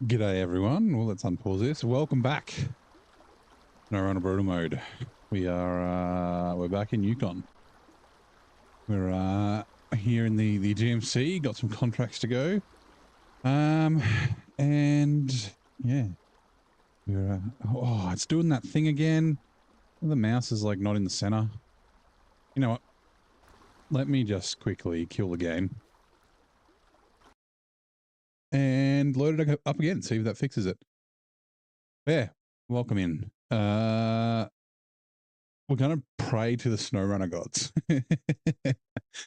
G'day everyone. Well, let's unpause this. Welcome back. SnowRunner brutal mode. We're back in Yukon. We're here in the GMC. Got some contracts to go. And yeah, we're oh, it's doing that thing again. The mouse is like not in the center. You know what? Let me just quickly kill the game and load it up again. See if that fixes it. Yeah, welcome in. We're going to pray to the SnowRunner gods.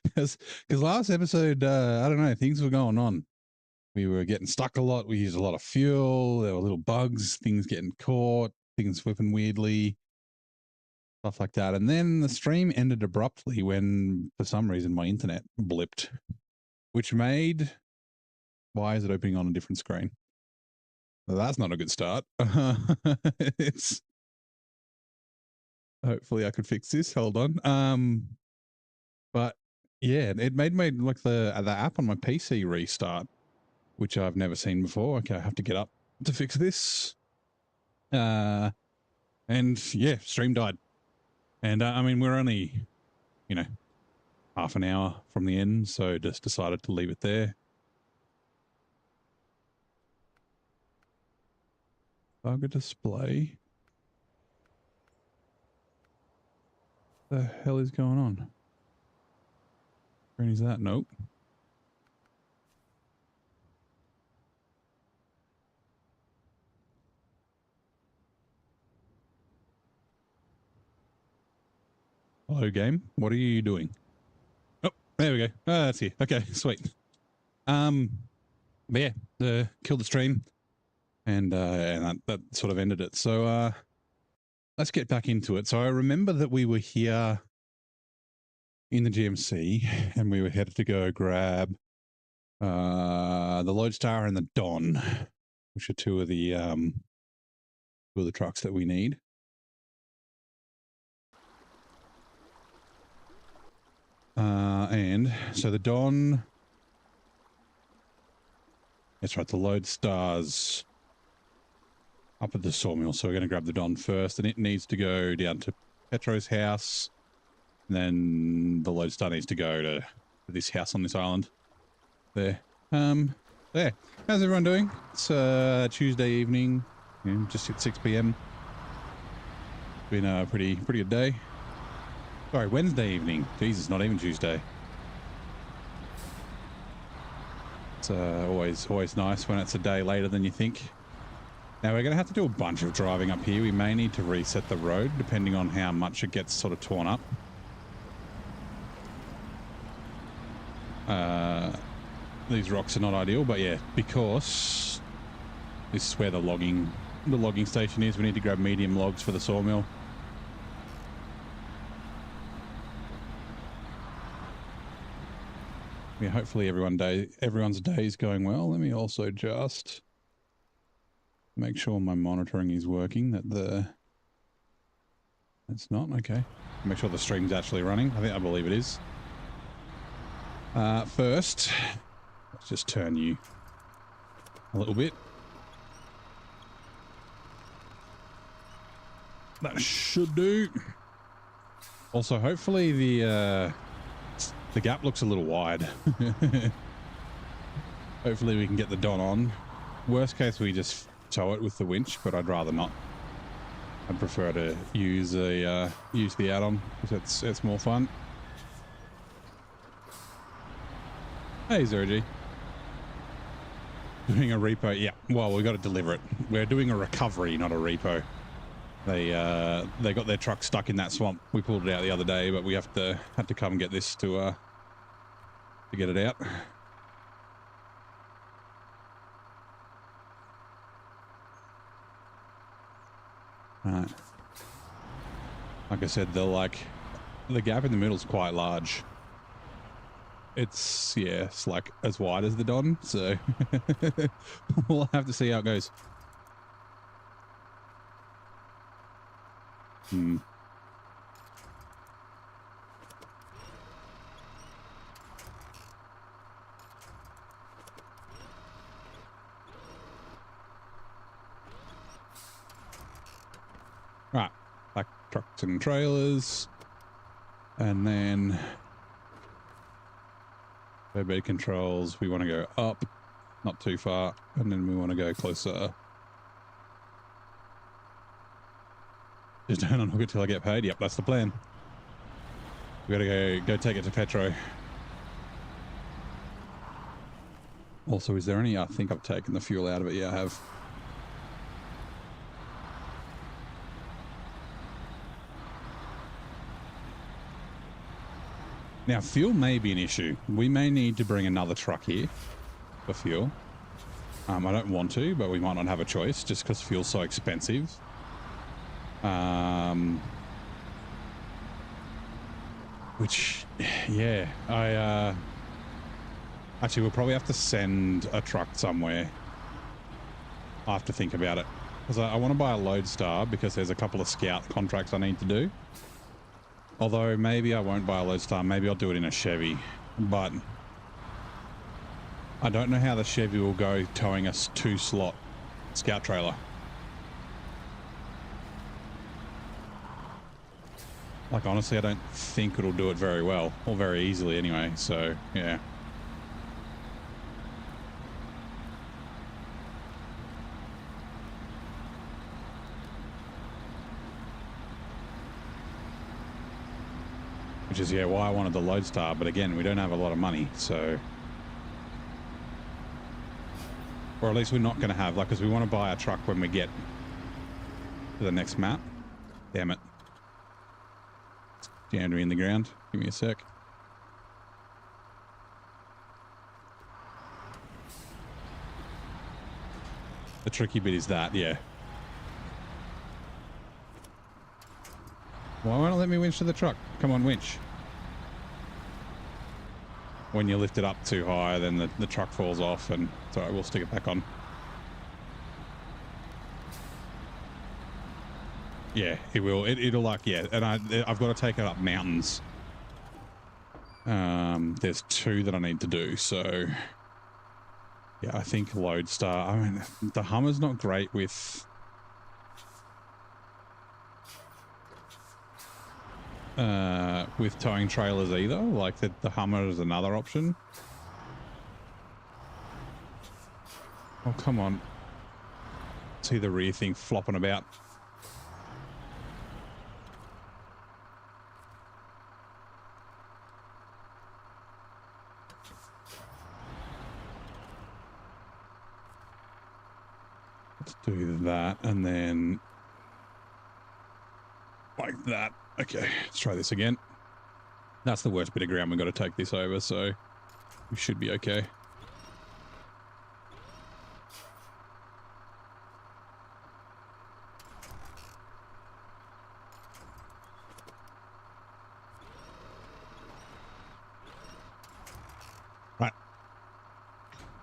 Because last episode, I don't know, things were going on. We were getting stuck a lot. We used a lot of fuel. There were little bugs, things getting caught, things flipping weirdly, stuff like that. And then the stream ended abruptly when, for some reason, my internet blipped, which made... Why is it opening on a different screen? Well, that's not a good start. It's... Hopefully I could fix this. Hold on. But yeah, it made like the app on my PC restart, which I've never seen before. Okay, I have to get up to fix this. And yeah, stream died. And I mean, we're only, you know, half an hour from the end, so just decided to leave it there. Bugger display. The hell is going on? Where is that? Nope. Hello, game. What are you doing? Oh, there we go. Ah, that's here. Okay, sweet. But yeah, killed the stream, and that sort of ended it. So let's get back into it. So I remember that we were here in the GMC, and we were headed to go grab the Lodestar and the Don, which are two of the trucks that we need. And so the Don, that's right, the Lodestar's up at the sawmill, so we're going to grab the Don first, and it needs to go down to Petro's house, and then the Lodestar needs to go to this house on this island there. There. How's everyone doing? It's Tuesday evening, just at 6 p.m. Been a pretty good day. Sorry, Wednesday evening. Jesus, not even Tuesday. It's always nice when it's a day later than you think. Now we're going to have to do a bunch of driving up here. We may need to reset the road depending on how much it gets sort of torn up. These rocks are not ideal, but yeah, because this is where the logging station is, we need to grab medium logs for the sawmill. Yeah, hopefully everyone's day is going well. Let me also just make sure my monitoring is working. It's not okay. Make sure the stream's actually running. I believe it is. First, let's just turn you a little bit. That should do. Also, hopefully the gap looks a little wide. Hopefully we can get the Don on. Worst case, we just tow it with the winch, but I'd rather not. I'd prefer to use the add-on because it's more fun. Hey, Zergy. Doing a repo. Yeah, well, we got to deliver it. We're doing a recovery, not a repo. They got their truck stuck in that swamp. We pulled it out the other day, but we had to come and get this to get it out. Right. Like I said, the gap in the middle is quite large. It's like as wide as the Don, so we'll have to see how it goes. trucks and trailers. And then bed controls, we want to go up, not too far, and then we want to go closer. Just don't unhook it till I get paid. Yep, that's the plan. We gotta go take it to Petro. Also, is there any? I think I've taken the fuel out of it. Yeah, I have. Now, fuel may be an issue. We may need to bring another truck here for fuel. I don't want to, but we might not have a choice just because fuel's so expensive. Which, yeah, actually, we'll probably have to send a truck somewhere. I have to think about it. Because I want to buy a Lodestar because there's a couple of scout contracts I need to do. Although maybe I won't buy a Lodestar. Maybe I'll do it in a Chevy. But I don't know how the Chevy will go towing a 2-slot scout trailer. Like, honestly, I don't think it'll do it very well. Or very easily anyway. So, yeah. Which is, yeah, why I wanted the Lodestar. But again, we don't have a lot of money, so... Or at least we're not going to have, like, because we want to buy a truck when we get to the next map. Damn it. It's jammed me in the ground. Give me a sec. The tricky bit is that, yeah. Why won't it let me winch to the truck? Come on, winch. When you lift it up too high, then the truck falls off, and it's alright, we'll stick it back on. Yeah, it will. It'll like, yeah, and I've got to take it up mountains. There's 2 that I need to do, so... Yeah, I think Lodestar... I mean, the Hummer's not great with... with towing trailers either. Like the Hummer is another option. Oh, come on. See the rear thing flopping about. Let's do that and then like that. Okay, let's try this again. That's the worst bit of ground we've got to take this over, so we should be okay. Right.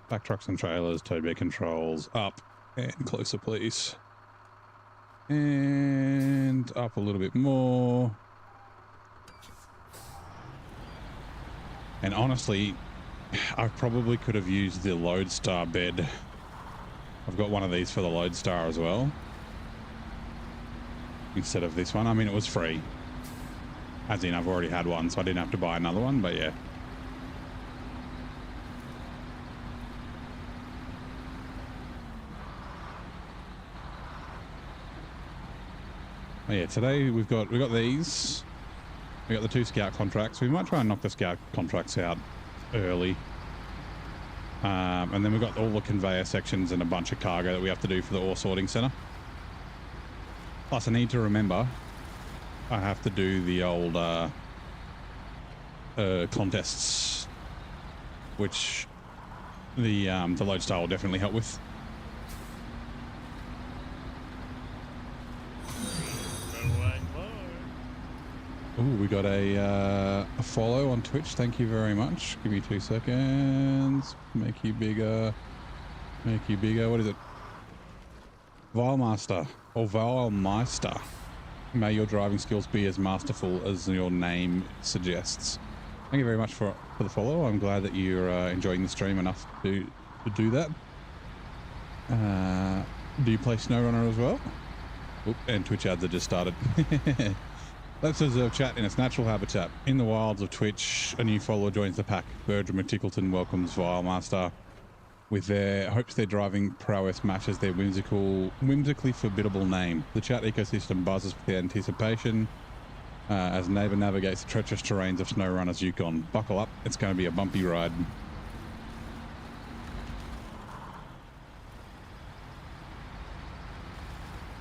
Back trucks and trailers, tow bed controls, up and closer, please. And up a little bit more. And honestly, I probably could have used the Lodestar bed. I've got one of these for the Lodestar as well. Instead of this one. I mean, it was free. As in, I've already had one, so I didn't have to buy another one, but yeah. Oh yeah, today we've got these. We got the 2 scout contracts. We might try and knock the scout contracts out early. And then we've got all the conveyor sections and a bunch of cargo that we have to do for the ore sorting center. Plus, I need to remember I have to do the old contests, which the Lodestar will definitely help with. Ooh, we got a follow on Twitch. Thank you very much. Give me 2 seconds. Make you bigger. Make you bigger. What is it? Vmeister or Vmeister. May your driving skills be as masterful as your name suggests. Thank you very much for the follow. I'm glad that you're enjoying the stream enough to do that. Do you play SnowRunner as well? Oop, and Twitch ads have just started. Let's observe chat in its natural habitat. In the wilds of Twitch, a new follower joins the pack. Bertram Tickleton welcomes Vmeister. With their hopes their driving prowess matches their whimsically formidable name. The chat ecosystem buzzes with anticipation as Neighbor navigates the treacherous terrains of SnowRunner's Yukon. Buckle up, it's going to be a bumpy ride.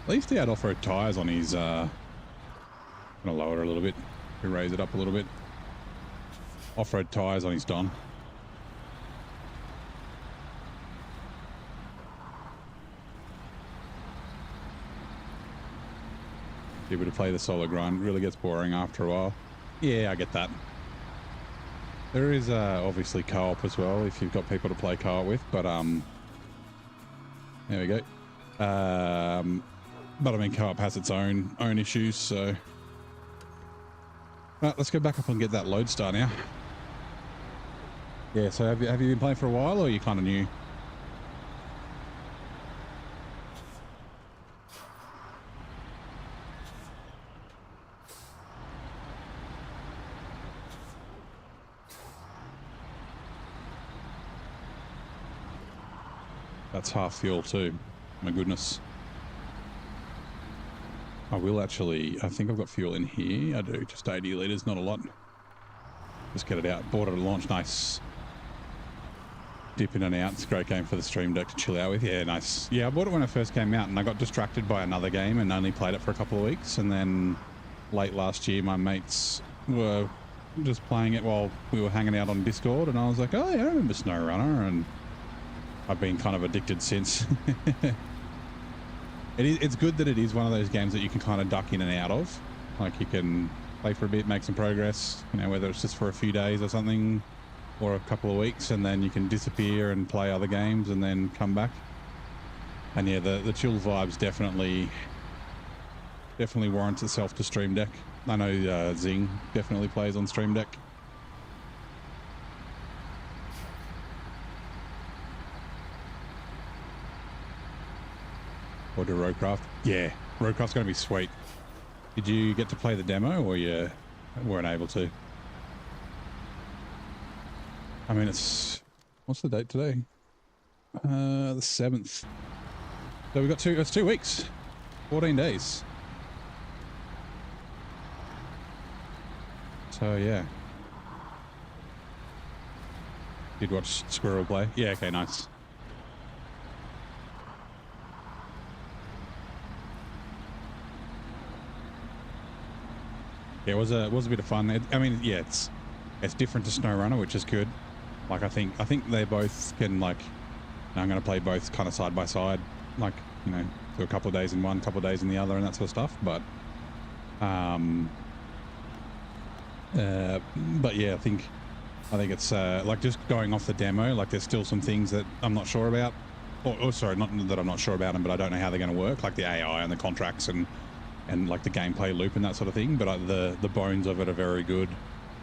At least he had off-road tires on his... I'm going to lower it a little bit. Raise it up a little bit. Off-road tires on his Don. Able to play the solo grind really gets boring after a while. Yeah, I get that. There is obviously co-op as well if you've got people to play co-op with, but there we go. But I mean, co-op has its own issues, so right, let's go back up and get that load star now. Yeah, so have you been playing for a while, or are you kind of new? That's half fuel too. My goodness. I will actually, I think I've got fuel in here. I do, just 80 litres, not a lot. Just get it out. Bought it at launch, nice. Dip in and out. It's a great game for the stream deck to chill out with. Yeah, nice. Yeah, I bought it when it first came out and I got distracted by another game and only played it for a couple of weeks. And then late last year, my mates were just playing it while we were hanging out on Discord. And I was like, oh yeah, I remember SnowRunner. And I've been kind of addicted since. It's good that it is one of those games that you can kind of duck in and out of. Like you can play for a bit, make some progress, you know, whether it's just for a few days or something, or a couple of weeks, and then you can disappear and play other games and then come back. And yeah, the chill vibes definitely warrants itself to Stream Deck. I know Zing definitely plays on Stream Deck. Or do Roadcraft? Yeah, Roadcraft's going to be sweet. Did you get to play the demo, or you weren't able to? I mean, it's... What's the date today? The 7th. So we've got it's 2 weeks. 14 days. So, yeah. Did watch Squirrel play? Yeah, okay, nice. Yeah, it was a bit of fun. I mean, yeah, it's different to SnowRunner, which is good. Like I think they both can, like, I'm going to play both kind of side by side, like, you know, do a couple of days in one, couple of days in the other, and that sort of stuff. But yeah, I think it's like just going off the demo. Like, there's still some things that I'm not sure about, or sorry, not that I'm not sure about them, but I don't know how they're going to work, like the AI and the contracts and like the gameplay loop and that sort of thing. But the bones of it are very good,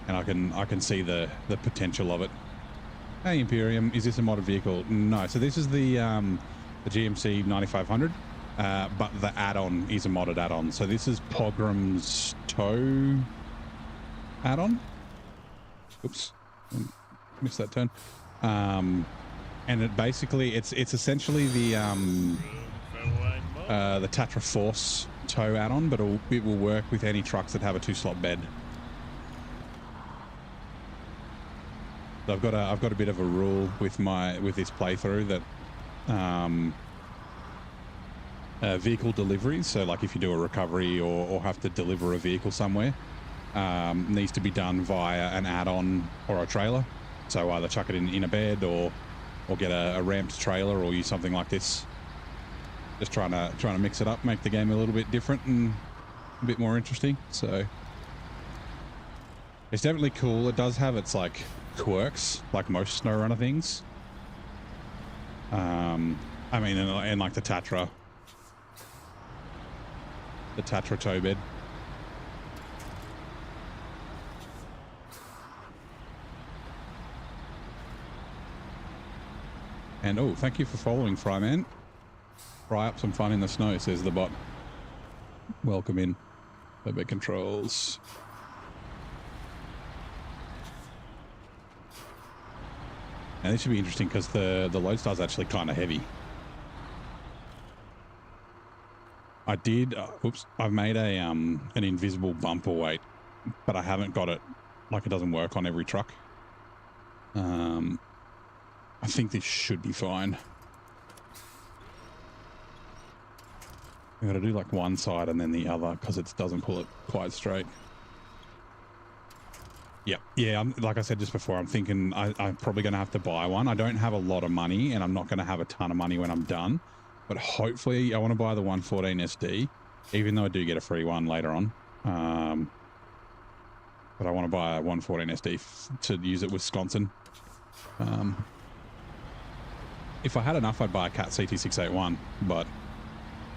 and I can see the potential of it. Hey Imperium, is this a modded vehicle? No, so this is the GMC 9500, but the add-on is a modded add-on. So this is Pogram's tow add-on. Oops, missed that turn. And it basically it's essentially the Tatra Force tow add-on, but it will work with any trucks that have a 2-slot bed. So I've got a bit of a rule with this playthrough that vehicle deliveries, so like if you do a recovery or have to deliver a vehicle somewhere, needs to be done via an add-on or a trailer. So either chuck it in a bed or get a ramped trailer or use something like this. Just trying to mix it up, make the game a little bit different and a bit more interesting. So it's definitely cool. It does have its like quirks, like most SnowRunner things. I mean, and like the Tatra tow bed. And oh, thank you for following, Fryman. Fry up some fun in the snow, says the bot. Welcome in. Turbo controls. And this should be interesting because the Lodestar is actually kind of heavy. I did, oops, I've made a an invisible bumper weight, but I haven't got it, like it doesn't work on every truck. I think this should be fine. I'm going to do like one side and then the other because it doesn't pull it quite straight. Yep. Yeah, like I said just before, I'm thinking I'm probably going to have to buy one. I don't have a lot of money and I'm not going to have a ton of money when I'm done. But hopefully I want to buy the 114 SD, even though I do get a free one later on. But I want to buy a 114 SD to use it with Wisconsin. If I had enough, I'd buy a Cat CT681, but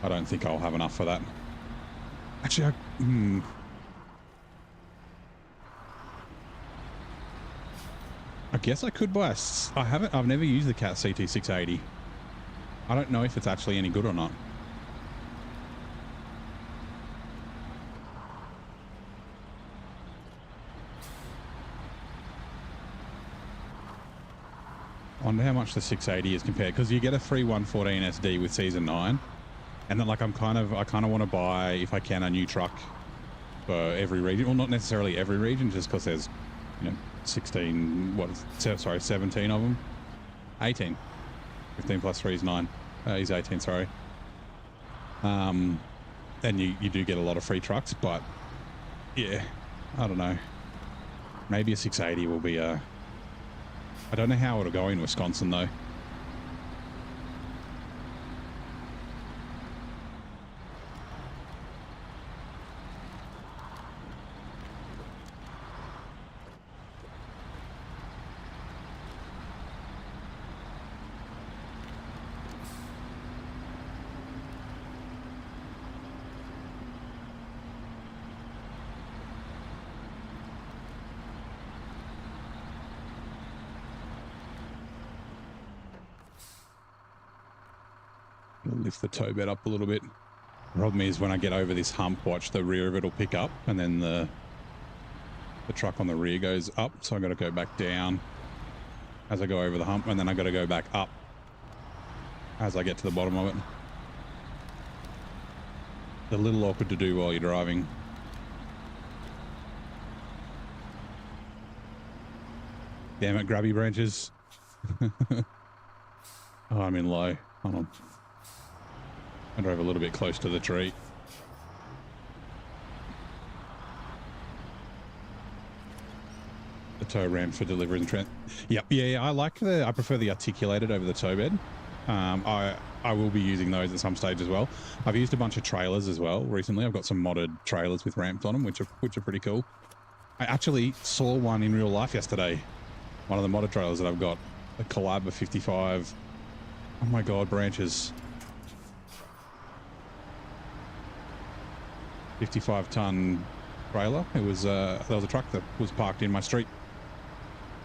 I don't think I'll have enough for that. Actually, I guess I could buy I've never used the Cat CT680. I don't know if it's actually any good or not. I wonder how much the 680 is compared, because you get a free 114 SD with Season 9. And then like I kind of want to buy, if I can, a new truck for every region. Well, not necessarily every region, just because there's, 17 of them. 18. 15 plus 3 is 9. He's 18, sorry. And you do get a lot of free trucks, but yeah, I don't know. Maybe a 680 will be a... I don't know how it'll go in Wisconsin though. Lift the tow bed up a little bit. The problem is when I get over this hump, watch the rear of it will pick up and then the truck on the rear goes up. So I got to go back down as I go over the hump, and then I got to go back up as I get to the bottom of it. A little awkward to do while you're driving. Damn it, Grabby Branches. Oh, I'm in low. Hold on. I drove a little bit close to the tree. The tow ram for delivery and Yep, yeah, I prefer the articulated over the tow bed. I will be using those at some stage as well. I've used a bunch of trailers as well recently. I've got some modded trailers with ramps on them, which are pretty cool. I actually saw one in real life yesterday. One of the modded trailers that I've got, a collab of 55. Oh my god, branches. 55-ton trailer. It was there was a truck that was parked in my street,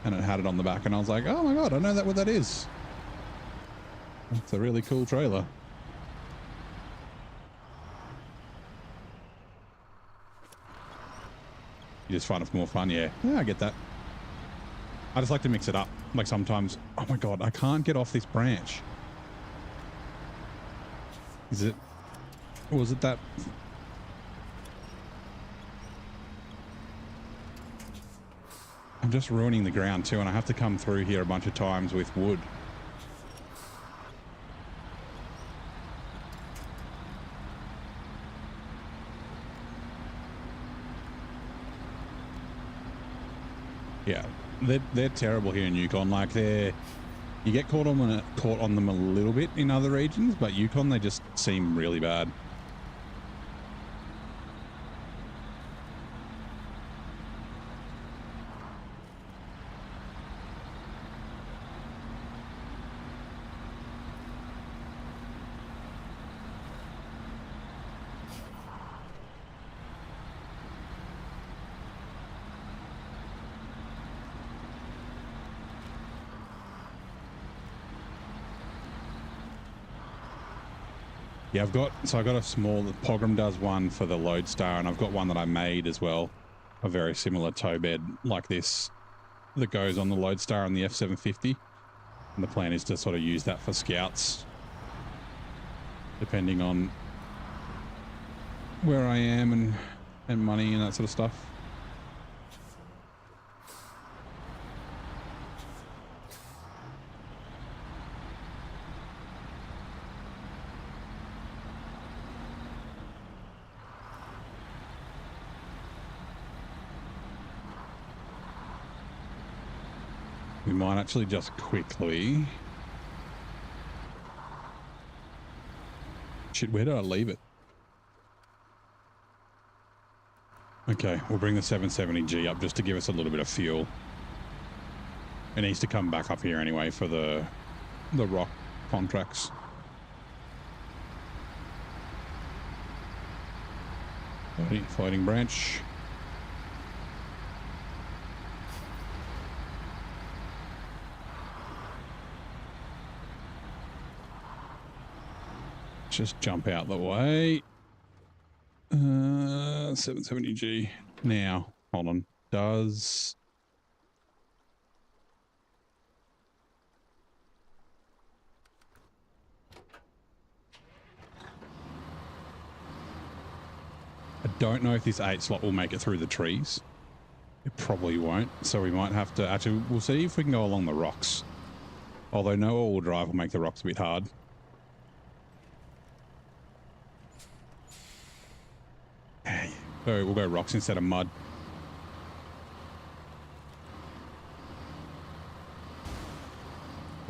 and it had it on the back, and I was like, oh my god, I know what that is. It's a really cool trailer. You just find it more fun, yeah. Yeah, I get that. I just like to mix it up. Like sometimes, oh my god, I can't get off this branch. Was it that? I'm just ruining the ground too, and I have to come through here a bunch of times with wood. Yeah, they're terrible here in Yukon. Like you get caught on them a little bit in other regions, but Yukon, they just seem really bad. Yeah, I got a small, Pogram does one for the Lodestar, and I've got one that I made as well, a very similar tow bed like this that goes on the Lodestar and the F750. And the plan is to sort of use that for scouts, depending on where I am and money and that sort of stuff. We might actually just quickly... Shit, where did I leave it? Okay, we'll bring the 770G up just to give us a little bit of fuel. It needs to come back up here anyway for the rock contracts. Floating branch. Just jump out the way. 770G. Now, hold on. Does... I don't know if this 8 slot will make it through the trees. It probably won't. So we might have to... Actually, we'll see if we can go along the rocks. Although no all-wheel drive will make the rocks a bit hard. So we'll go rocks instead of mud.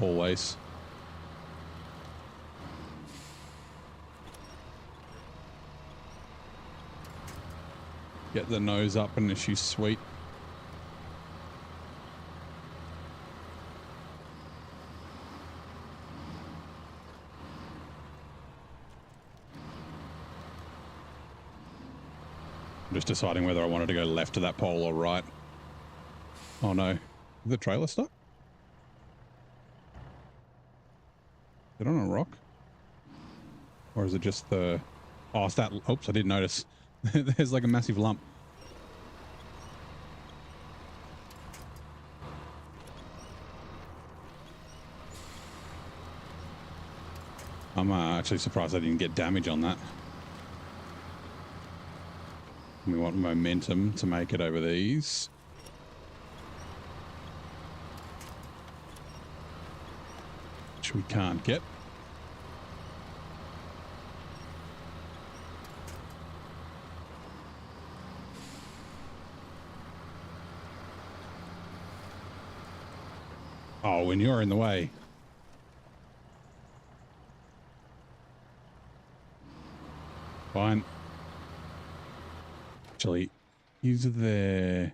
Always. Get the nose up and she's sweet. I'm just deciding whether I wanted to go left to that pole or right. Oh no. Is the trailer stuck? Is it on a rock? Or is it just the... Oh, it's that... Oops, I didn't notice. There's like a massive lump. I'm actually surprised I didn't get damage on that. We want momentum to make it over these. Which we can't get. Oh, when you're in the way. Fine. Actually, he's there.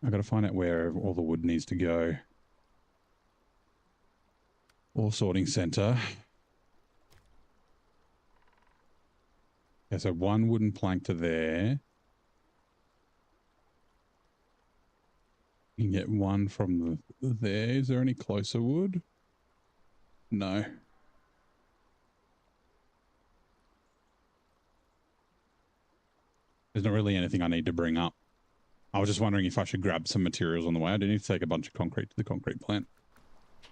I got to find out where all the wood needs to go. Ore sorting center. Okay, so one wooden plank to there. You can get one from there. Is there any closer wood? No. There's not really anything I need to bring up. I was just wondering if I should grab some materials on the way. I do need to take a bunch of concrete to the concrete plant.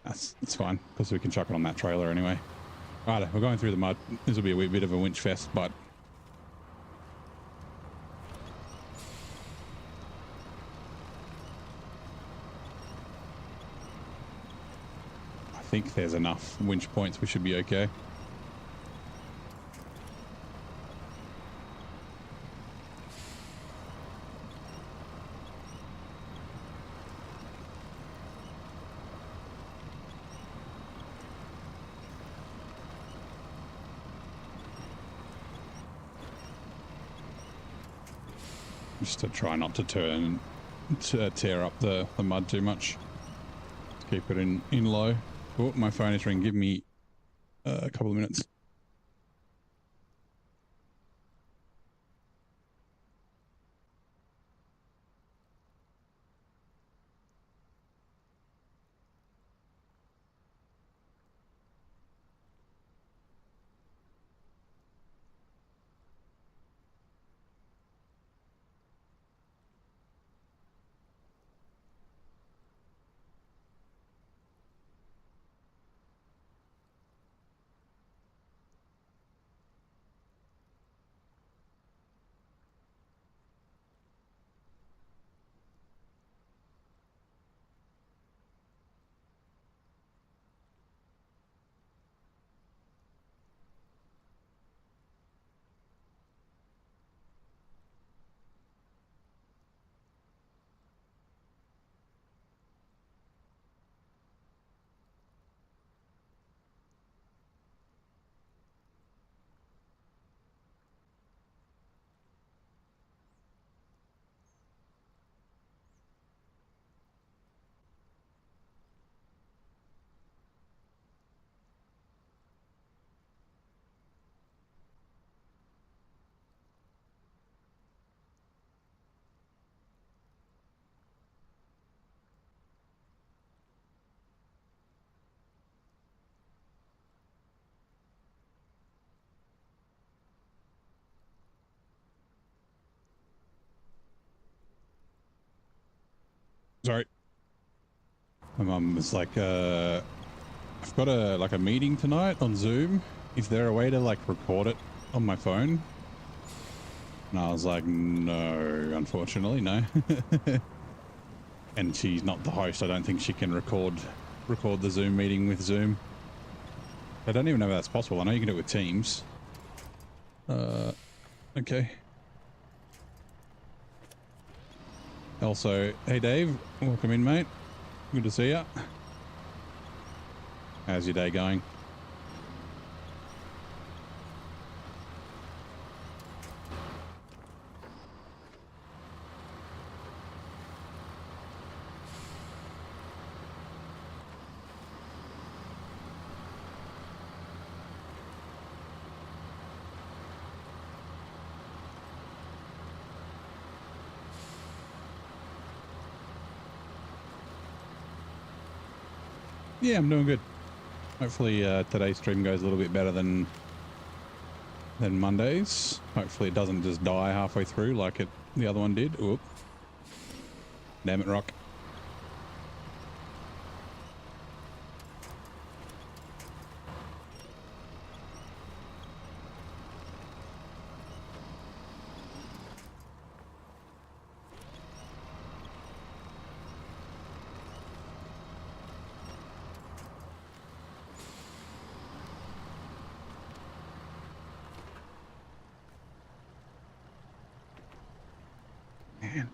That's fine, because we can chuck it on that trailer anyway. Right, we're going through the mud. This will be a wee bit of a winch fest, but... I think there's enough winch points. We should be okay. Just to try not to tear up the mud too much. Let's keep it in low. Oh, my phone is ringing. Give me a couple of minutes. Sorry. My mum was like, I've got a meeting tonight on Zoom. Is there a way to like record it on my phone? And I was like, no, unfortunately, no. And she's not the host. I don't think she can record the Zoom meeting with Zoom. I don't even know if that's possible. I know you can do it with Teams. Okay. Also, hey Dave, welcome in, mate. Good to see ya. How's your day going? Yeah, I'm doing good. Hopefully today's stream goes a little bit better than Monday's. Hopefully it doesn't just die halfway through like the other one did. Oop. Damn it, Rock. Man.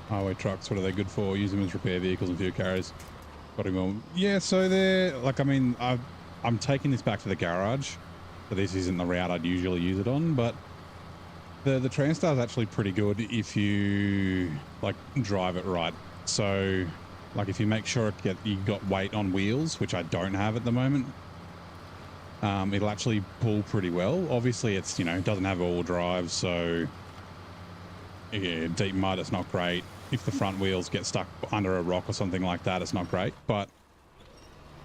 Highway trucks, what are they good for? Use them as repair vehicles and fuel carriers. Yeah, so they're like, I mean, I'm taking this back to the garage. So this isn't the route I'd usually use it on, but the Transtar is actually pretty good if you like drive it right. So like if you make sure you got weight on wheels, which I don't have at the moment, it'll actually pull pretty well. Obviously it's, it doesn't have all drive, so yeah, deep mud, it's not great. If the front wheels get stuck under a rock or something like that, it's not great, but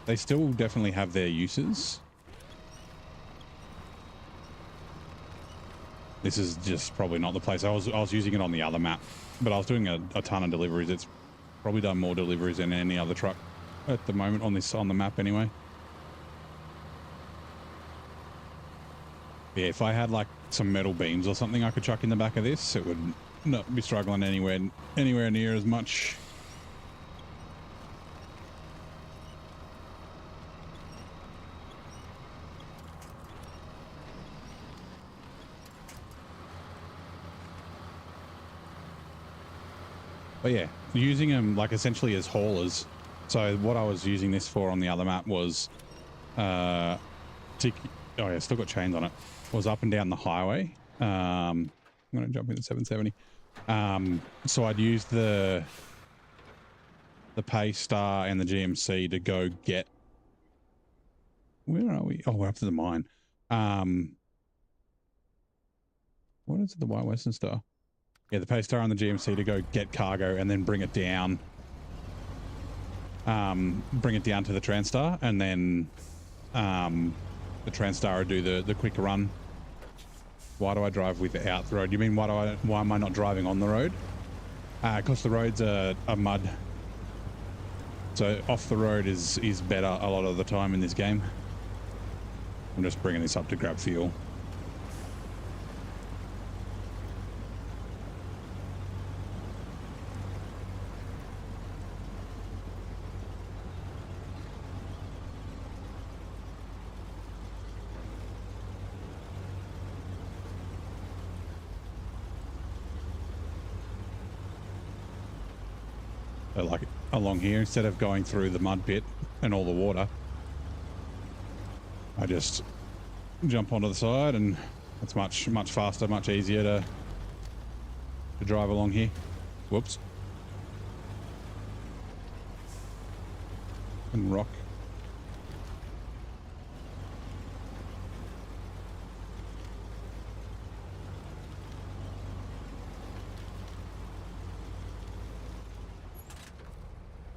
they still definitely have their uses. This is just probably not the place. I was using it on the other map, but I was doing a ton of deliveries. It's probably done more deliveries than any other truck at the moment on the map anyway. Yeah, if I had like some metal beams or something I could chuck in the back of this, it would not be struggling anywhere near as much. But yeah, using them like essentially as haulers. So what I was using this for on the other map was, oh yeah, still got chains on it. Was up and down the highway. I'm going to jump in at 770. So I'd use the Paystar and the GMC to go get, where are we? Oh, we're up to the mine. What is it? The White Western Star. Yeah, the Paystar and the GMC to go get cargo and then bring it down. Bring it down to the Transtar, and then the Transtar would do the quick run. Why do I drive without the road? You mean why am I not driving on the road? Because the roads are mud. So off the road is better a lot of the time in this game. I'm just bringing this up to grab fuel. So like along here, instead of going through the mud pit and all the water, I just jump onto the side, and it's much faster, much easier to drive along here. Whoops. And rock.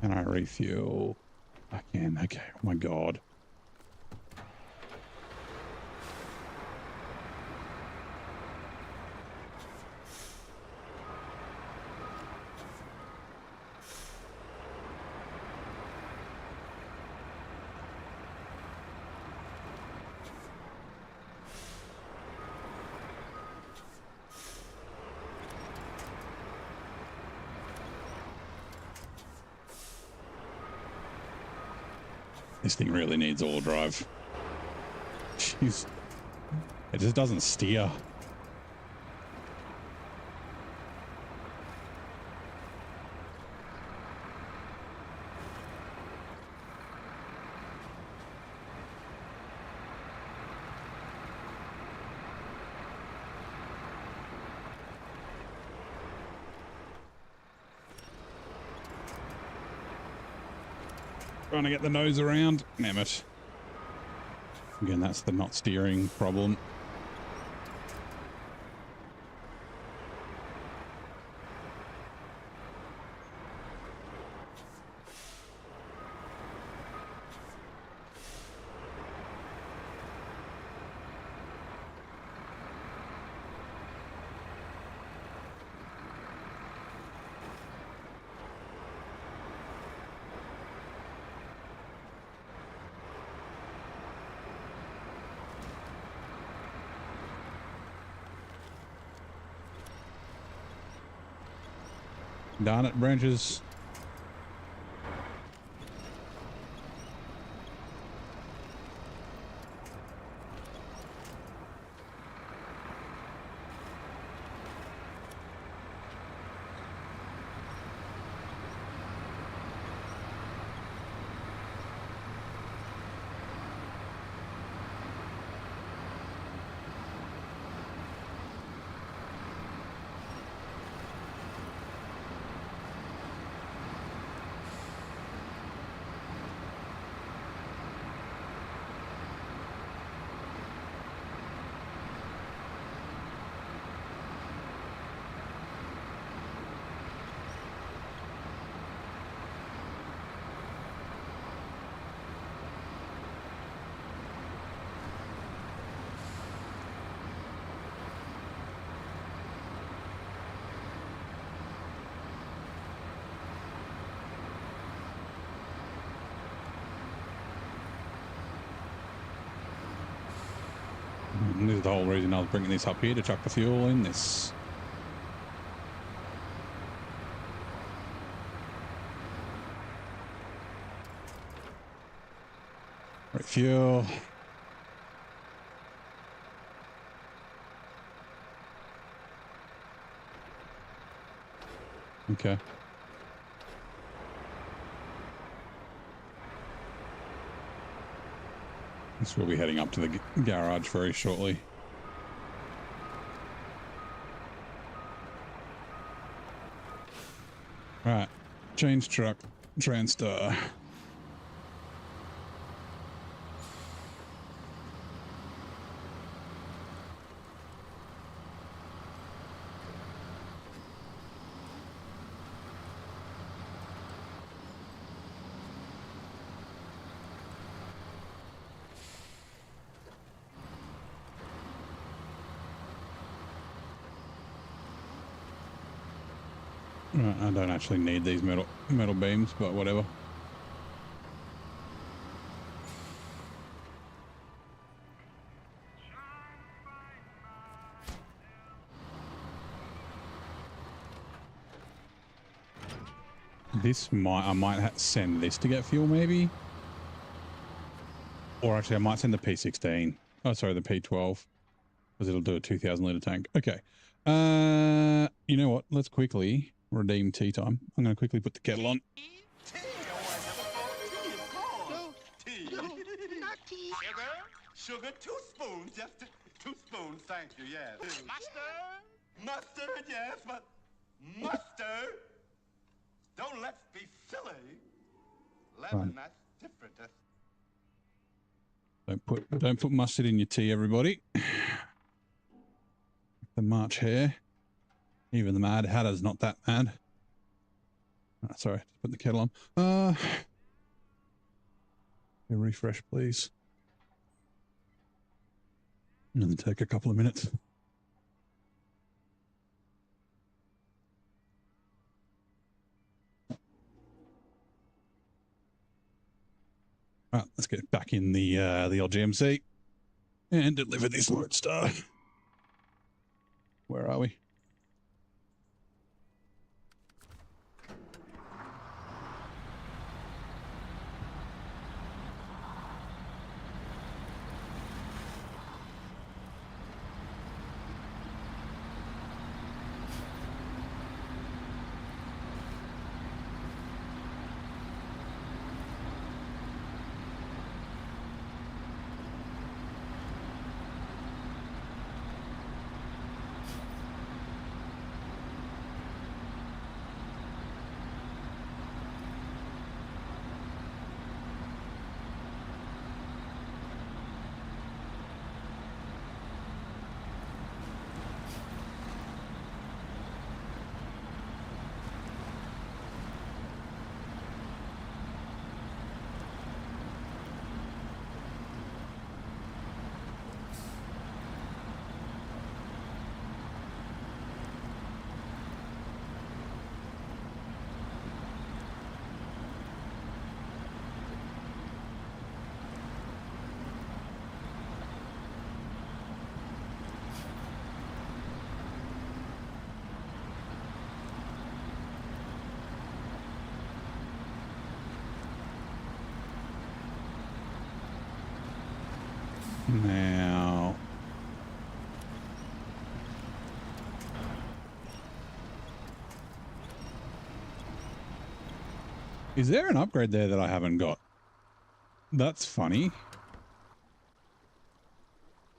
And I refuel. I can. Okay. Oh my God. This thing really needs all drive. Jeez. It just doesn't steer. Trying to get the nose around. Damn it. Again, that's the not steering problem. Darn it, Branches. And this is the whole reason I was bringing this up here, to chuck the fuel in this. Refuel. Okay. This will be heading up to the garage very shortly. Right, change truck, Transtar. I don't actually need these metal beams, but whatever. I might send this to get fuel, maybe. Or actually, I might send the P16. Oh, sorry, the P12, because it'll do a 2,000 litre tank. Okay. You know what? Let's quickly redeem tea time. I'm going to quickly put the kettle on. Sugar, 2 spoons, just 2 spoons, thank you, yes. Mustard? Mustard, yes, but mustard? Don't let's be silly. Lemon, right. That's different. Don't put mustard in your tea, everybody. The March hare. Even the Mad Hatter's not that mad. Oh, sorry, just put the kettle on. Refresh, please. And then take a couple of minutes. Right, let's get back in the old GMC and deliver this Lodestar. Where are we? Now, is there an upgrade there that I haven't got? That's funny.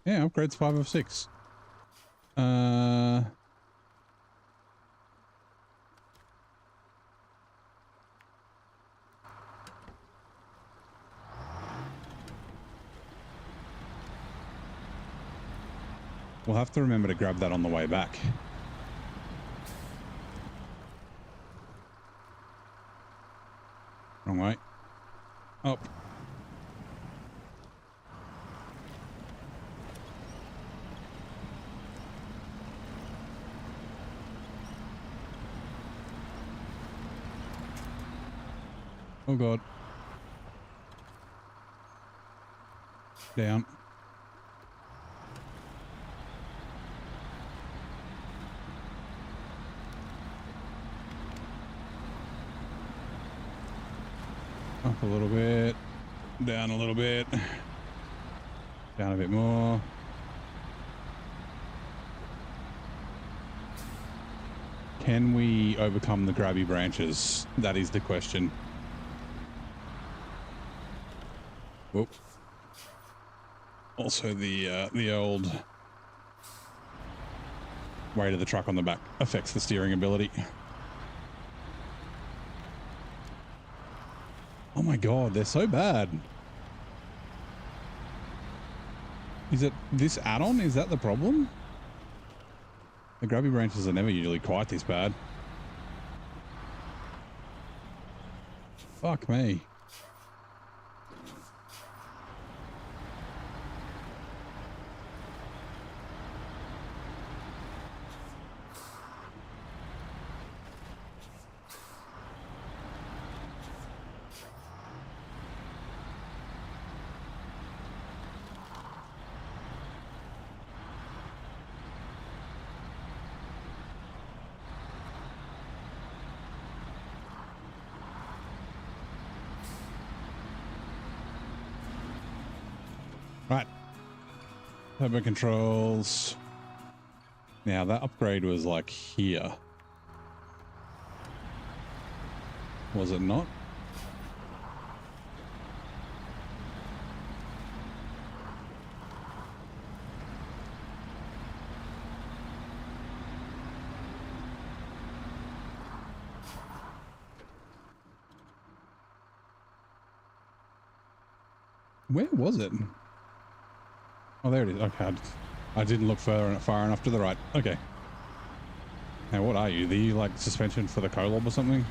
Yeah, upgrades 5 of 6. We'll have to remember to grab that on the way back. Wrong way. Up. Oh God. Down. Up a little bit. Down a little bit. Down a bit more. Can we overcome the Grabby Branches? That is the question. Whoop. Also, the old weight of the truck on the back affects the steering ability. Oh my God, they're so bad. Is it this add-on? Is that the problem? The Grabby Branches are never usually quite this bad. Fuck me. Right. Turbo controls. Now that upgrade was like here. Was it not? Where was it? Oh, there it is. Okay, I didn't look far enough to the right. Okay. Now, what are you? The like suspension for the Kolob or something?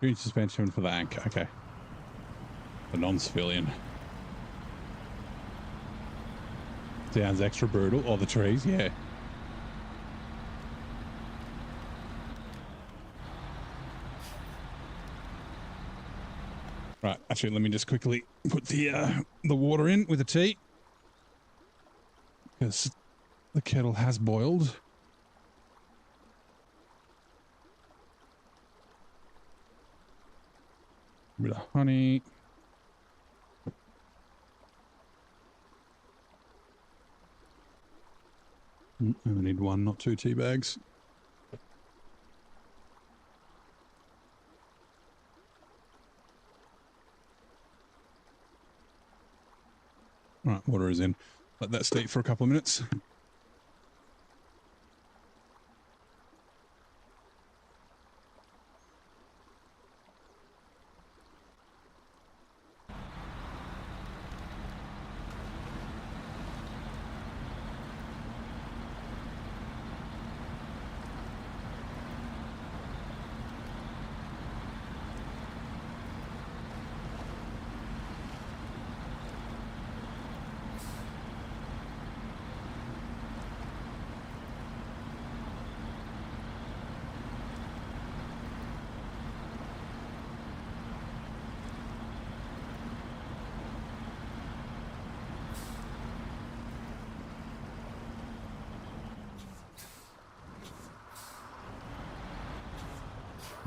Green suspension for the Anchor. Okay. The non-civilian. Sounds extra brutal. Or the trees, yeah. Right, actually, let me just quickly put the water in with the tea. Because the kettle has boiled. A bit of honey. I only need 1, not 2 tea bags. Right, water is in. Let that steep for a couple of minutes.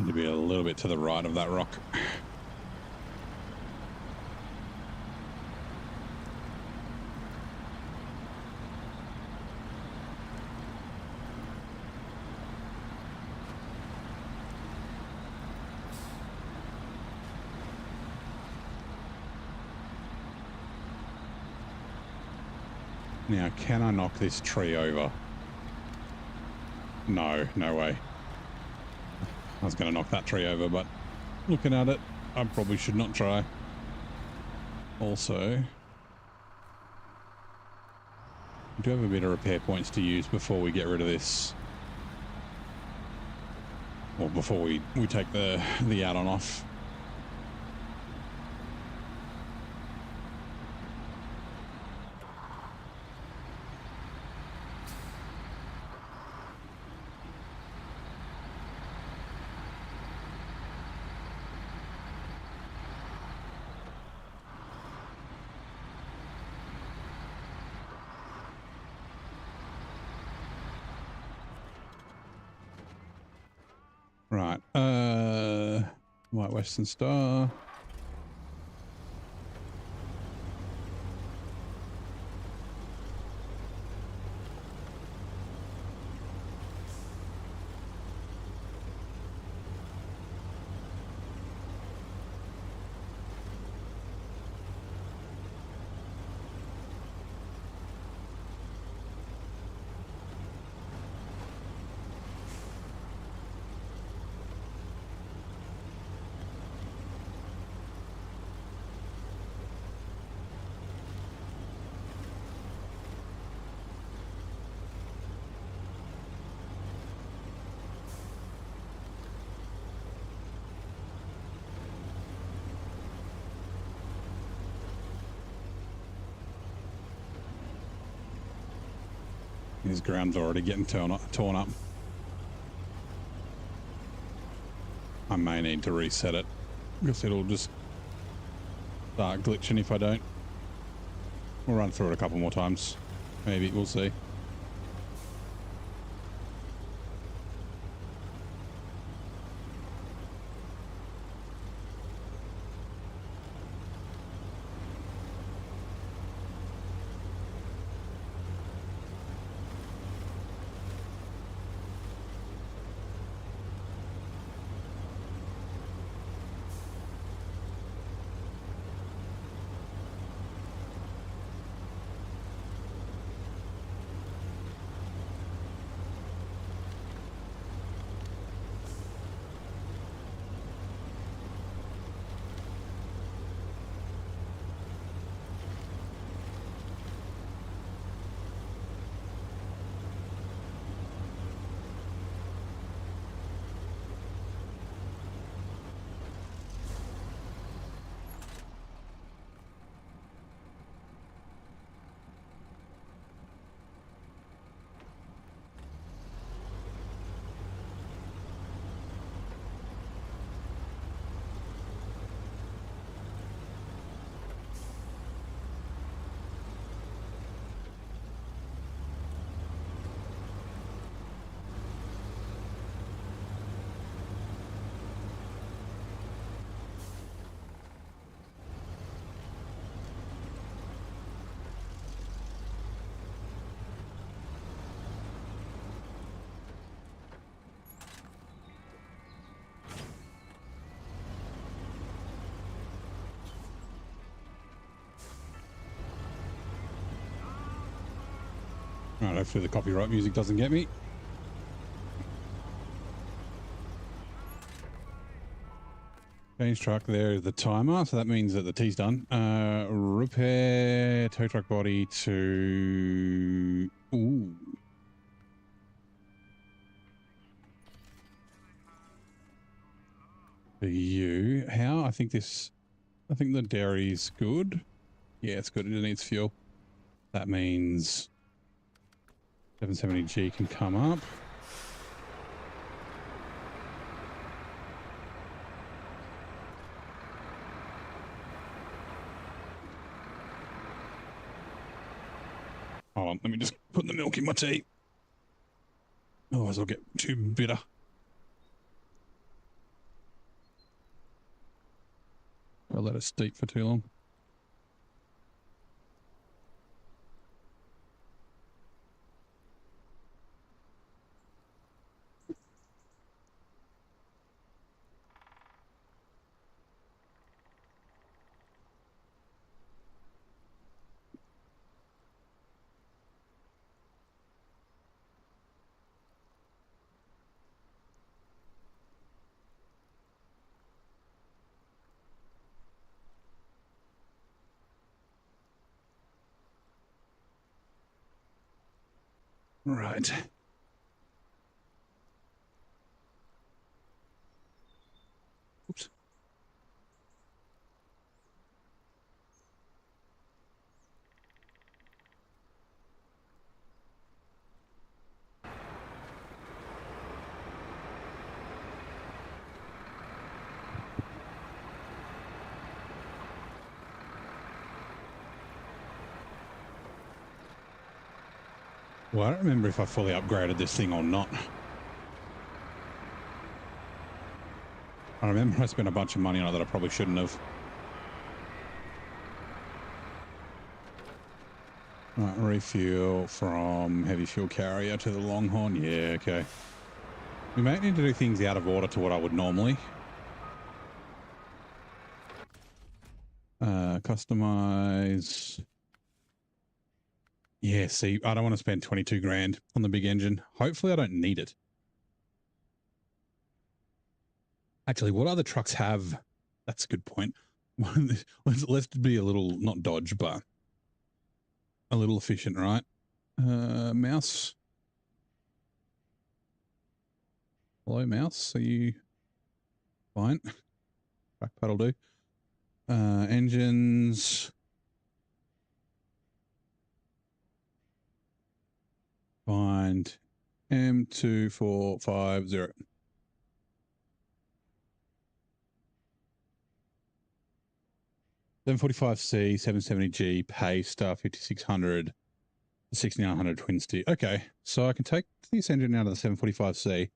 Need to be a little bit to the right of that rock. Now, can I knock this tree over? No, no way. I was going to knock that tree over, but looking at it, I probably should not try. Also, I do have a bit of repair points to use before we get rid of this. Or before we take the add-on off. Right, White Western Star. His ground's already getting torn up. I may need to reset it because it'll just start glitching if I don't. We'll run through it a couple more times. Maybe, we'll see. Right, hopefully the copyright music doesn't get me. Change truck, there is the timer, so that means that the T's done. Repair tow truck body to... Ooh. For you. How? I think the dairy's good. Yeah, it's good. It needs fuel. That means 770G can come up. Hold on, let me just put the milk in my tea. Otherwise I'll get too bitter. I'll let it steep for too long. Right. Oops. Well, I don't remember if I fully upgraded this thing or not. I remember I spent a bunch of money on it that I probably shouldn't have. Right, refuel from heavy fuel carrier to the Longhorn. Yeah, okay. We might need to do things out of order to what I would normally. Customize. Yeah, see, I don't want to spend 22 grand on the big engine. Hopefully I don't need it. Actually, what other trucks have? That's a good point. Let's be a little, not dodge, but a little efficient, right? Mouse. Hello, mouse. Are you fine? Back pedal do. Engines. Find M2450. $745C, 770G, Paystar 5600, 6900 twin stick. Okay, so I can take this engine out of the 745C.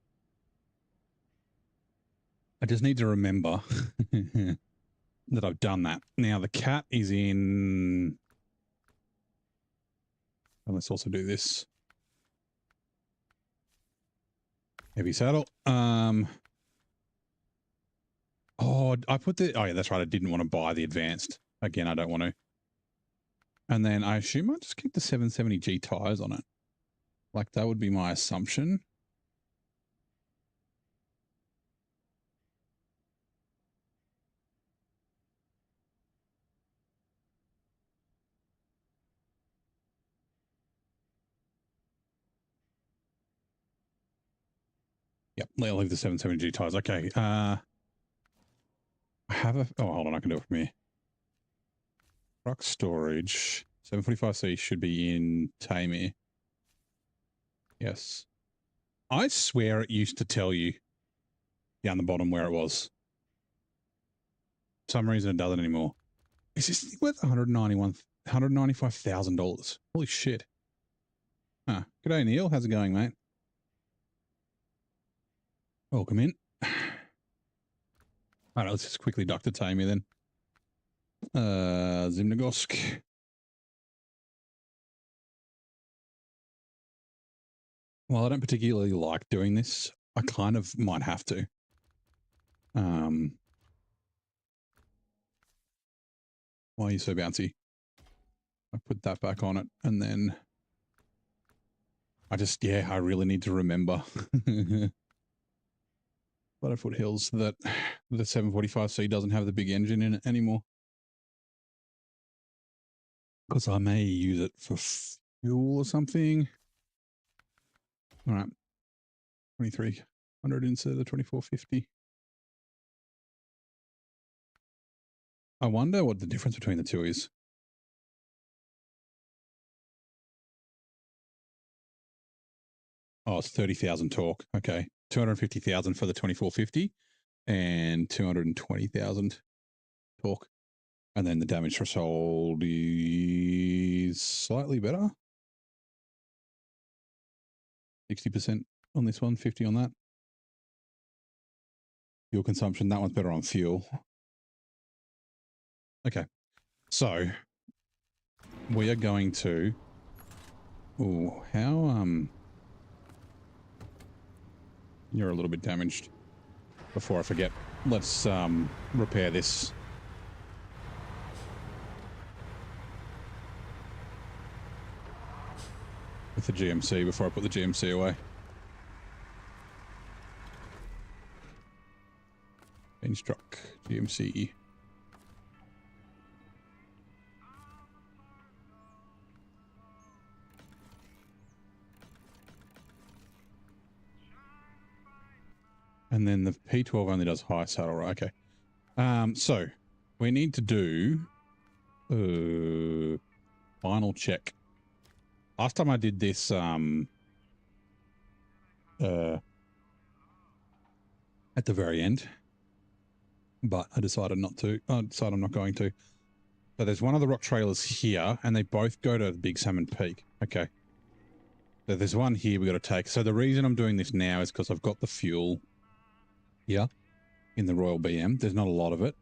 I just need to remember that I've done that. Now the cat is in. And let's also do this. Heavy saddle. Oh, I put the. Oh yeah, that's right. I didn't want to buy the advanced. Again, I don't want to. And then I assume I just keep the 770G tires on it. Like that would be my assumption. Yep, I'll leave the 770G tires. Okay. I have a. Oh, hold on. I can do it from here. Truck storage. 745C should be in Tamir. Yes. I swear it used to tell you down the bottom where it was. For some reason it doesn't anymore. Is this thing worth $195,000? Holy shit. Huh. G'day, Neil. How's it going, mate? Welcome in. All right, let's just quickly duck to Tamir then. Zimnagosk. Well, I don't particularly like doing this. I kind of might have to. Why are you so bouncy? I put that back on it and then I just, yeah, I really need to remember Butterfoot Hills that the 745C doesn't have the big engine in it anymore. Because I may use it for fuel or something. All right. 2300 instead of the 2450. I wonder what the difference between the two is. Oh, it's 30,000 torque. Okay. 250,000 for the 2450 and 220,000 torque. And then the damage threshold is slightly better. 60% on this one, 50 on that. Fuel consumption, that one's better on fuel. Okay. So we are going to... Oh, how... You're a little bit damaged. Before I forget, let's repair this. With the GMC before I put the GMC away. Bench truck, GMC. And then the P12 only does high saddle, right? Okay. So we need to do final check. Last time I did this at the very end, but I decided not to. I decided I'm not going to. So there's one of the rock trailers here, and they both go to Big Salmon Peak. Okay. So there's one here we got to take. So the reason I'm doing this now is because I've got the fuel here in the Royal BM. There's not a lot of it.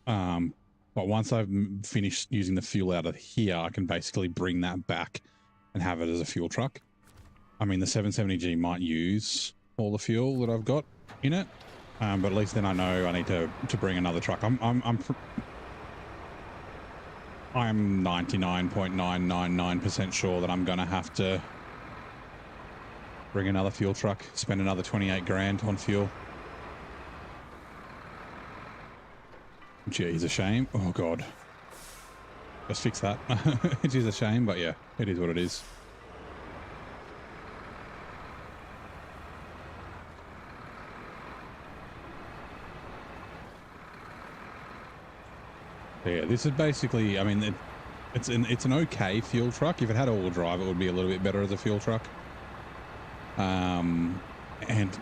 But once I've finished using the fuel out of here, I can basically bring that back and have it as a fuel truck. I mean, the 770G might use all the fuel that I've got in it, but at least then I know I need to bring another truck. I'm 99.999% sure that I'm going to have to bring another fuel truck, spend another 28 grand on fuel. Geez, a shame. Oh, God. Just fix that. It is a shame, but yeah, it is what it is. Yeah, this is basically, I mean, it's an okay fuel truck. If it had all-wheel drive, it would be a little bit better as a fuel truck. And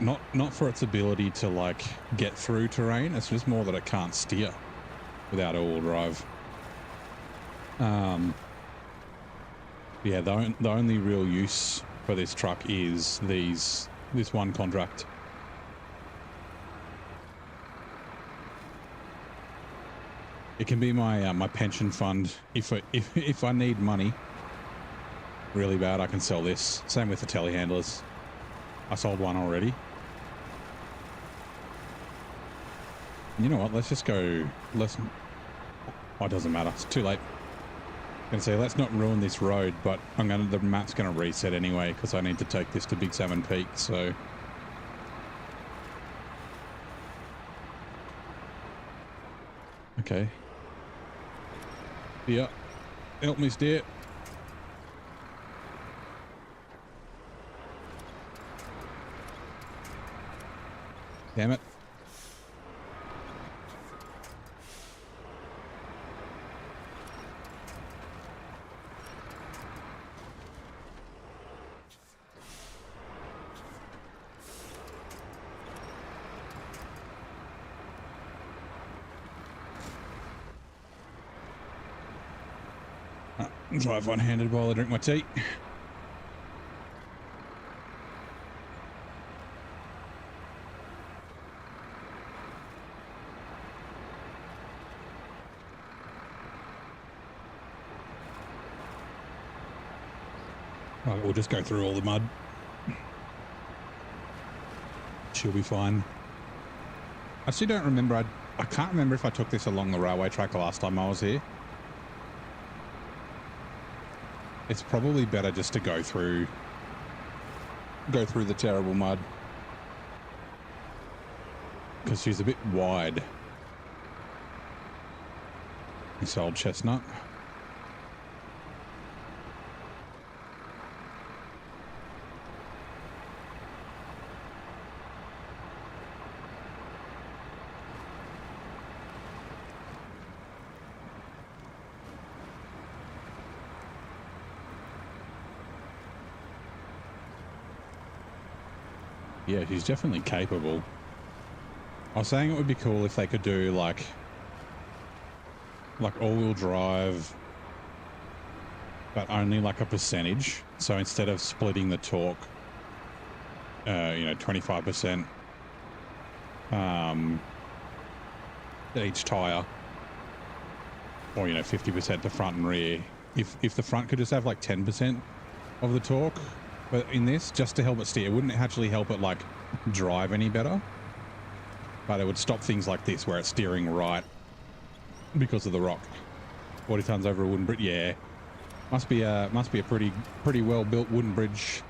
not for its ability to, like, get through terrain. It's just more that it can't steer without all-wheel drive. Yeah, the only real use for this truck is this one contract. It can be my my pension fund if I need money really bad. I can sell this. Same with the telehandlers. I sold one already. You know what? Let's just go. Oh, it doesn't matter. It's too late. I'm gonna say let's not ruin this road, but the map's gonna reset anyway because I need to take this to Big Salmon Peak. So. Okay. Yeah. Help me steer. Damn it. Drive one-handed while I drink my tea. Right, we'll just go through all the mud. She'll be fine. I actually don't remember. I can't remember if I took this along the railway track the last time I was here. It's probably better just to go through the terrible mud. Because she's a bit wide. This old chestnut. Yeah, she's definitely capable. I was saying it would be cool if they could do like all-wheel drive, but only like a percentage. So instead of splitting the torque, 25% each tire, or, you know, 50% to front and rear. If the front could just have like 10% of the torque, but in this, just to help it steer, it wouldn't actually help it like drive any better, but it would stop things like this where it's steering right because of the rock. 40 tons over a wooden bridge. Yeah, must be a pretty well built wooden bridge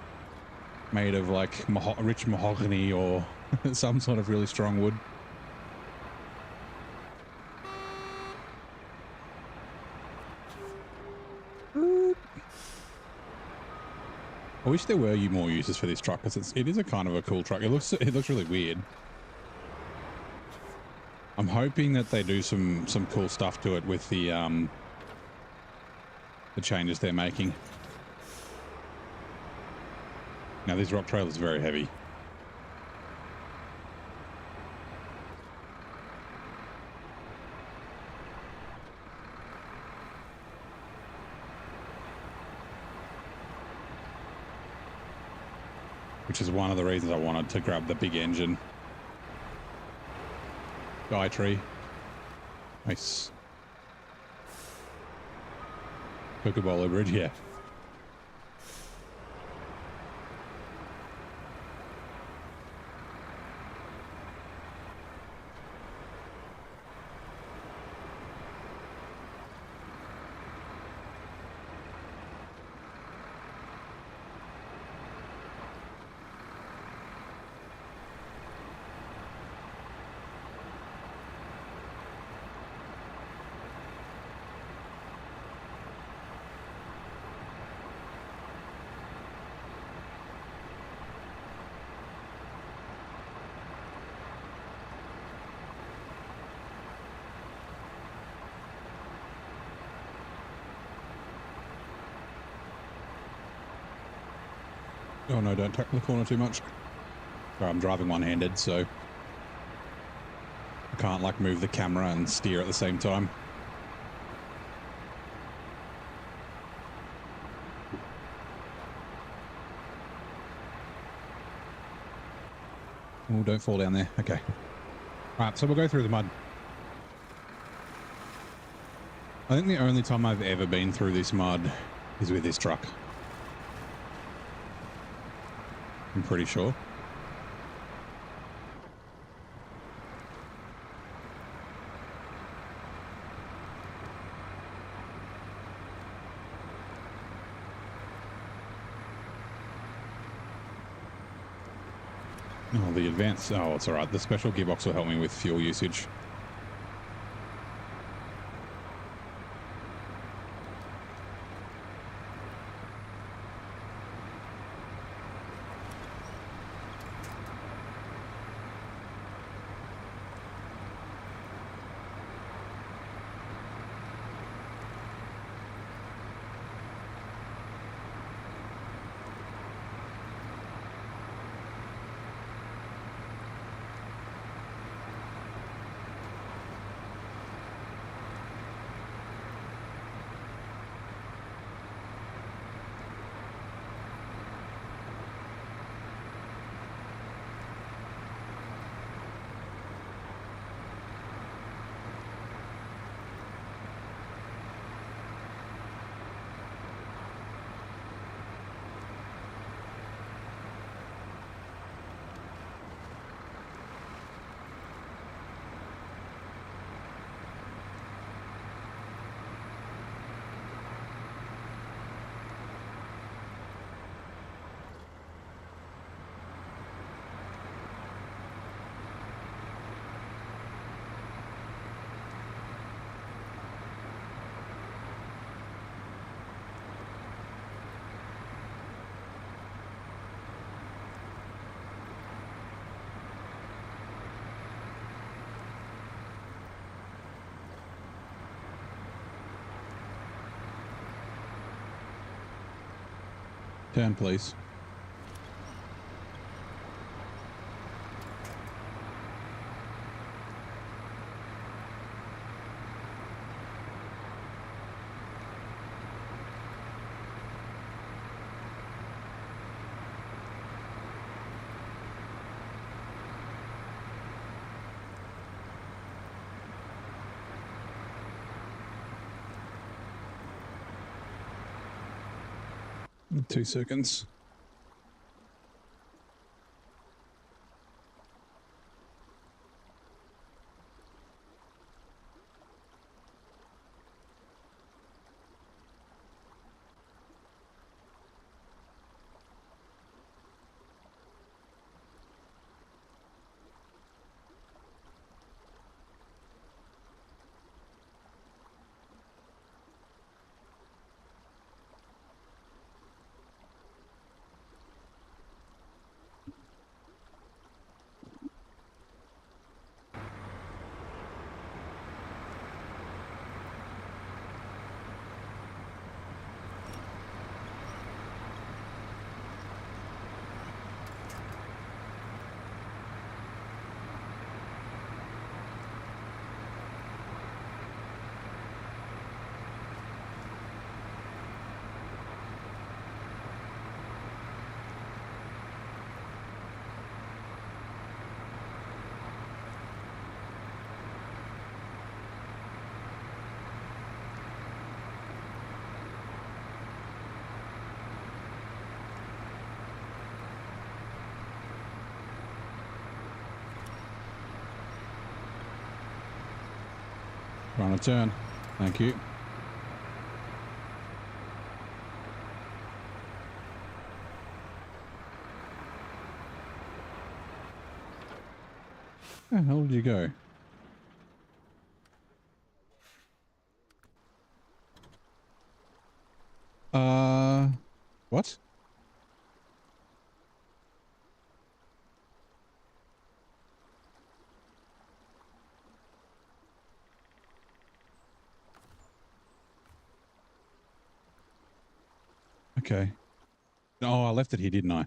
made of like rich mahogany or some sort of really strong wood. I wish there were more uses for this truck, because it is a kind of a cool truck. It looks really weird. I'm hoping that they do some cool stuff to it with the changes they're making. Now this rock trailer is very heavy. Which is one of the reasons I wanted to grab the big engine. Guy tree. Nice. Kookaburra bridge, yeah. Oh no, don't tuck the corner too much. Sorry, I'm driving one-handed, so I can't like move the camera and steer at the same time. Oh, don't fall down there. Okay. All right, so we'll go through the mud. I think the only time I've ever been through this mud is with this truck. I'm pretty sure. Oh, the advanced... Oh, it's all right. The special gearbox will help me with fuel usage. Turn, please. 2 seconds. Run a turn. Thank you. Where the hell did you go? What? Okay. Oh, I left it here, didn't I?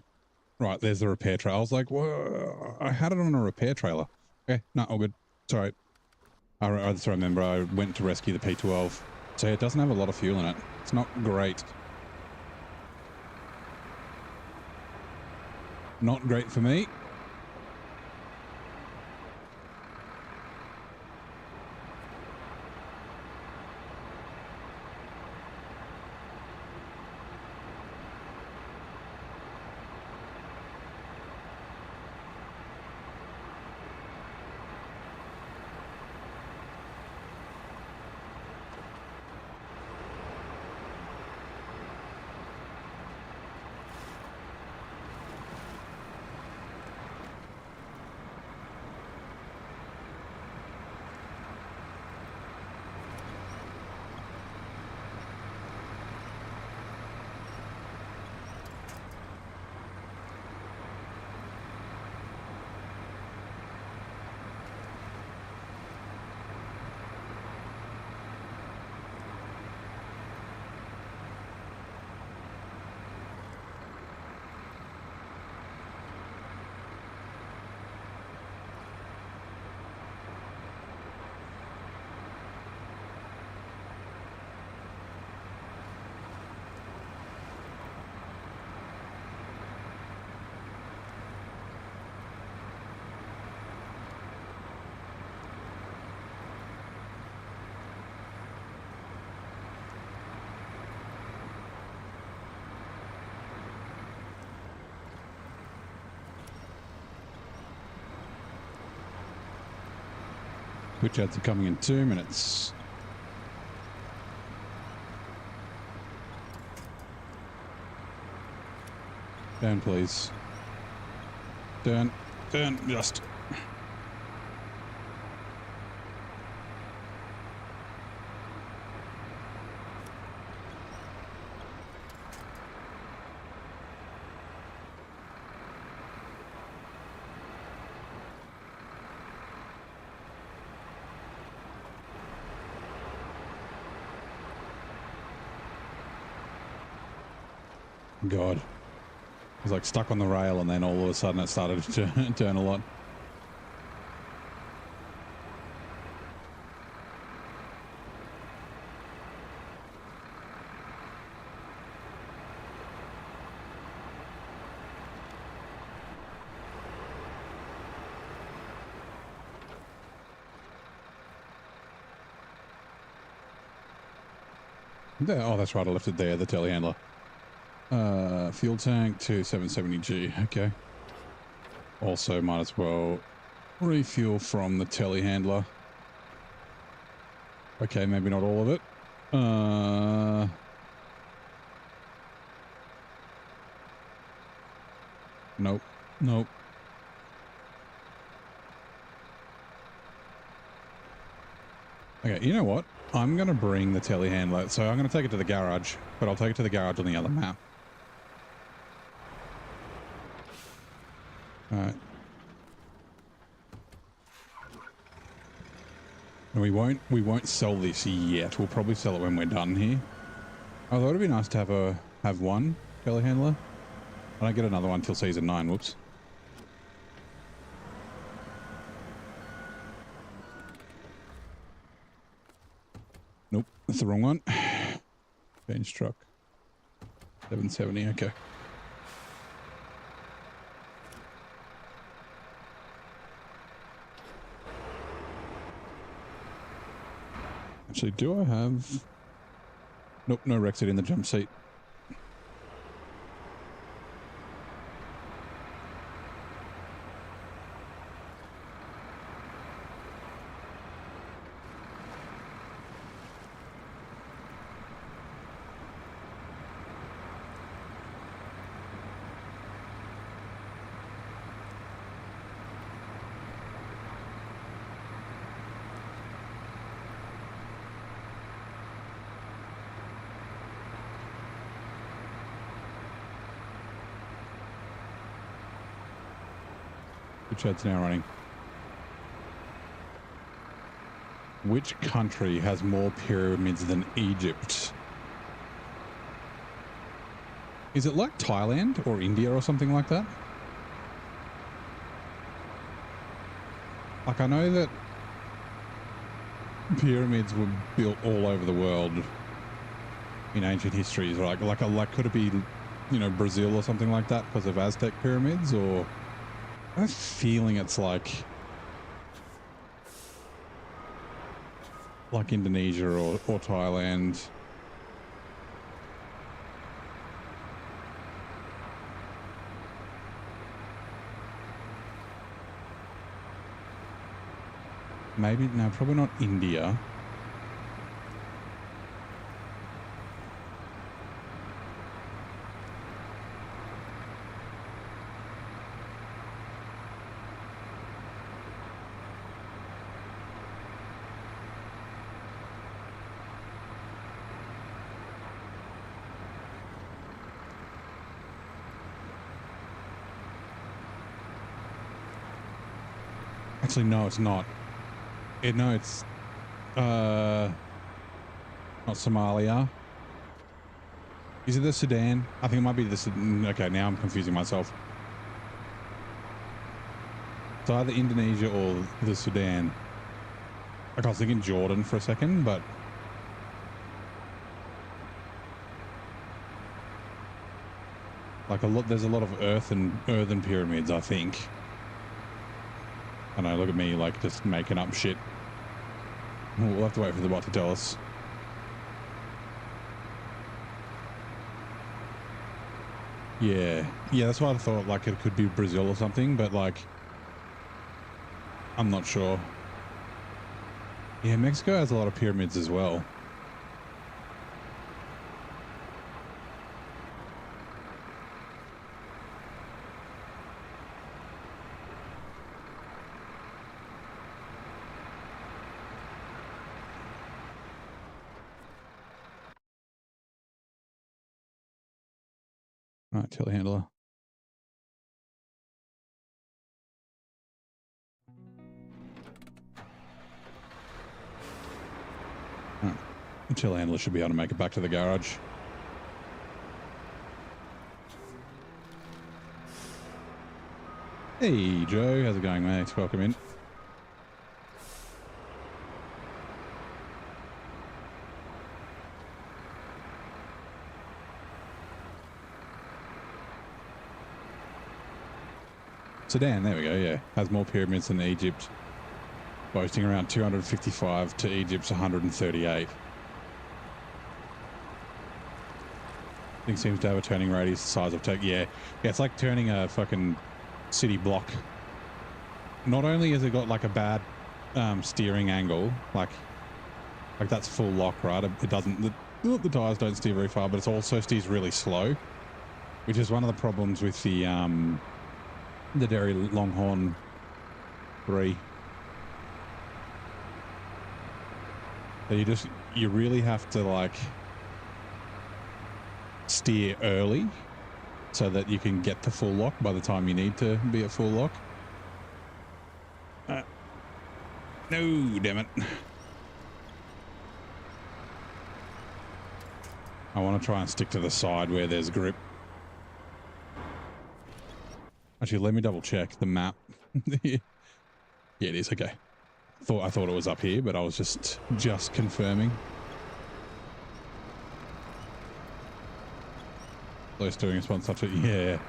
Right, there's the repair trailer. I was like, whoa, I had it on a repair trailer. Okay, no, all good. Sorry. I just remember I went to rescue the P12. So it doesn't have a lot of fuel in it. It's not great. Not great for me. Twitch ads are coming in 2 minutes. Down, please. Turn, just. God. I was like stuck on the rail and then all of a sudden it started to turn a lot. There, oh, that's right. I left it there, the telehandler. Fuel tank to 770G. Okay. Also might as well refuel from the telehandler. Okay, maybe not all of it. Nope. Nope. Okay, you know what? I'm going to bring the telehandler. So I'm going to take it to the garage, but I'll take it to the garage on the other map. All right. And we won't sell this yet. We'll probably sell it when we're done here. Although it'd be nice to have one telehandler. I don't get another one till season 9. Whoops. Nope, that's the wrong one. Change truck. 770, okay. Actually, do I have... Nope, no Rexit in the jump seat. Which ad's now running. Which country has more pyramids than Egypt? Is it like Thailand or India or something like that? Like, I know that pyramids were built all over the world in ancient histories. Like could it be, you know, Brazil or something like that because of Aztec pyramids? Or I have a feeling it's like Indonesia or Thailand. Maybe, no, probably not India. Actually, no, it's not. No, it's not Somalia. Is it the Sudan? I think it might be the Sudan. Okay, now I'm confusing myself. It's either Indonesia or the Sudan. Like, I was thinking Jordan for a second, but like there's a lot of earthen pyramids, I think. I know, look at me, like, just making up shit. We'll have to wait for the bot to tell us. Yeah, that's why I thought, like, it could be Brazil or something, but, like, I'm not sure. Yeah, Mexico has a lot of pyramids as well. All right, telehandler. All right. The telehandler should be able to make it back to the garage. Hey, Joe. How's it going, mate? Welcome in. Sudan, there we go, yeah. Has more pyramids than Egypt, boasting around 255 to Egypt's 138. Thing seems to have a turning radius the size of yeah, it's like turning a fucking city block. Not only has it got like a bad steering angle, like that's full lock, right? It doesn't, the tires don't steer very far, but it also steers really slow, which is one of the problems with the Derry Longhorn 3. So you really have to like steer early so that you can get to full lock by the time you need to be at full lock. No, damn it. I want to try and stick to the side where there's grip. Actually, let me double check the map. Yeah, it is. Okay. I thought it was up here, but I was just confirming. Low steering response, such a, yeah.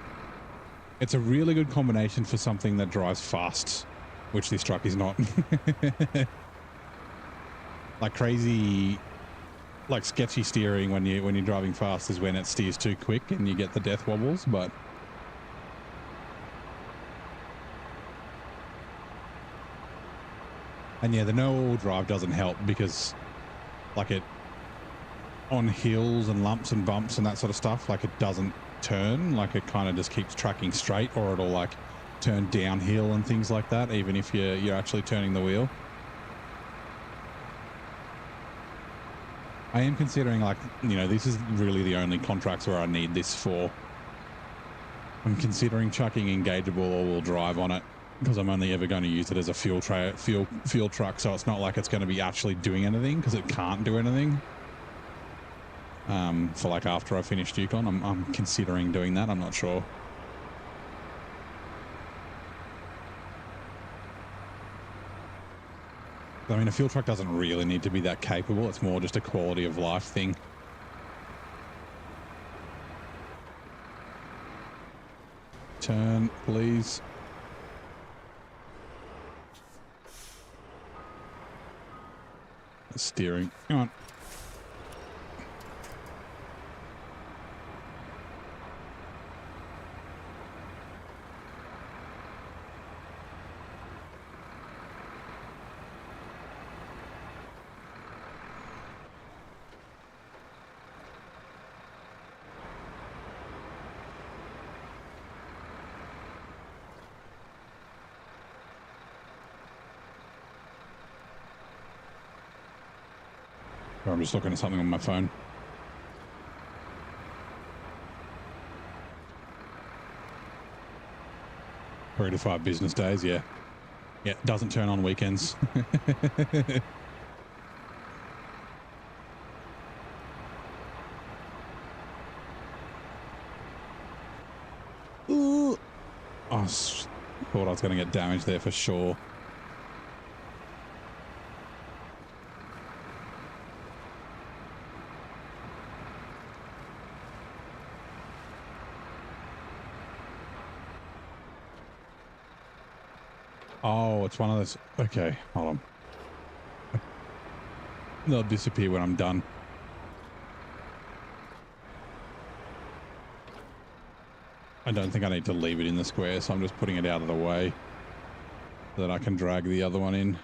It's a really good combination for something that drives fast, which this truck is not. Like crazy, like sketchy steering when you're driving fast is when it steers too quick and you get the death wobbles, but and yeah, the no all drive doesn't help because like it on hills and lumps and bumps and that sort of stuff, like it doesn't turn, like it kind of just keeps tracking straight, or it'll like turn downhill and things like that, even if you're actually turning the wheel. I am considering, like, you know, this is really the only contracts where I need this for. I'm considering chucking engageable all-wheel drive on it because I'm only ever going to use it as a fuel truck, so it's not like it's going to be actually doing anything because it can't do anything. For like after I finished Yukon, I'm considering doing that. I'm not sure. I mean, a fuel truck doesn't really need to be that capable. It's more just a quality of life thing. Turn, please. Steering. Come on. I'm just looking at something on my phone. Three to 5 business days, yeah. Yeah, doesn't turn on weekends. Ooh. I thought I was going to get damaged there for sure. Oh, it's one of those. Okay, hold on. They'll disappear when I'm done. I don't think I need to leave it in the square, so I'm just putting it out of the way so that I can drag the other one in.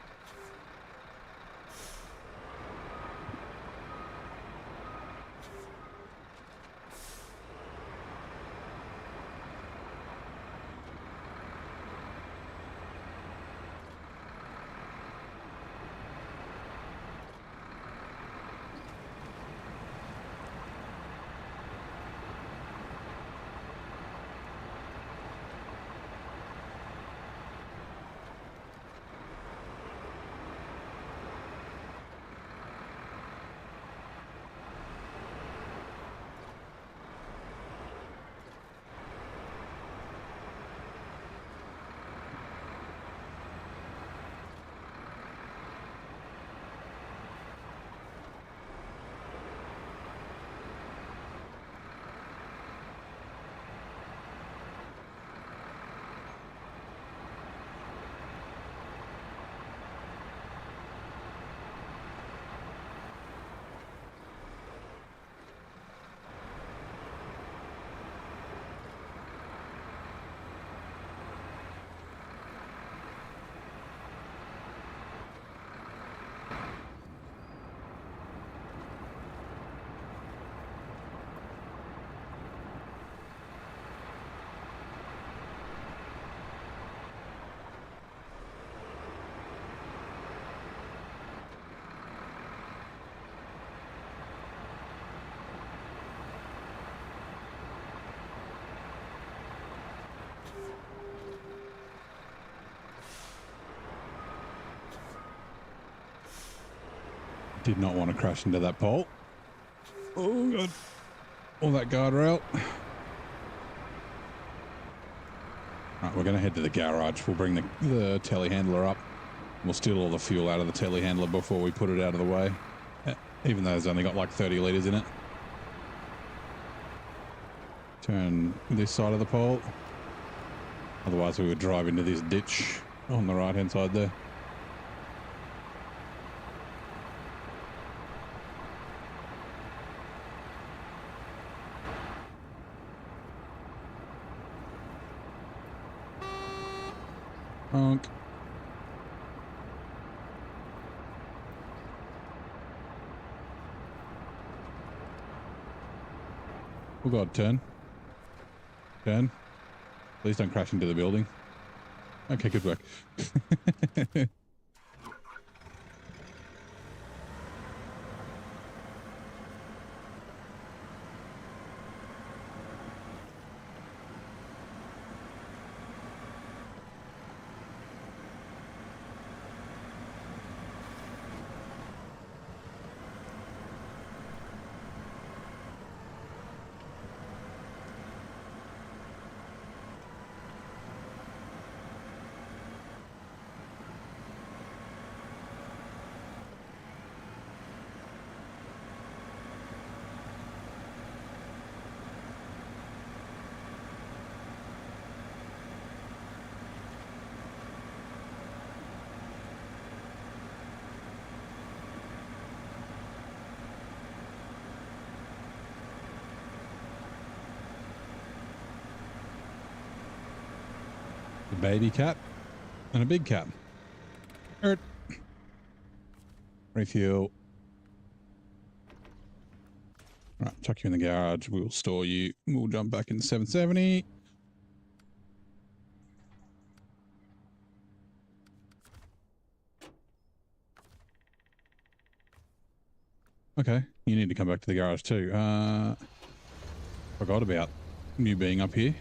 Did not want to crash into that pole. Oh, God. All that guardrail. Right, we're going to head to the garage. We'll bring the telehandler up. We'll steal all the fuel out of the telehandler before we put it out of the way, even though it's only got like 30 litres in it. Turn this side of the pole. Otherwise, we would drive into this ditch on the right-hand side there. Honk. Oh God, turn. Turn. Please don't crash into the building. Okay, good work. A baby cat and a big cat. Refuel. Right, chuck you in the garage. We'll store you. We'll jump back in 770. Okay, you need to come back to the garage too. Forgot about you being up here.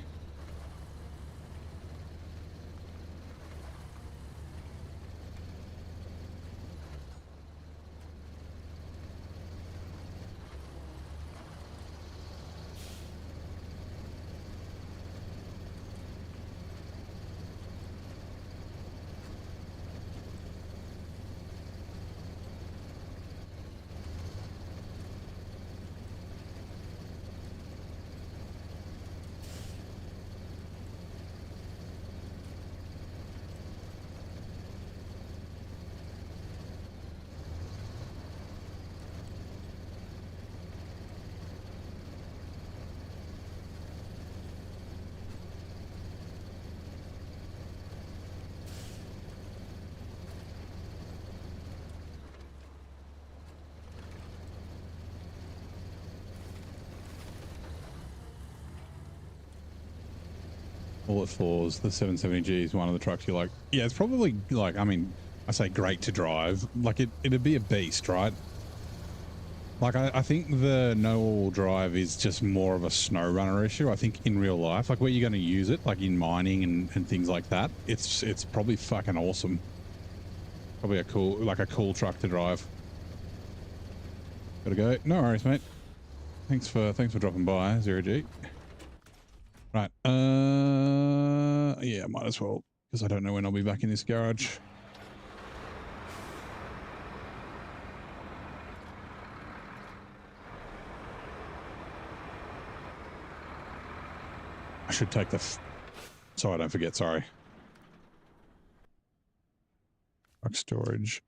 All it floors, the 770G is one of the trucks you like. Yeah, it's probably like, I mean, I say great to drive. Like it'd be a beast, right? Like I think the no all-wheel drive is just more of a SnowRunner issue. I think in real life, like where you're going to use it, like in mining and things like that, it's probably fucking awesome. Probably a cool truck to drive. Gotta go. No worries, mate. Thanks for dropping by, 0G. Right. Yeah, might as well, because I don't know when I'll be back in this garage. I should take the... so I don't forget, sorry. Truck storage.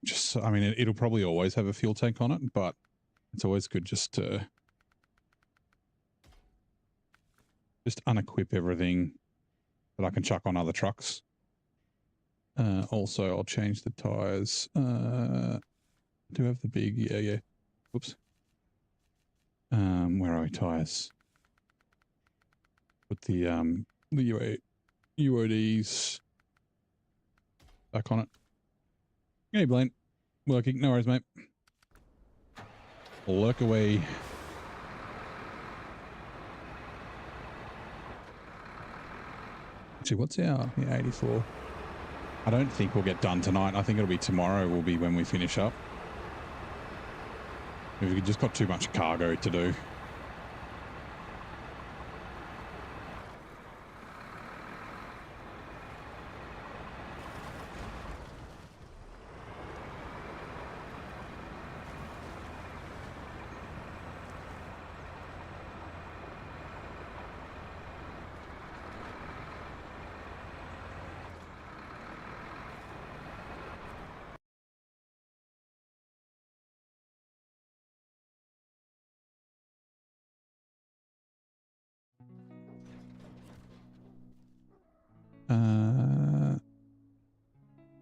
Just, I mean, it'll probably always have a fuel tank on it, but it's always good just to... just unequip everything that I can chuck on other trucks. Also, I'll change the tires. Do have the big, yeah. Whoops. Where are we? Tires. Put the UODs back on it. Hey, Blaine. Working. No worries, mate. Lurk away. Actually, what's our 84? I don't think we'll get done tonight. I think it'll be tomorrow will be when we finish up. We've just got too much cargo to do.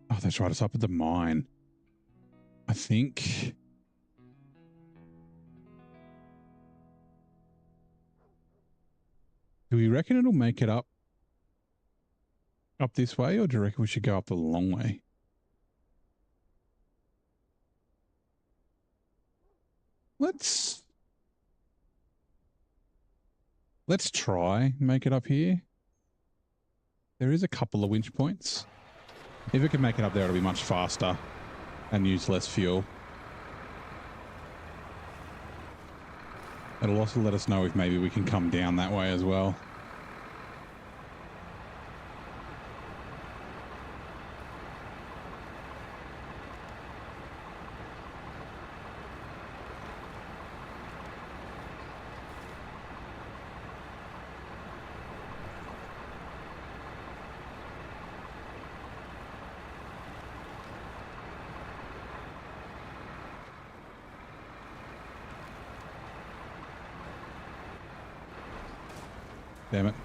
Oh, that's right. It's up at the mine. I think. Do we reckon it'll make it up this way, or do you reckon we should go up the long way? Let's try make it up here. There is a couple of winch points. If it can make it up there, it'll be much faster and use less fuel. It'll also let us know if maybe we can come down that way as well. Damn it.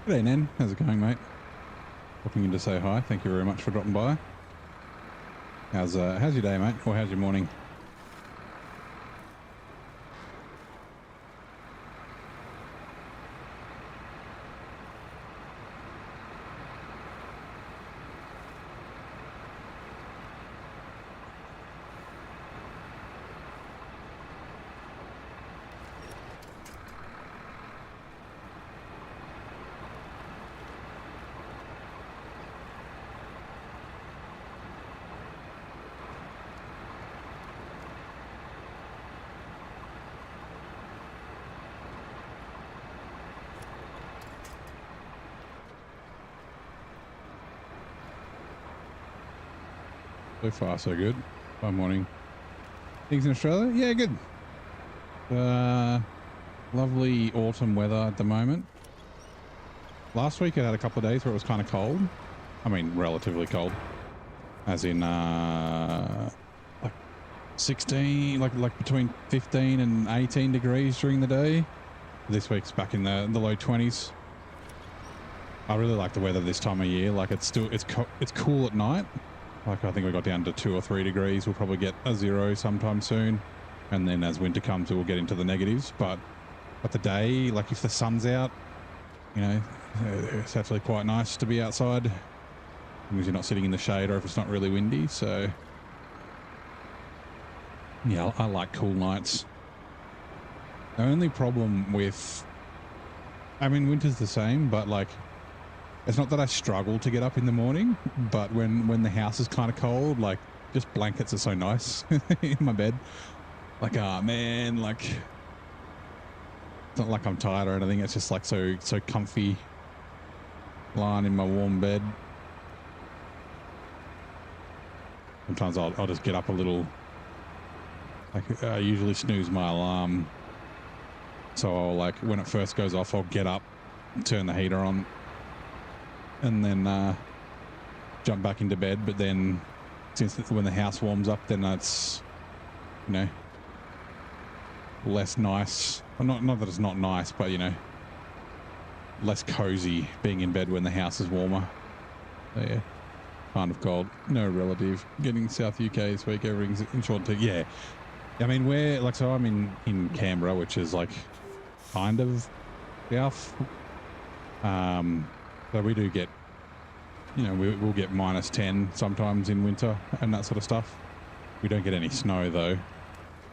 G'day, Nen. How's it going, mate? Popping in to say hi. Thank you very much for dropping by. How's your day, mate? Or how's your morning? So far, so good. By morning. Things in Australia? Yeah, good. Lovely autumn weather at the moment. Last week I had a couple of days where it was kind of cold. I mean, relatively cold. As in, like 16, like between 15 and 18 degrees during the day. This week's back in the low 20s. I really like the weather this time of year. Like it's cool at night. Like I think we got down to 2 or 3 degrees. We'll probably get a 0 sometime soon. And then as winter comes, we'll get into the negatives. But the day, like if the sun's out, you know, it's actually quite nice to be outside because you're not sitting in the shade or if it's not really windy. So yeah, I like cool nights. The only problem with, I mean, winter's the same, but like, it's not that I struggle to get up in the morning, but when the house is kind of cold, like just blankets are so nice in my bed. Like, ah, man, like it's not like I'm tired or anything. It's just like so comfy lying in my warm bed. Sometimes I'll just get up a little. Like I usually snooze my alarm So I'll, like, when it first goes off, I'll get up, turn the heater on, and then jump back into bed. But then since when the house warms up, then that's, you know, less nice. Well, not that it's not nice, but, you know, less cozy being in bed when the house is warmer. So, yeah, kind of cold. No relative. Getting South UK this week. Everything's in short term. Yeah. I mean, we're like, so I'm in Canberra, which is like kind of south. So we do get, you know, we'll get -10 sometimes in winter and that sort of stuff. We don't get any snow though.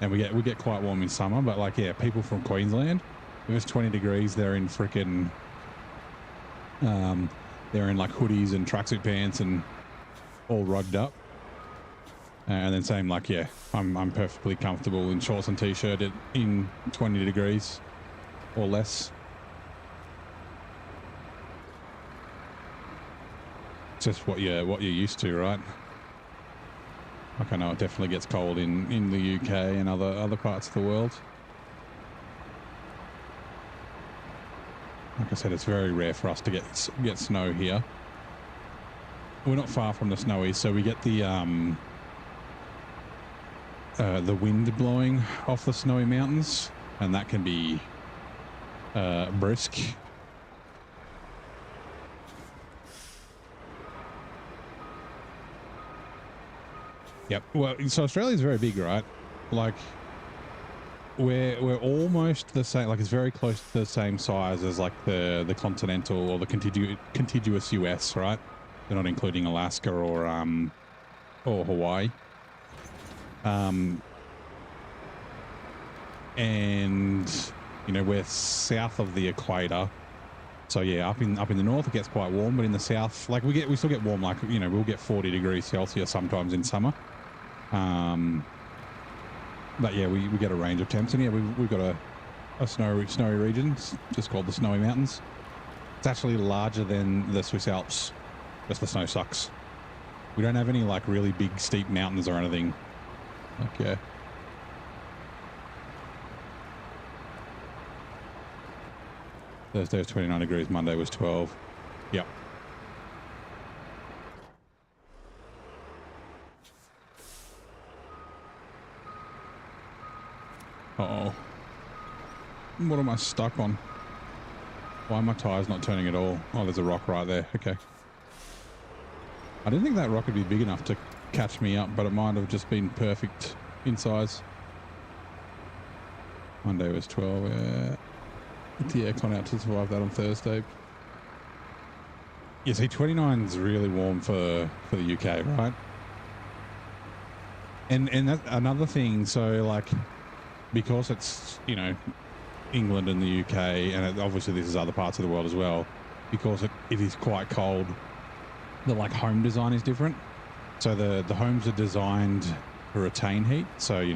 And we get quite warm in summer, but like, yeah, people from Queensland, if it's 20 degrees, they're in freaking, they're in like hoodies and tracksuit pants and all rugged up. And then same, like, yeah, I'm perfectly comfortable in shorts and t-shirt in 20 degrees or less. It's just what you're used to, right? Like, I know it definitely gets cold in the UK and other parts of the world. Like I said, it's very rare for us to get snow here. We're not far from the snowy, so we get the wind blowing off the snowy mountains, and that can be brisk. Yep. Well, so Australia's very big, right? Like, we're almost the same. Like, it's very close to the same size as like the continental or the contiguous US, right? They're not including Alaska or Hawaii. And you know, we're south of the equator, so yeah, up in the north it gets quite warm, but in the south, like, we still get warm. Like, you know, we'll get 40 degrees Celsius sometimes in summer. But yeah, we get a range of temps, and yeah, we've got a snowy region, just called the Snowy Mountains. It's actually larger than the Swiss Alps. Just the snow sucks. We don't have any like really big steep mountains or anything. Like, yeah. Thursday was 29 degrees. Monday was 12. Yep. Uh-oh. What am I stuck on? Why are my tires not turning at all? Oh, there's a rock right there. Okay. I didn't think that rock would be big enough to catch me up, but it might have just been perfect in size. Monday was 12. Yeah. Get the aircon out to survive that on Thursday. Yeah, see, 29 is really warm for the UK, right? And that's another thing. So, like, because it's, you know, England and the UK, and obviously this is other parts of the world as well, because it is quite cold, the like home design is different. So the homes are designed to retain heat. So, you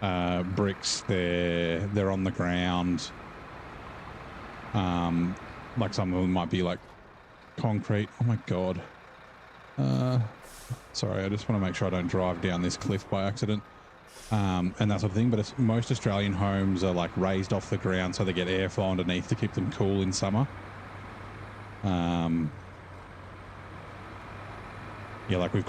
know, bricks, they're on the ground. Like some of them might be like concrete. Oh my God. Sorry, I just want to make sure I don't drive down this cliff by accident. And that sort of thing. But most Australian homes are like raised off the ground, so they get airflow underneath to keep them cool in summer. Yeah, like we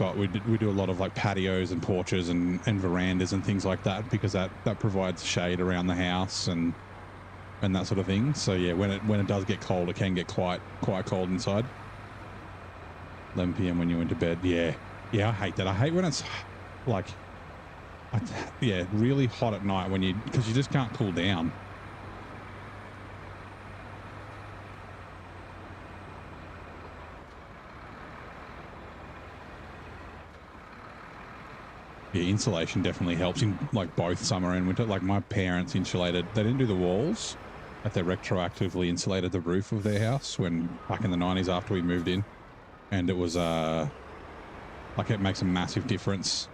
do a lot of like patios and porches and verandas and things like that, because that provides shade around the house and that sort of thing. So yeah, when it does get cold, it can get quite cold inside. 11 p.m. when you went to bed. Yeah, I hate that. I hate when it's like, yeah, really hot at night because you just can't cool down. Yeah, insulation definitely helps in like both summer and winter. Like, my parents insulated, they didn't do the walls, but they retroactively insulated the roof of their house back in the 90s after we moved in. And it was like, it makes a massive difference.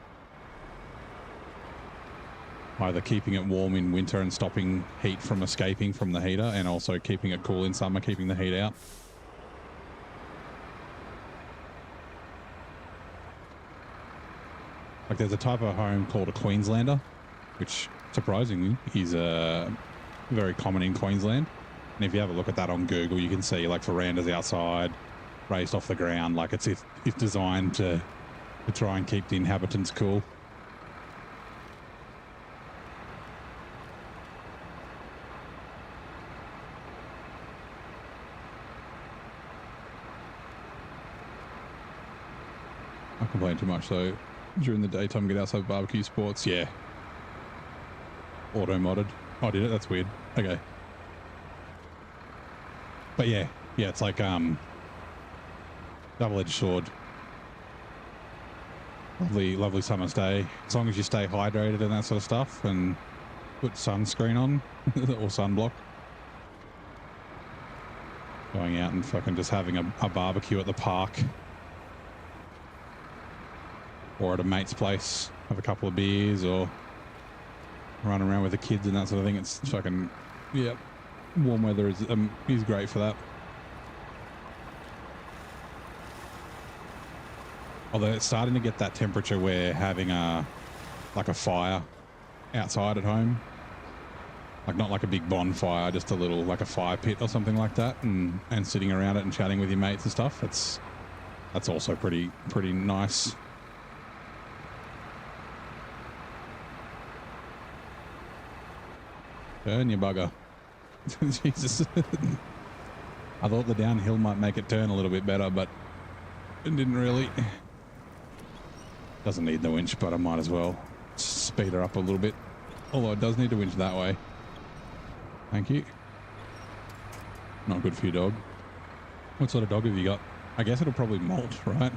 Either keeping it warm in winter and stopping heat from escaping from the heater, and also keeping it cool in summer, keeping the heat out. Like, there's a type of home called a Queenslander, which surprisingly is very common in Queensland. And if you have a look at that on Google, you can see like verandas outside, raised off the ground. Like it's designed to try and keep the inhabitants cool. I complain too much, so during the daytime, get outside barbecue sports. Yeah. Auto modded. Oh, did it? That's weird. Okay. But yeah, it's like double-edged sword. Lovely summer's day. As long as you stay hydrated and that sort of stuff, and put sunscreen on or sunblock. Going out and fucking just having a barbecue at the park. Or at a mate's place, have a couple of beers, or run around with the kids and that sort of thing. It's fucking, yeah, warm weather is great for that. Although it's starting to get that temperature where having a fire outside at home, like not like a big bonfire, just a little like a fire pit or something like that, and sitting around it and chatting with your mates and stuff. That's also pretty nice. Turn, you bugger. Jesus. I thought the downhill might make it turn a little bit better, but it didn't really. Doesn't need the winch, but I might as well speed her up a little bit. Although it does need a winch that way. Thank you. Not good for your dog. What sort of dog have you got? I guess it'll probably molt, right?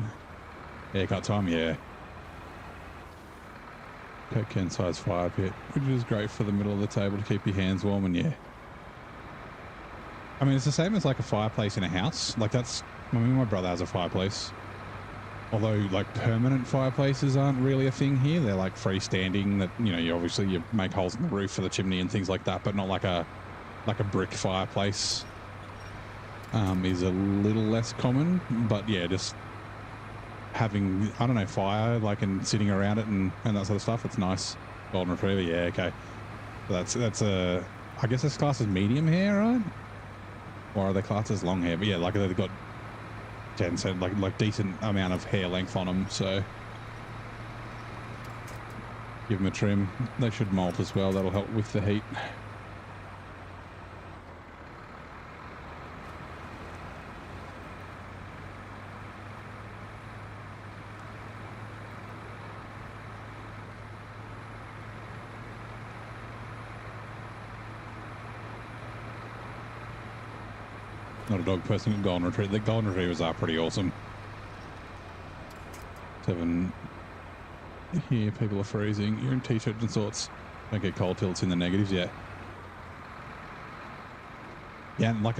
Haircut time, yeah. Cocaine size fire pit, which is great for the middle of the table to keep your hands warm, and yeah. I mean, it's the same as like a fireplace in a house. Like my brother has a fireplace. Although like permanent fireplaces aren't really a thing here. They're like freestanding that, you make holes in the roof for the chimney and things like that, but not like a brick fireplace is a little less common. But yeah, just having, I don't know, fire, like, and sitting around it and that sort of stuff. It's nice. Golden Retriever, yeah, okay. So that's I guess it's classed as medium hair, right? Or are they classed as long hair? But yeah, like they've got 10 cent, like decent amount of hair length on them. So give them a trim. They should molt as well. That'll help with the heat. Not a dog person, golden retriever. The golden retrievers are pretty awesome. 7 here, people are freezing. You're in t-shirts and shorts. Don't get cold till it's in the negatives, yeah. Yeah, and like,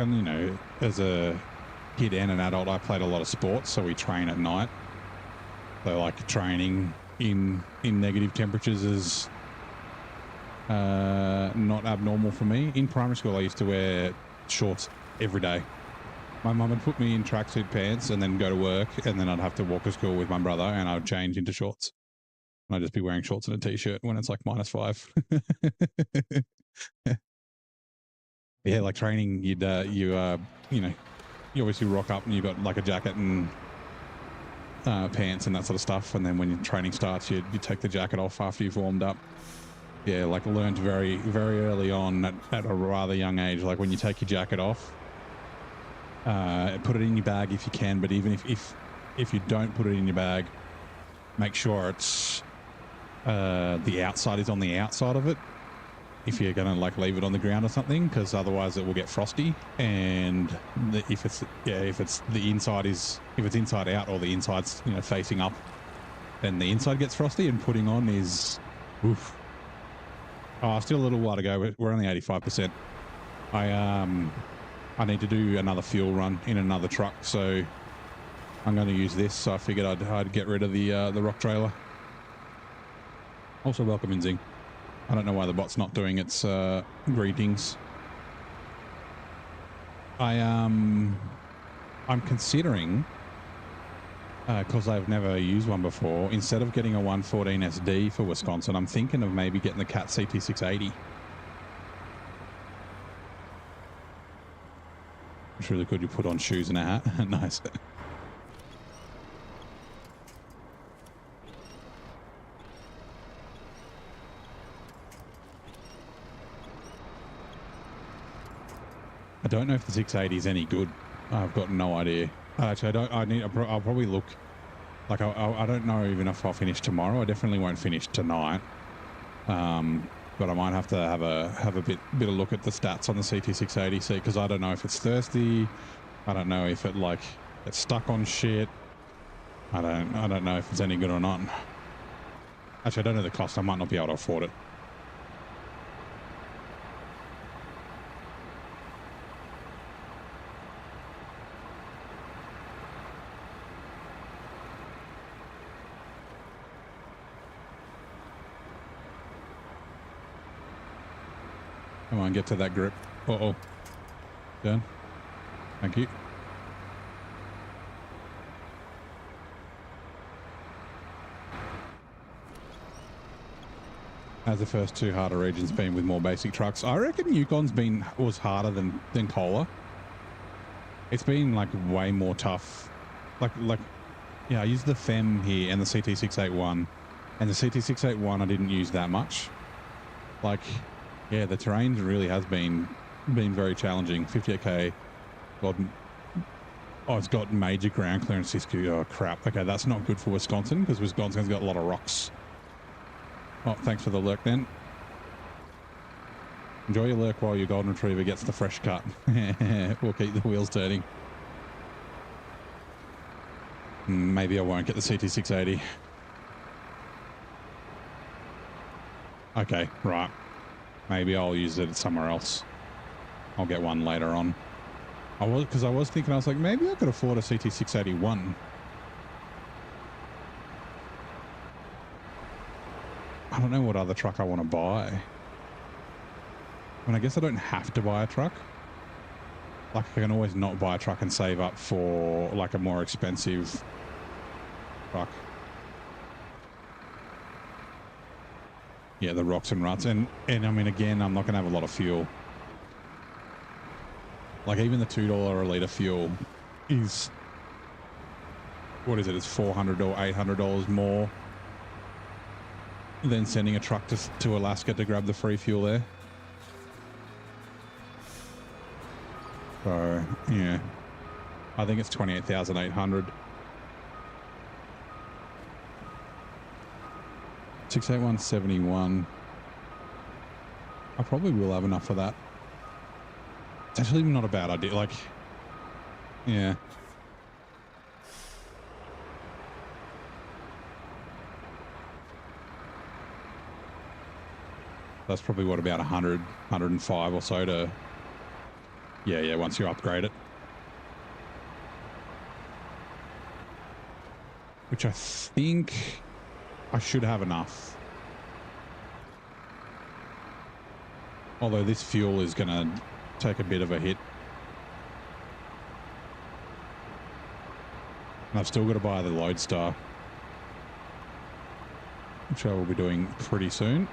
as a kid and an adult, I played a lot of sports, so we train at night. So like training in negative temperatures is not abnormal for me. In primary school, I used to wear shorts every day. My mum would put me in tracksuit pants and then go to work, and then I'd have to walk to school with my brother, and I'd change into shorts. And I'd just be wearing shorts and a t-shirt when it's like -5. Yeah, like training, you obviously rock up and you've got like a jacket and pants and that sort of stuff, and then when your training starts, you take the jacket off after you've warmed up. Yeah, like learned very, very early on at a rather young age, like when you take your jacket off, put it in your bag if you can, but even if you don't put it in your bag, make sure it's the outside is on the outside of it if you're gonna like leave it on the ground or something, because otherwise it will get frosty. And if it's inside out or the inside's facing up, then the inside gets frosty, and putting on is oof. Oh, still a little while to go. We're only 85%. I need to do another fuel run in another truck, so I'm going to use this. So I figured I'd get rid of the rock trailer. Also, welcome in Zing. I don't know why the bot's not doing its greetings. I'm considering, because I've never used one before, instead of getting a 114 SD for Wisconsin, I'm thinking of maybe getting the Cat CT680. looks really good. You put on shoes and a hat. Nice. I don't know if the 680 is any good. I've got no idea. Actually, I'll probably look. Like, I don't know even if I'll finish tomorrow. I definitely won't finish tonight. But I might have to have a bit of look at the stats on the CT680, see, because I don't know if it's thirsty. I don't know if it's stuck on shit. I don't know if it's any good or not. Actually, I don't know the cost. I might not be able to afford it. Come on, get to that grip. Uh-oh. Done. Thank you. As the first two harder regions been with more basic trucks, I reckon Yukon's was harder than Kohler. It's been like way more tough. Like yeah, I used the Fem here and the CT681, and the CT681 I didn't use that much. Like, yeah, the terrain really has been very challenging. 58k. It's got major ground clearance. Oh crap. Okay, that's not good for Wisconsin, because Wisconsin's got a lot of rocks. Oh, thanks for the lurk then. Enjoy your lurk while your golden retriever gets the fresh cut. We'll keep the wheels turning. Maybe I won't get the CT680. Okay, right. Maybe I'll use it somewhere else. I'll get one later on. I was thinking, I was like, maybe I could afford a CT681. I don't know what other truck I want to buy. I mean, I guess I don't have to buy a truck. Like, I can always not buy a truck and save up for like a more expensive truck. Yeah, the rocks and ruts. And I mean, again, I'm not going to have a lot of fuel. Like, even the $2 a litre fuel is, what is it? It's $400 or $800 more than sending a truck to Alaska to grab the free fuel there. So, yeah. I think it's 28,800. 68171. I probably will have enough for that. It's actually not a bad idea. Like, yeah. That's probably what, about 100, 105 or so to, yeah, once you upgrade it. Which I think I should have enough. Although this fuel is going to take a bit of a hit. And I've still got to buy the Lodestar, which I will be doing pretty soon.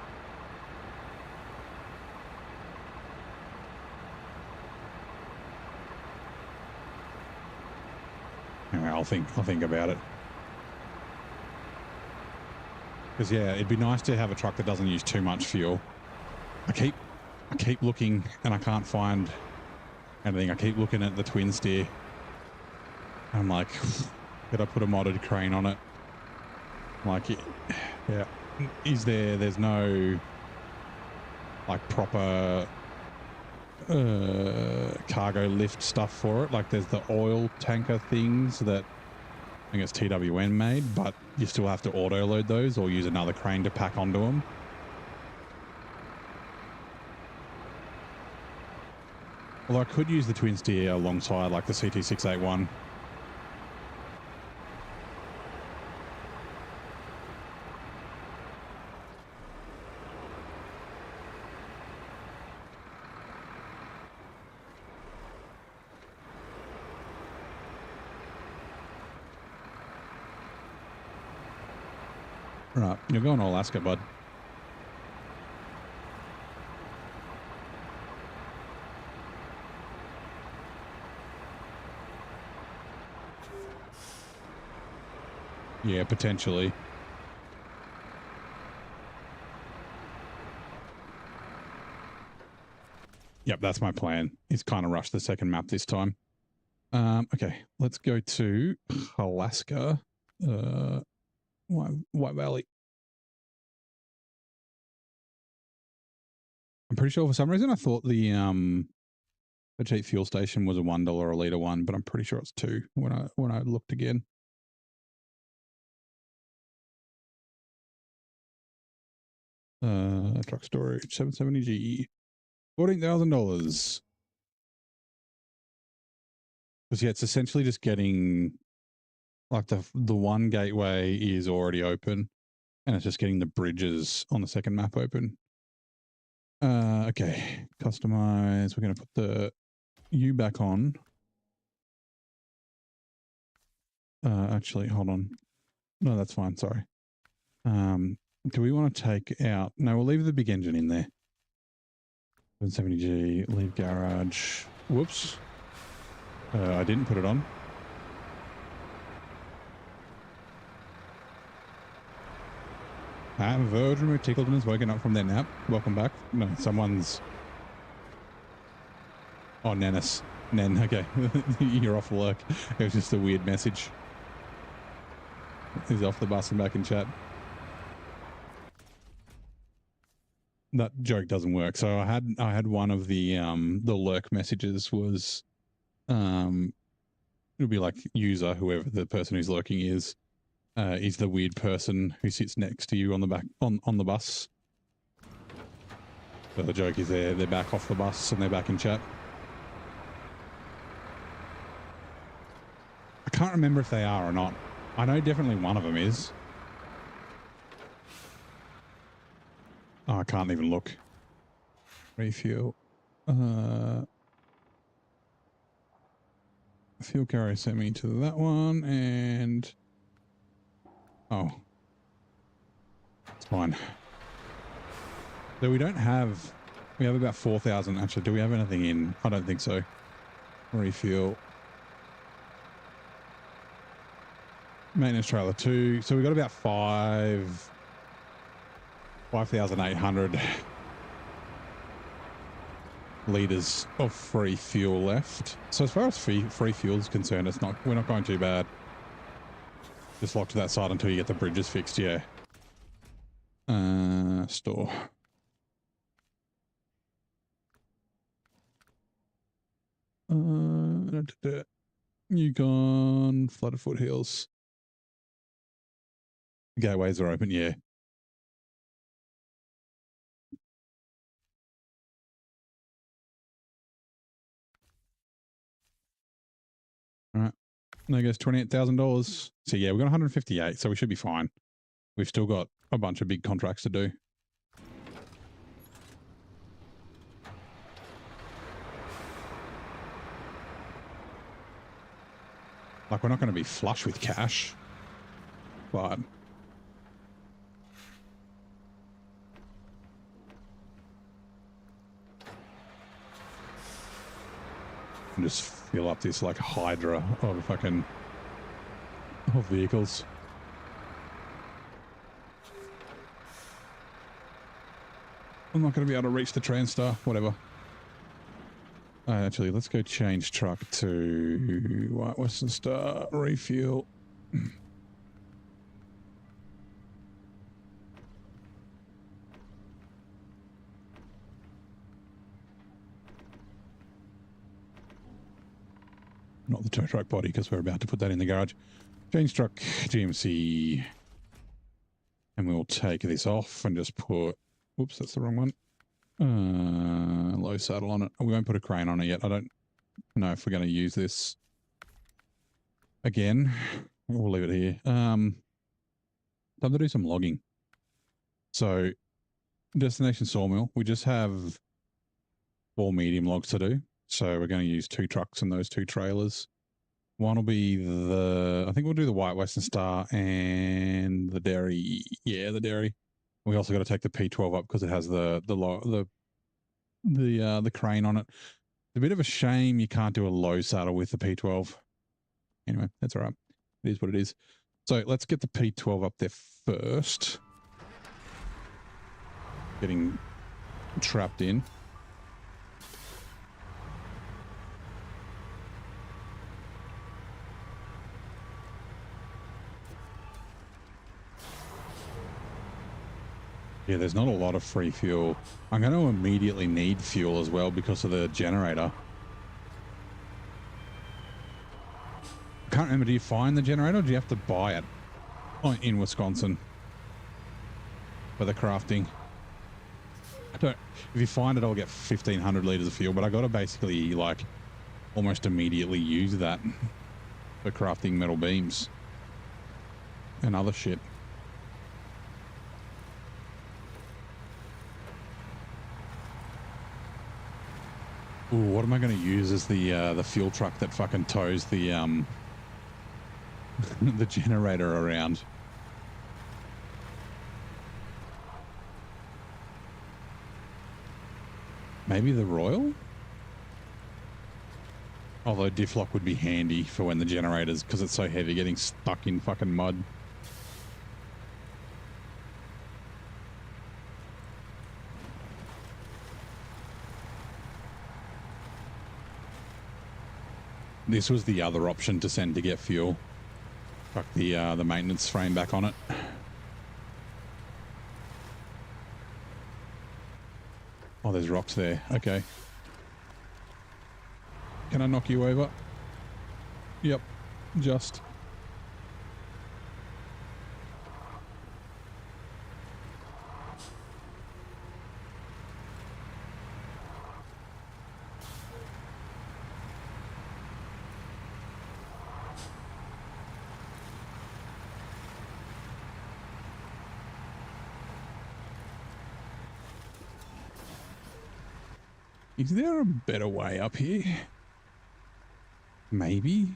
Anyway, I'll think about it. Because, yeah, it'd be nice to have a truck that doesn't use too much fuel. I keep looking and I can't find anything. I keep looking at the twin steer. I'm like, could I put a modded crane on it? Like, yeah. There's no like proper cargo lift stuff for it. Like, there's the oil tanker things that I think it's TWN made, but you still have to auto load those or use another crane to pack onto them. Although I could use the twin steer alongside like the CT681. Right, you're going to Alaska, bud. Yeah, potentially. Yep, that's my plan. Is kind of rush the second map this time. Okay, let's go to Alaska. White Valley. I'm pretty sure for some reason I thought the cheap fuel station was a $1 a litre one, but I'm pretty sure it's $2 when I looked again. Truck storage, 770G, $14,000. Because yeah, it's essentially just getting like the one gateway is already open, and it's just getting the bridges on the second map open. Okay, customize. We're going to put the U back on. Actually, hold on. No, that's fine. Sorry. Do we want to take out? No, we'll leave the big engine in there. 770G, leave garage. Whoops. I didn't put it on. Virgin with Tickleton is waking up from their nap. Welcome back. No, someone's... Oh, Nennis. Nen, okay. You're off work. It was just a weird message. He's off the bus and back in chat. That joke doesn't work. So I had one of the lurk messages was it'll be like user, whoever the person who's lurking is the weird person who sits next to you on the back on the bus. So the joke is they're back off the bus and they're back in chat. I can't remember if they are or not. I know definitely one of them is. Oh, I can't even look. Refuel. Fuel carrier sent me to that one, and oh, it's fine. So we don't have. We have about 4,000. Actually, do we have anything in? I don't think so. Refuel. Maintenance trailer 2. So we got about 5,800 litres of free fuel left. So as far as free fuel is concerned, we're not going too bad. Just lock to that side until you get the bridges fixed, yeah. Store. Yukon, flooded foothills. Gateways are open, yeah. All right. There goes $28,000. So yeah, we've got 158, so we should be fine. We've still got a bunch of big contracts to do. Like, we're not going to be flush with cash, but and just fill up this like hydra of fucking vehicles. I'm not going to be able to reach the Transtar, whatever. Actually, let's go change truck to White Western Star, refuel. Not the tow truck body, because we're about to put that in the garage. Change truck, GMC. And we'll take this off and just put... Whoops, that's the wrong one. Low saddle on it. We won't put a crane on it yet. I don't know if we're going to use this again. We'll leave it here. Time to do some logging. So, destination sawmill. We just have 4 medium logs to do. So we're going to use 2 trucks and those 2 trailers. One will be I think we'll do the White Western Star and the dairy. Yeah, the dairy. We also got to take the P12 up because it has the crane on it. It's a bit of a shame you can't do a low saddle with the P12. Anyway, that's all right. It is what it is. So let's get the P12 up there first. Getting trapped in. Yeah, there's not a lot of free fuel. I'm going to immediately need fuel as well because of the generator. I can't remember, do you find the generator or do you have to buy it in Wisconsin for the crafting? I don't. If you find it, I'll get 1,500 litres of fuel, but I got to basically like almost immediately use that for crafting metal beams and other shit. Ooh, what am I going to use as the fuel truck that fucking tows the the generator around? Maybe the Royal? Although diff lock would be handy for when the generators, because it's so heavy, getting stuck in fucking mud. This was the other option to send to get fuel. Chuck the maintenance frame back on it. Oh, there's rocks there. Okay. Can I knock you over? Yep. Just. Is there a better way up here? Maybe?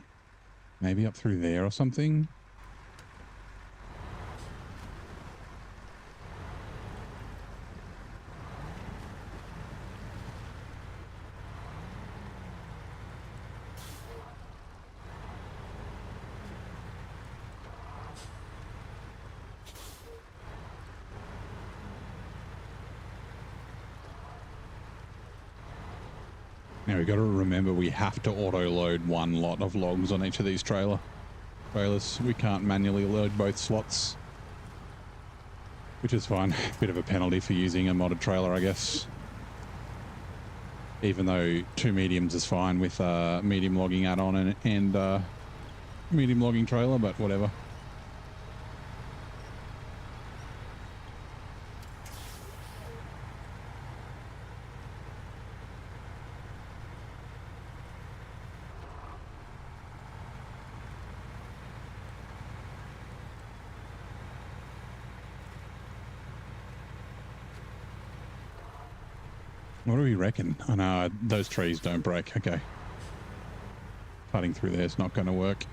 Maybe up through there or something? Now we've got to remember we have to auto load one lot of logs on each of these trailers. We can't manually load both slots, which is fine. Bit of a penalty for using a modded trailer, I guess. Even though 2 mediums is fine with medium logging add-on and medium logging trailer, but whatever. What do we reckon? Oh no, those trees don't break. Okay. Cutting through there is not going to work.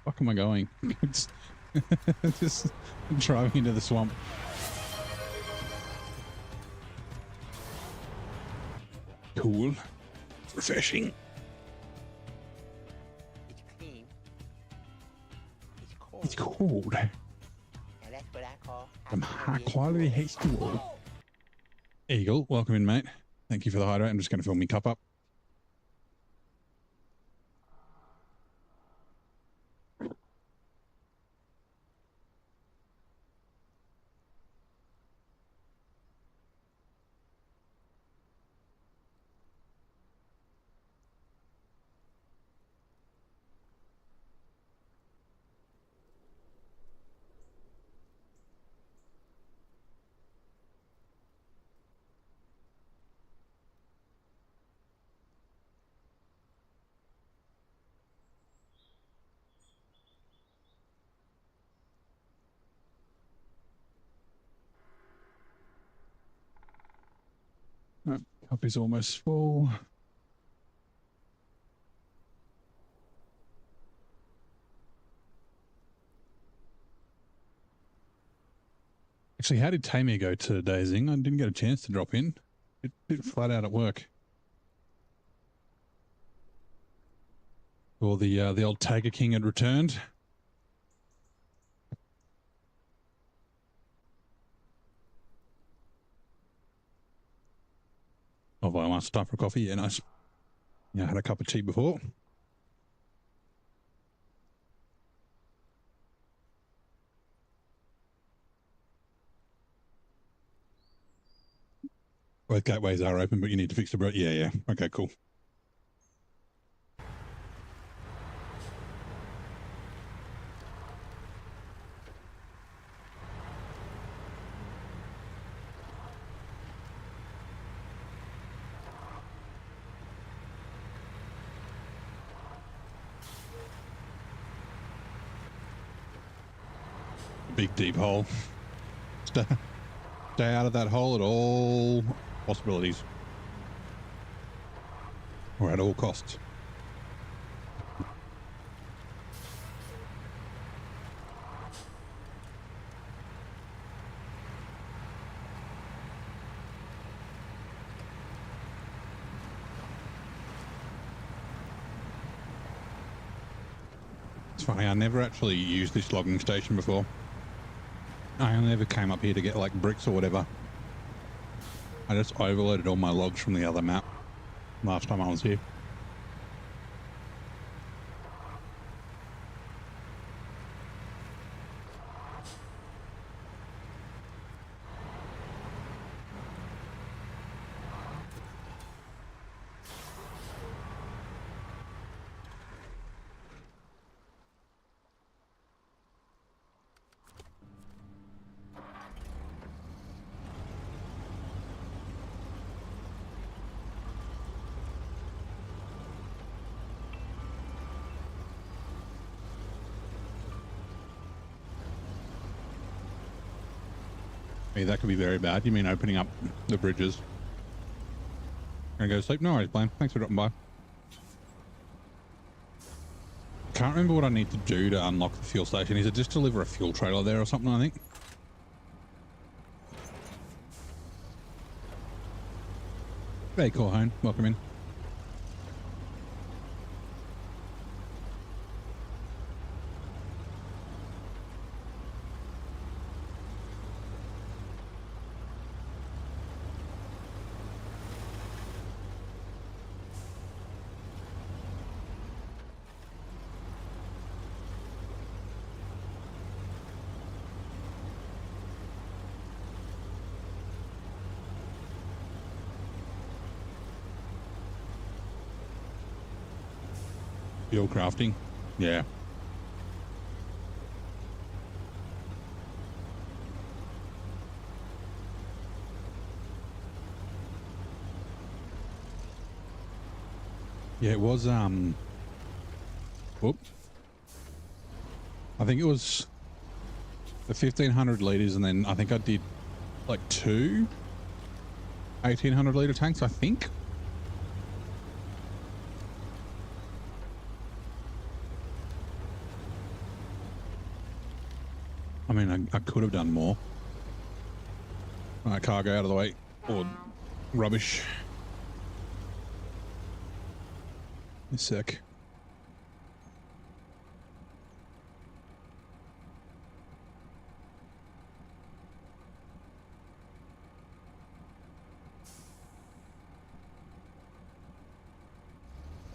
Fuck am I going? Just driving into the swamp. Cool. Refreshing. It's clean. It's cold. It's cold. Now that's what I call Some high quality H2O. Eagle, welcome in, mate. Thank you for the hydrate. I'm just going to fill my cup up. Cup is almost full. Actually, how did Tamir go today, Zing? I didn't get a chance to drop in. Bit flat out at work. Or the old Tiger King had returned. Oh, well, I want to stop for coffee. Yeah, nice. Yeah, I had a cup of tea before. Both gateways are open, but you need to fix the bread. Yeah, yeah. Okay, cool. Big deep hole. Stay out of that hole at all possibilities. Or at all costs. It's funny, I never actually used this logging station before. I only ever came up here to get like bricks or whatever. I just overloaded all my logs from the other map last time I was here. Hey, that could be very bad. You mean opening up the bridges? Gonna go to sleep? No worries, Blaine. Thanks for dropping by. Can't remember what I need to do to unlock the fuel station. Is it just deliver a fuel trailer there or something, I think? Hey, Corhone. Welcome in. Fuel crafting. Yeah. Yeah, it was, whoop. I think it was the 1,500 litres, and then I think I did like 2 1,800 litre tanks, I think. I mean, I could have done more. All right, cargo out of the way. Or rubbish. A sec.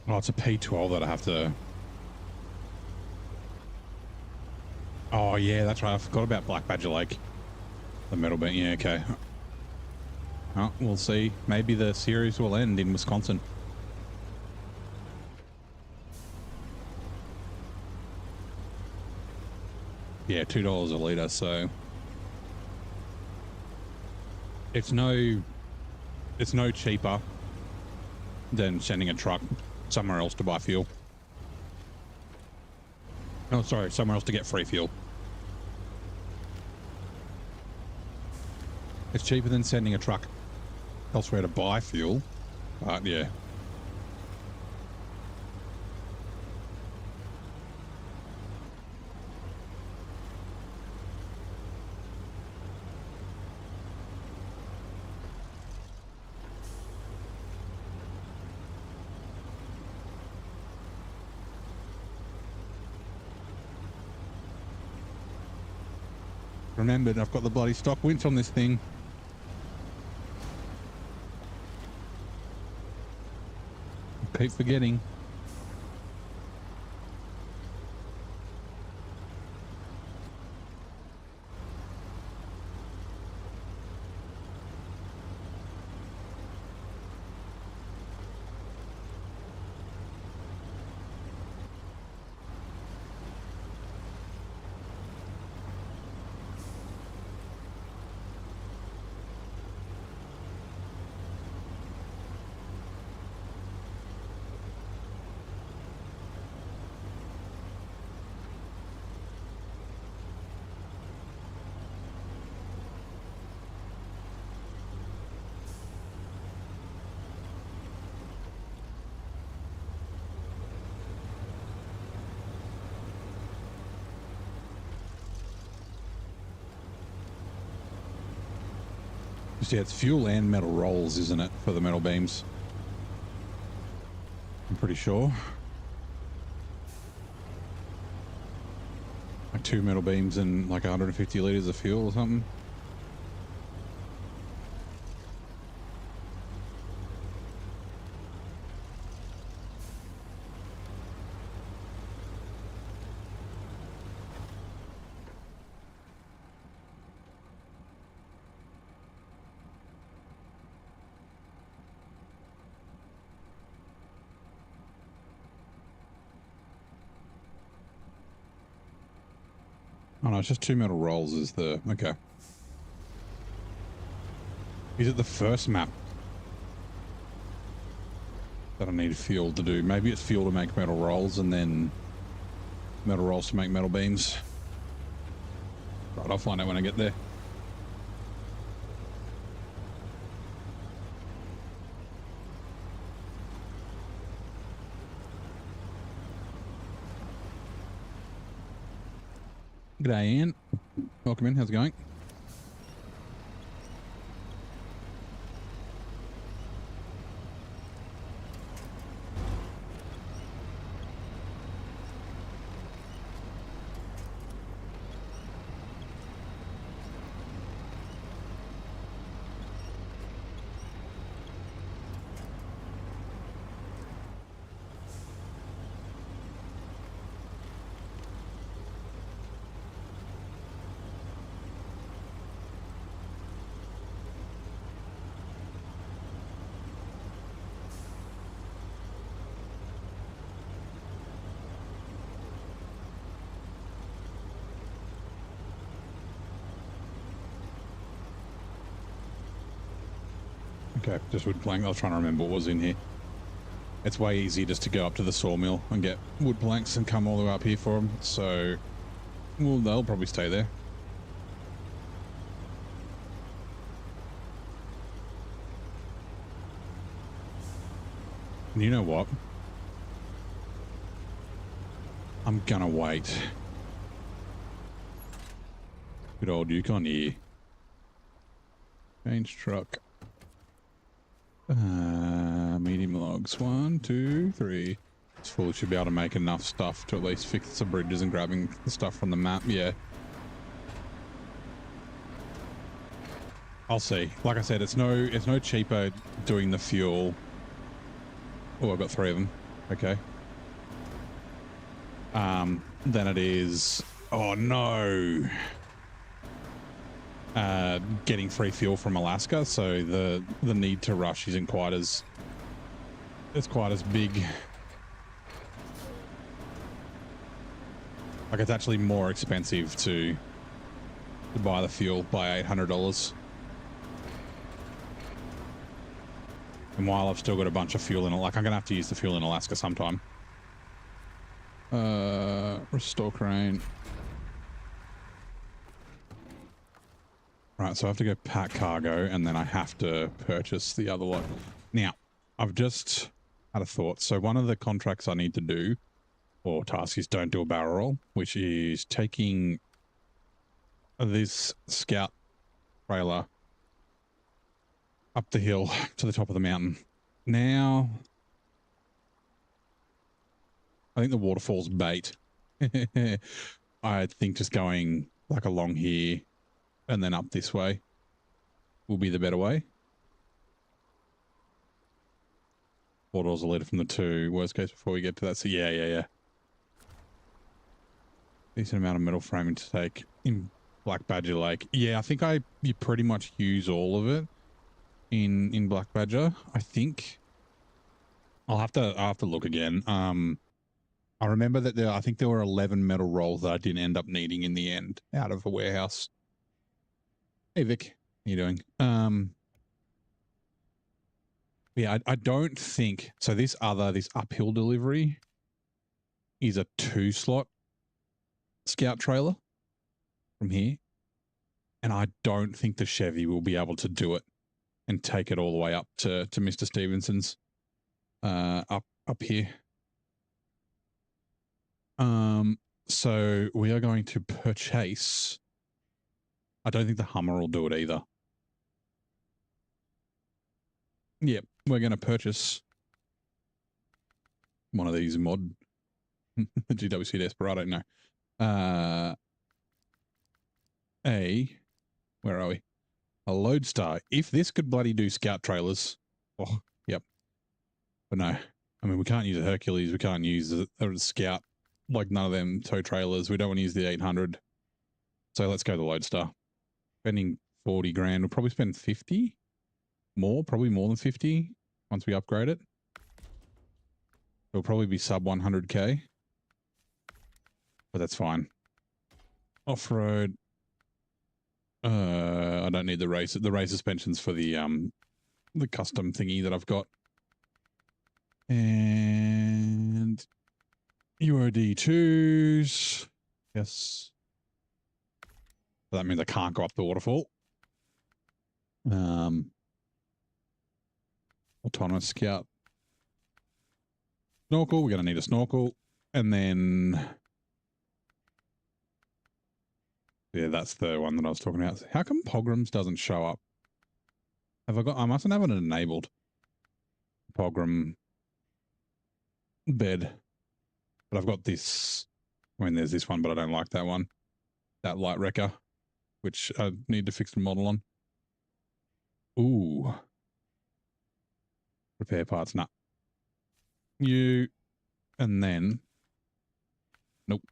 Oh, it's a P12 that I have to... Oh, yeah, that's right. I forgot about Black Badger Lake. The metal bit. Yeah, okay. Oh, we'll see. Maybe the series will end in Wisconsin. Yeah, $2 a litre, so... It's no cheaper than sending a truck somewhere else to buy fuel. Oh, sorry, somewhere else to get free fuel. It's cheaper than sending a truck elsewhere to buy fuel, but yeah. remembered I've got the bloody stock winch on this thing. I keep forgetting. Yeah, it's fuel and metal rolls, isn't it, for the metal beams? I'm pretty sure. Like 2 metal beams and like 150 liters of fuel or something. Oh no, it's just 2 metal rolls is the... Okay. Is it the first map that I need fuel to do? Maybe it's fuel to make metal rolls and then metal rolls to make metal beams. Right, I'll find out when I get there. G'day, Ian. Welcome in. How's it going? Okay, just wood plank. I was trying to remember what was in here. It's way easier just to go up to the sawmill and get wood planks and come all the way up here for them. So, well, they'll probably stay there. And you know what? I'm gonna wait. Good old Yukon here. Change truck. Medium logs. 1, 2, 3. It's full. Should be able to make enough stuff to at least fix some bridges and grabbing the stuff from the map. Yeah. I'll see. Like I said, it's no cheaper doing the fuel. Oh, I've got 3 of them. Okay. Than it is. Oh no. Getting free fuel from Alaska, so the need to rush isn't quite as big. Like, it's actually more expensive to buy the fuel by $800. And while I've still got a bunch of fuel in it, like, I'm gonna have to use the fuel in Alaska sometime. Restore crane. Right, so I have to go pack cargo, and then I have to purchase the other lot. Now, I've just had a thought. So one of the contracts I need to do, or tasks, is don't do a barrel roll, which is taking this scout trailer up the hill to the top of the mountain. Now, I think the waterfall's bait. I think just going like along here and then up this way will be the better way. 4 doors a litre from the 2. Worst case before we get to that. So yeah. Decent amount of metal framing to take in Black Badger Lake. Yeah, I think you pretty much use all of it in Black Badger. I think I'll have to look again. I remember that I think there were 11 metal rolls that I didn't end up needing in the end out of a warehouse. Hey Vic, how you doing? Yeah, I don't think so. This uphill delivery is a 2-slot scout trailer from here, and I don't think the Chevy will be able to do it and take it all the way up to Mr. Stevenson's up here. So we are going to purchase. I don't think the Hummer will do it either. Yep, we're going to purchase one of these mod GWC Desperado. No. Where are we? A Lodestar. If this could bloody do scout trailers. Oh, yep. But no. I mean, we can't use a Hercules. We can't use a Scout. Like none of them tow trailers. We don't want to use the 800. So let's go the Lodestar. Spending 40 grand. We'll probably spend 50 more, probably more than 50 once we upgrade it. It'll probably be sub 100k. But that's fine. Off-road. I don't need the race suspensions for the custom thingy that I've got. And UOD2s. Yes. So that means I can't go up the waterfall. Autonomous Scout. Snorkel. We're going to need a snorkel. And then... yeah, that's the one that I was talking about. How come Pogroms doesn't show up? I mustn't have it enabled. Pogram bed. But I've got this. I mean, there's this one, but I don't like that one. That light wrecker, which I need to fix the model on. Ooh. Repair parts, nah. You, and then, nope.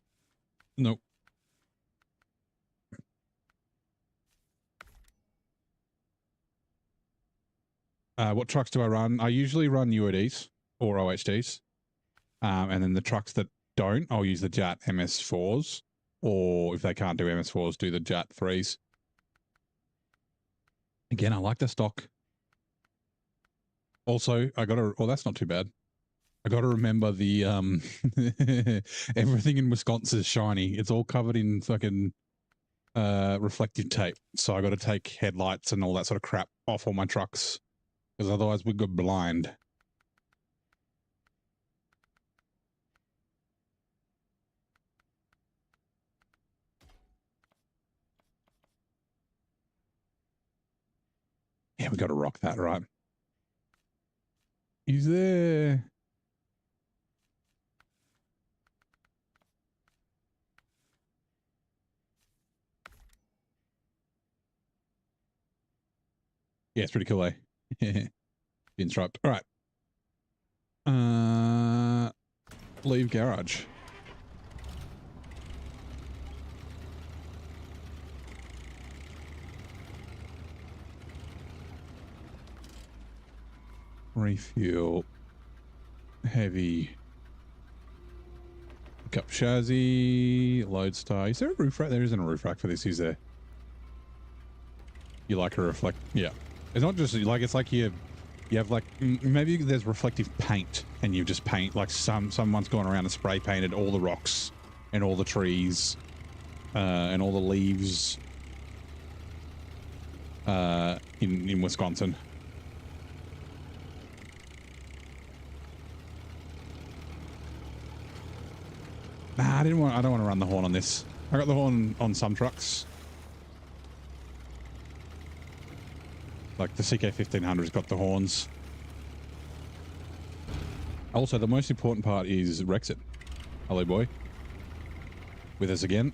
What trucks do I run? I usually run UODs or OHDs. And then the trucks that don't, I'll use the JAT MS4s. Or if they can't do MS4s, do the JAT 3s. Again, I like the stock. Also, that's not too bad. I got to remember the, everything in Wisconsin is shiny. It's all covered in fucking reflective tape. So I got to take headlights and all that sort of crap off all my trucks. Because otherwise we'd go blind. Yeah, we got to rock that, right? He's there. Yeah, it's pretty cool, eh? Pinstripe. All right. Leave garage. Refuel. Heavy. Pickup chassis. Lodestar. Is there a roof rack? There isn't a roof rack for this, is there? You like a reflect? Yeah. It's not just like, it's like you have like, maybe there's reflective paint and you just paint, like someone's gone around and spray painted all the rocks and all the trees and all the leaves in Wisconsin. Nah, I don't want to run the horn on this. I got the horn on some trucks. Like the CK1500's got the horns. Also, the most important part is Rexit. Hello, boy. With us again.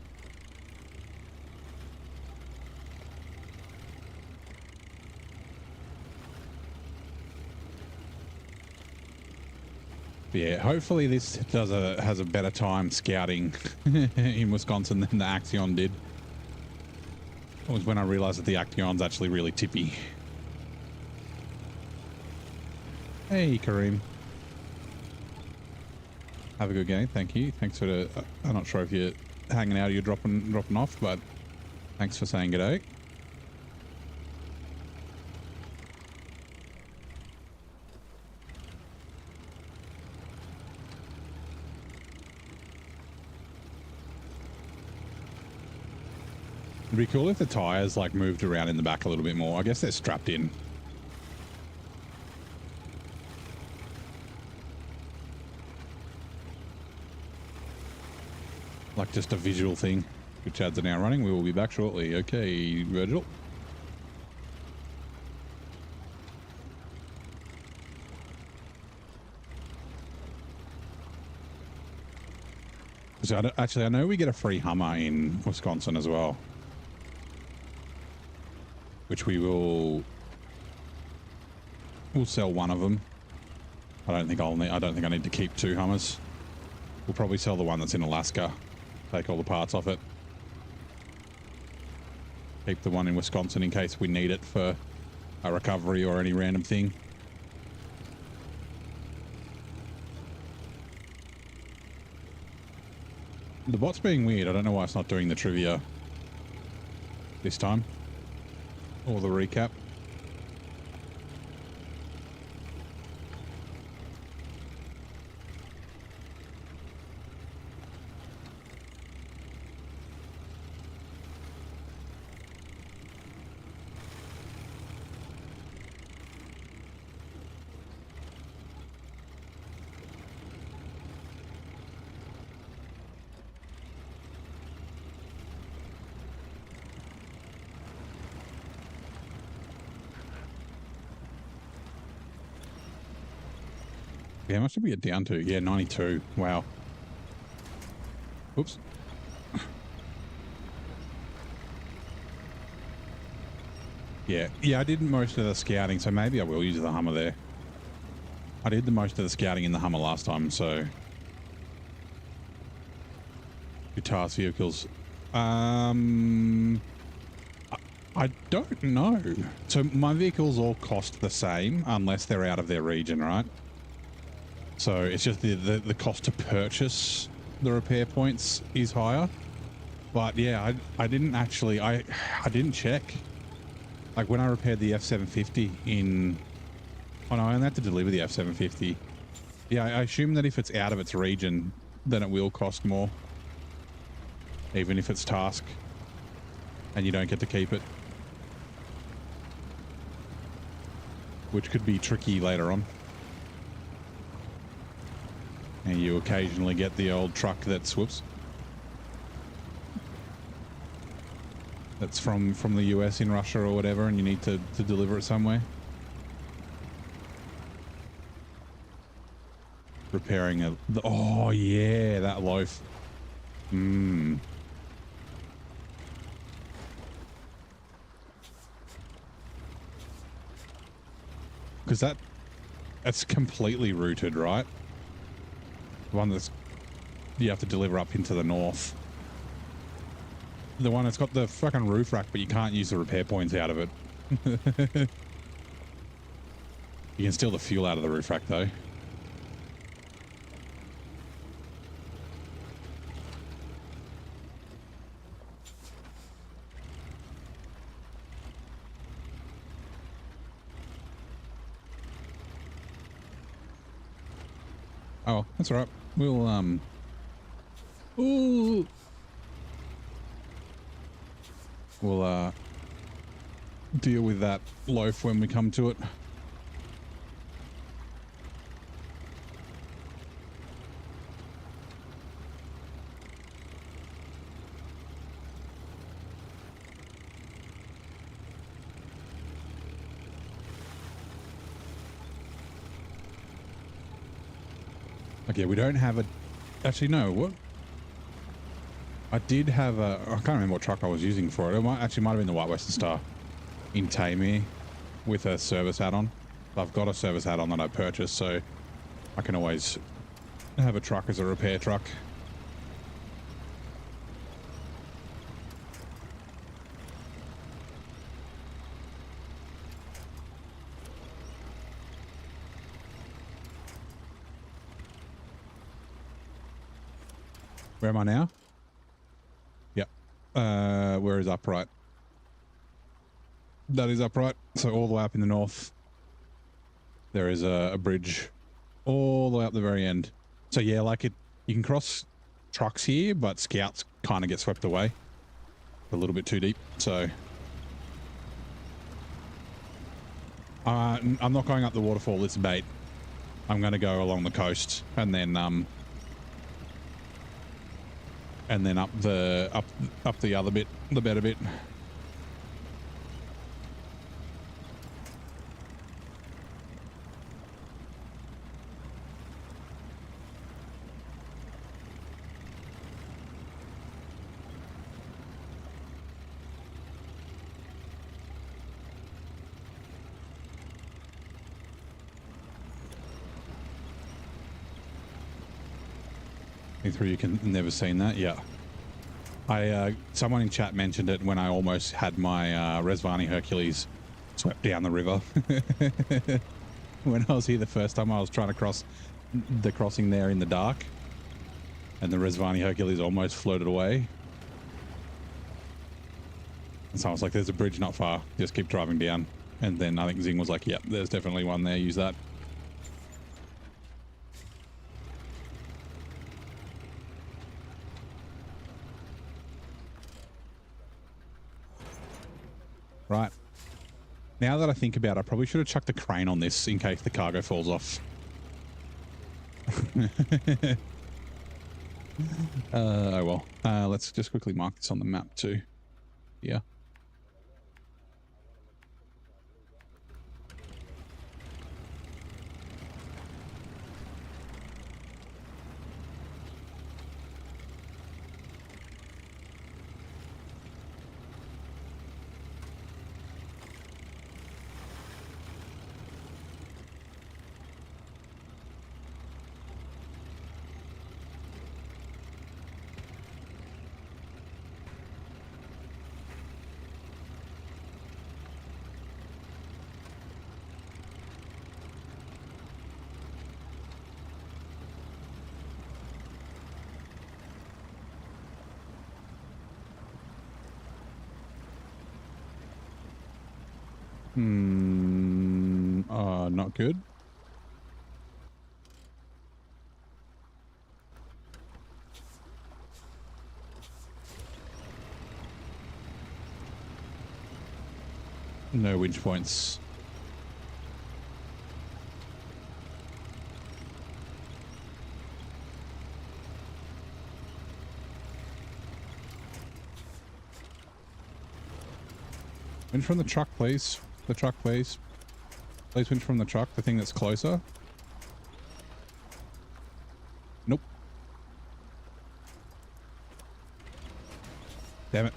Yeah, hopefully this has a better time scouting in Wisconsin than the Axion did. It was when I realized that the Axion's actually really tippy. Hey, Kareem. Have a good game. Thank you. Thanks for the... I'm not sure if you're hanging out or you're dropping off, but thanks for saying g'day. It'd be cool if the tires like moved around in the back a little bit more. I guess they're strapped in. Like just a visual thing. Good chads are now running. We will be back shortly. Okay, Virgil. So actually, I know we get a free Hummer in Wisconsin as well, which we'll sell one of them. I don't think I need to keep 2 Hummers. We'll probably sell the one that's in Alaska. Take all the parts off it. Keep the one in Wisconsin in case we need it for a recovery or any random thing. The bot's being weird. I don't know why it's not doing the trivia this time. Or the recap. Yeah, how much did we get down to? Yeah, 92. Wow. Oops. Yeah, I did most of the scouting, so maybe I will use the Hummer there. I did the most of the scouting in the Hummer last time, so... Your task vehicles. I don't know. So my vehicles all cost the same unless they're out of their region, right? So it's just the cost to purchase the repair points is higher. But yeah, I didn't actually, I didn't check. Like when I repaired the F750 in, oh no, I only had to deliver the F750. Yeah, I assume that if it's out of its region, then it will cost more. Even if it's task and you don't get to keep it. Which could be tricky later on. And you occasionally get the old truck that's, whoops, that's from the US in Russia or whatever, and you need to deliver it somewhere. Repairing a, oh yeah, that loaf. Because that's completely routed, right? The one that's you have to deliver up into the north. The one that's got the fucking roof rack, but you can't use the repair points out of it. You can steal the fuel out of the roof rack, though. Oh, that's all right. We'll, ooh. We'll, deal with that loaf when we come to it. Okay, we don't have a... Actually, no, what? I did have a... I can't remember what truck I was using for it. It might have been the White Western Star in Tamir with a service add-on. I've got a service add-on that I purchased, so I can always have a truck as a repair truck. Where am I now? Yep. Where is upright? That is upright. So all the way up in the north, there is a bridge all the way up the very end. So yeah, like you can cross trucks here, but scouts kind of get swept away a little bit too deep. So I'm not going up the waterfall. It's bait. I'm going to go along the coast and then up the other bit, the better bit. Through you can never seen that. Yeah, someone in chat mentioned it when I almost had my Resvani Hercules swept down the river. When I was here the first time, I was trying to cross the crossing there in the dark, and the Resvani Hercules almost floated away. And so I was like, there's a bridge not far, just keep driving down. And then I think Zing was like, yep, there's definitely one there, use that. Right. Now that I think about it, I probably should have chucked a crane on this in case the cargo falls off. Oh well. Let's just quickly mark this on the map too. Yeah. Not good. No winch points. Winch from the truck, please. The truck, please. Please winch from the truck, the thing that's closer. Nope. Damn it.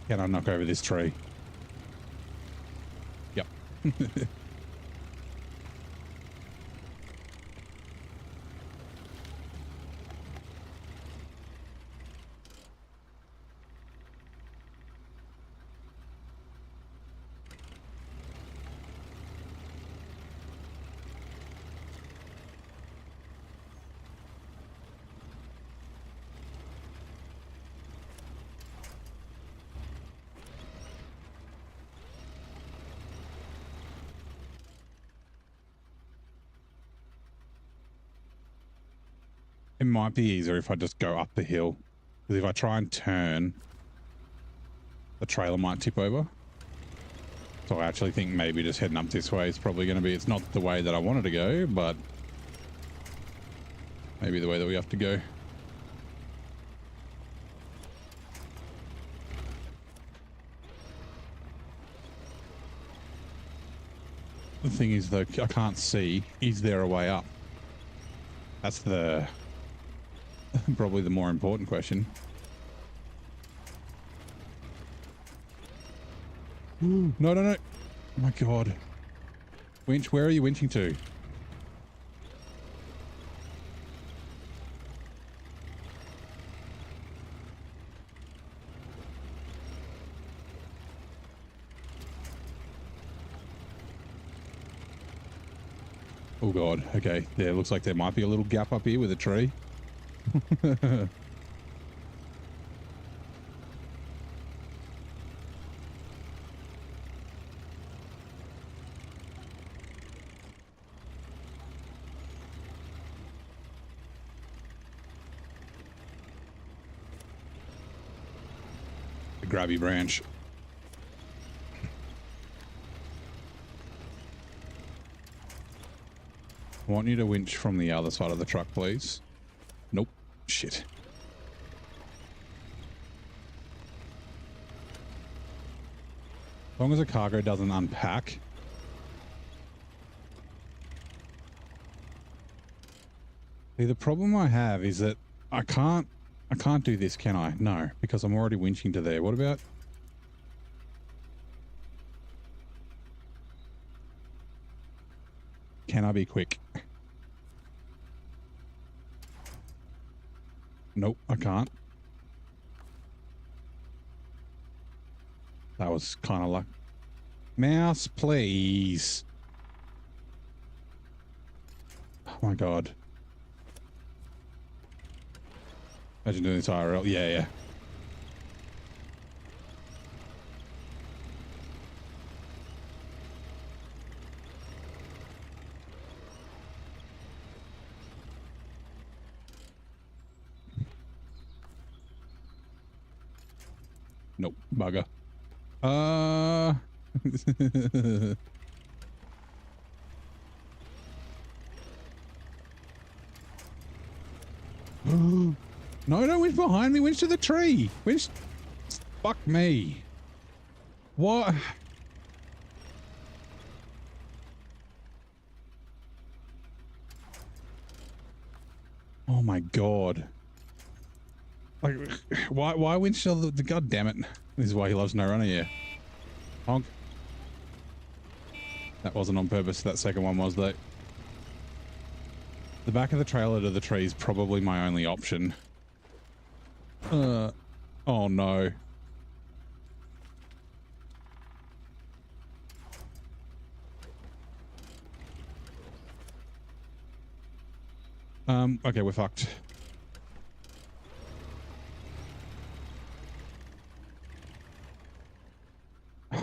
Can I knock over this tree? Yep. It might be easier if I just go up the hill. Because if I try and turn, the trailer might tip over. So I actually think maybe just heading up this way is probably going to be... It's not the way that I wanted to go, but... maybe the way that we have to go. The thing is, though, I can't see. Is there a way up? That's the... probably the more important question. No, no, no. Oh my God. Winch, where are you winching to? Oh God. Okay. Yeah, looks like there might be a little gap up here with a tree. The Grabby Branch. I want you to winch from the other side of the truck, please. Nope. Shit. As long as the cargo doesn't unpack. See, the problem I have is that I can't do this, can I? No, because I'm already winching to there. What about? Can I be quick? Nope, I can't. That was kind of like... Mouse, please. Oh my God. Imagine doing this IRL. Yeah, yeah. Nope, bugger. No, don't winch behind me. Winch to the tree. Winch. Fuck me. What? Oh my God. Like, why winch to the... God damn it. This is why he loves SnowRunner, yeah. Honk. That wasn't on purpose. That second one was, though. The back of the trailer to the tree is probably my only option. Oh no. Okay, we're fucked.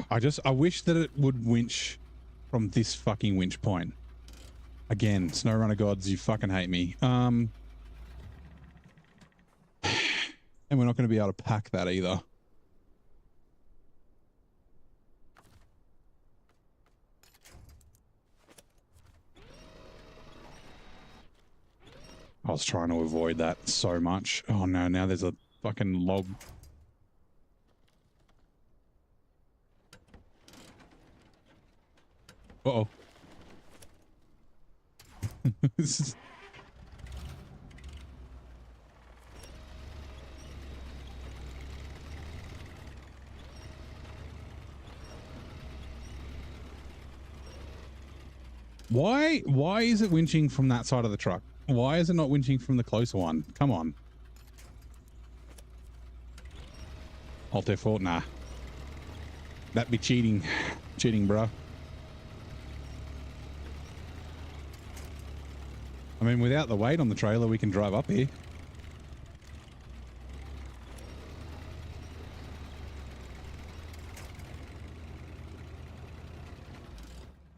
I wish that it would winch from this fucking winch point. Again, SnowRunner gods, you fucking hate me. And we're not going to be able to pack that either. I was trying to avoid that so much. Oh no, now there's a fucking log. Uh-oh. This is... Why is it winching from that side of the truck? Why is it not winching from the closer one? Come on. Alt F4? Nah. That'd be cheating. Cheating, bro. I mean, without the weight on the trailer, we can drive up here.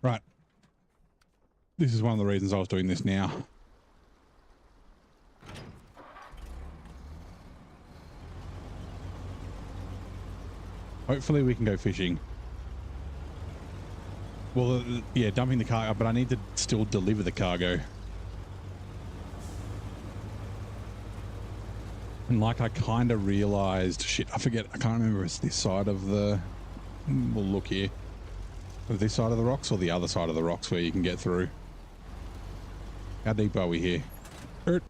Right. This is one of the reasons I was doing this now. Hopefully we can go fishing. Well, yeah, dumping the cargo, but I need to still deliver the cargo. And like I kind of realized, shit, I forget, I can't remember if it's this side of the, we'll look here. This side of the rocks or the other side of the rocks where you can get through. How deep are we here? Hurt.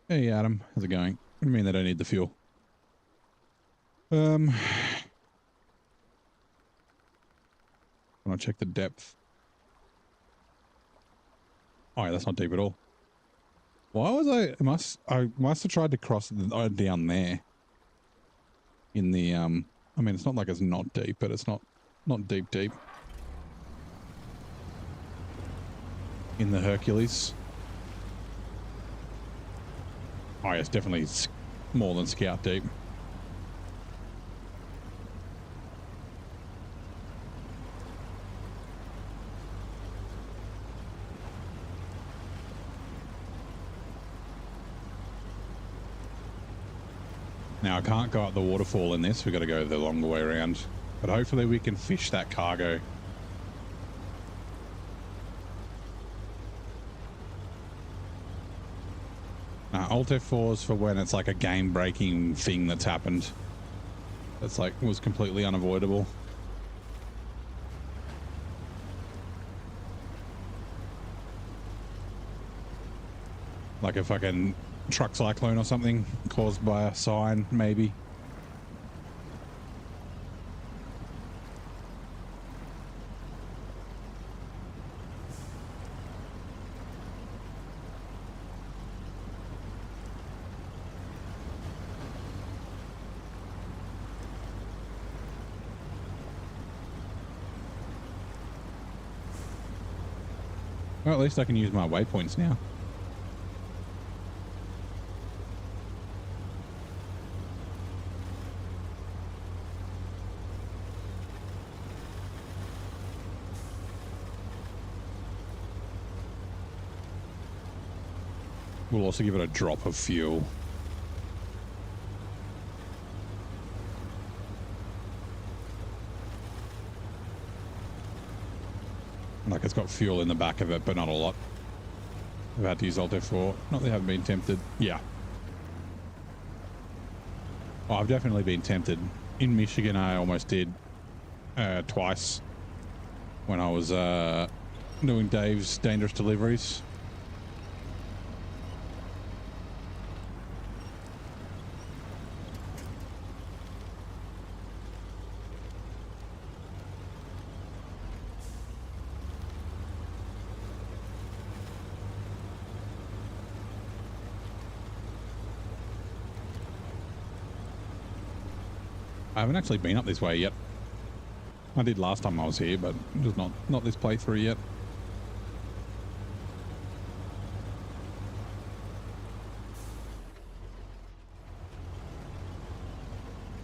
Hey, Adam. How's it going? What do you mean they don't need the fuel? I want to check the depth. Oh, yeah, that's not deep at all. Why was I must have tried to cross down there in the, I mean, it's not like it's not deep, but it's not deep in the Hercules. Oh, yeah, it's definitely more than scout deep. Now, I can't go up the waterfall in this. We've got to go the longer way around. But hopefully we can fish that cargo. Alt F4 is for when it's like a game-breaking thing that's happened. That's like, was completely unavoidable. Like a fucking truck cyclone or something caused by a sign, maybe. Well, at least I can use my waypoints now. We'll also give it a drop of fuel. Like it's got fuel in the back of it, but not a lot. I've had to use Alt F4. Not that I haven't been tempted. Yeah. Oh, I've definitely been tempted. In Michigan, I almost did twice when I was doing Dave's dangerous deliveries. I haven't actually been up this way yet. I did last time I was here, but just not this playthrough yet.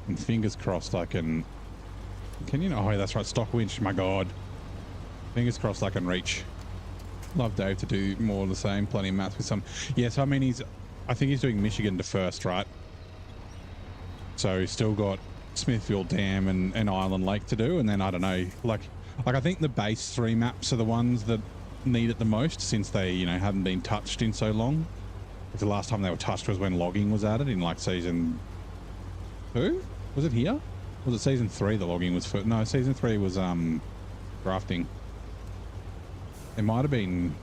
And fingers crossed I can you know, oh, that's right, stock winch, my God. Fingers crossed I can reach. Love Dave to do more of the same, plenty of maths with some. Yeah, so I mean, I think he's doing Michigan to first, right? So he's still got Smithfield Dam and Island Lake to do, and then I don't know, like I think the base 3 maps are the ones that need it the most, since they, you know, haven't been touched in so long. Like the last time they were touched was when logging was added in like season 2. Was it here? Was it season 3 the logging was for? No, season 3 was crafting. It might have been,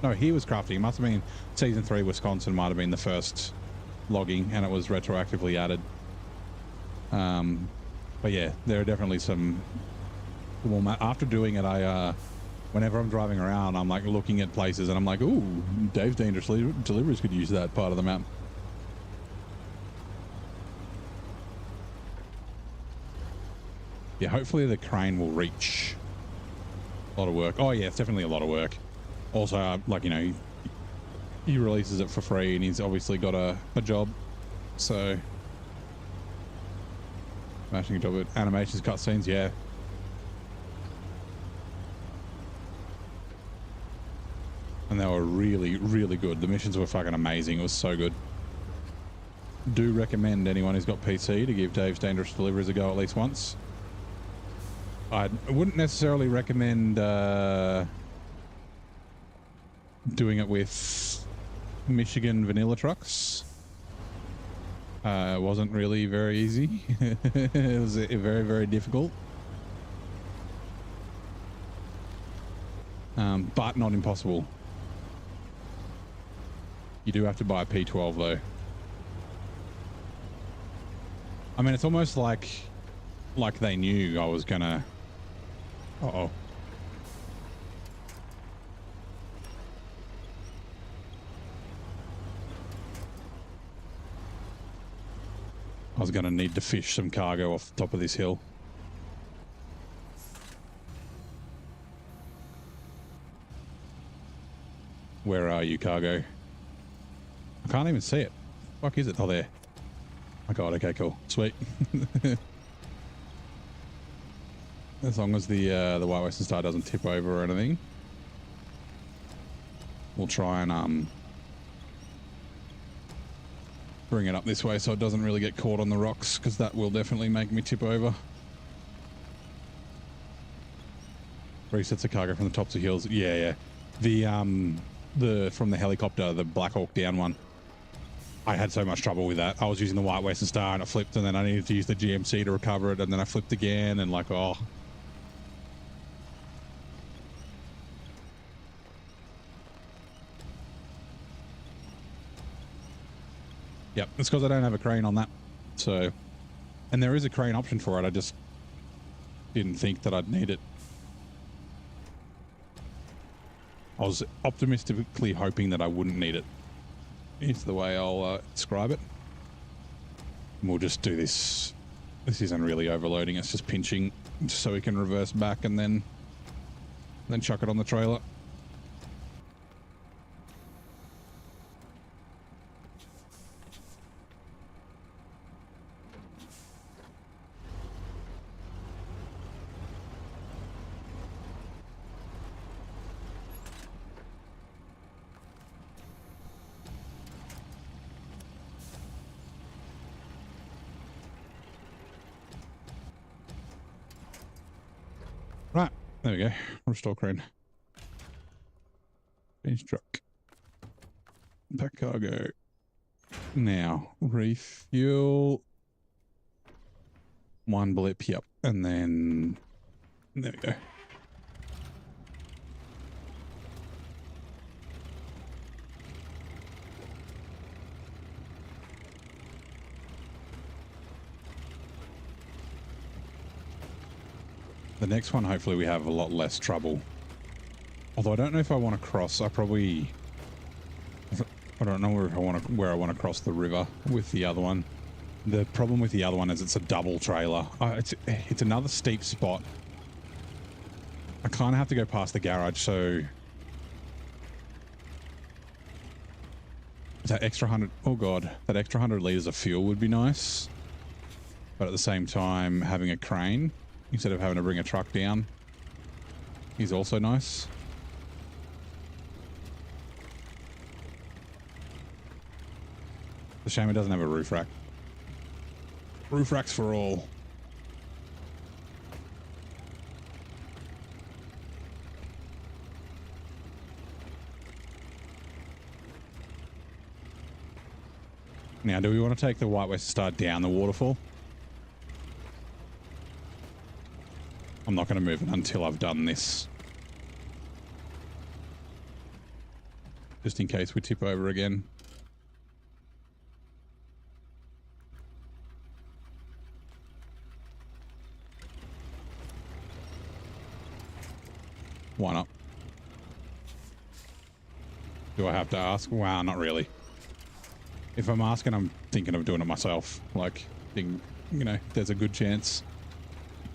no, here was crafting. It must have been season 3 Wisconsin might have been the first logging, and it was retroactively added. But yeah, there are definitely some. Well, after doing it, I whenever I'm driving around, I'm like looking at places and I'm like, ooh, Dave's dangerous deliveries could use that part of the map. Yeah, hopefully the crane will reach. A lot of work. Oh yeah, it's definitely a lot of work. Also, like, you know, he releases it for free, and he's obviously got a job, so. Smashing a job at animations, cutscenes, yeah. And they were really, really good. The missions were fucking amazing. It was so good. Do recommend anyone who's got PC to give Dave's Dangerous Deliveries a go at least once. I wouldn't necessarily recommend doing it with Michigan vanilla trucks. It wasn't really very easy. It was very, very difficult. But not impossible. You do have to buy a P12 though. I mean, it's almost like they knew I was gonna. Uh-oh. I was gonna need to fish some cargo off the top of this hill. Where are you, cargo? I can't even see it. Fuck is it? Oh, there. Oh god, okay, cool. Sweet. As long as the White Western Star doesn't tip over or anything. We'll try and bring it up this way so it doesn't really get caught on the rocks, because that will definitely make me tip over. Resets the cargo from the tops of hills. Yeah, yeah. The from the helicopter, the Black Hawk Down one. I had so much trouble with that. I was using the White Western Star and it flipped, and then I needed to use the GMC to recover it, and then I flipped again, and like, oh. Yep, it's because I don't have a crane on that. So, and there is a crane option for it. I just didn't think that I'd need it. I was optimistically hoping that I wouldn't need it. Is the way I'll describe it. And we'll just do this. This isn't really overloading. It's just pinching so we can reverse back and then chuck it on the trailer. Right, there we go. Restore crane. Bench truck. Pack cargo. Now, refuel. One blip, yep. And then, there we go. The next one, hopefully we have a lot less trouble. Although I don't know if I want to cross. I don't know where I want to cross the river with the other one. The problem with the other one is it's a double trailer. It's another steep spot. I kind of have to go past the garage, so that extra 100. Oh god, that extra 100 liters of fuel would be nice. But at the same time, having a crane instead of having to bring a truck down is also nice. It's a shame it doesn't have a roof rack. Roof racks for all. Now, do we want to take the White Western Star down the waterfall? I'm not going to move it until I've done this. Just in case we tip over again. Why not? Do I have to ask? Wow, not really. If I'm asking, I'm thinking of doing it myself. Like, you know, there's a good chance.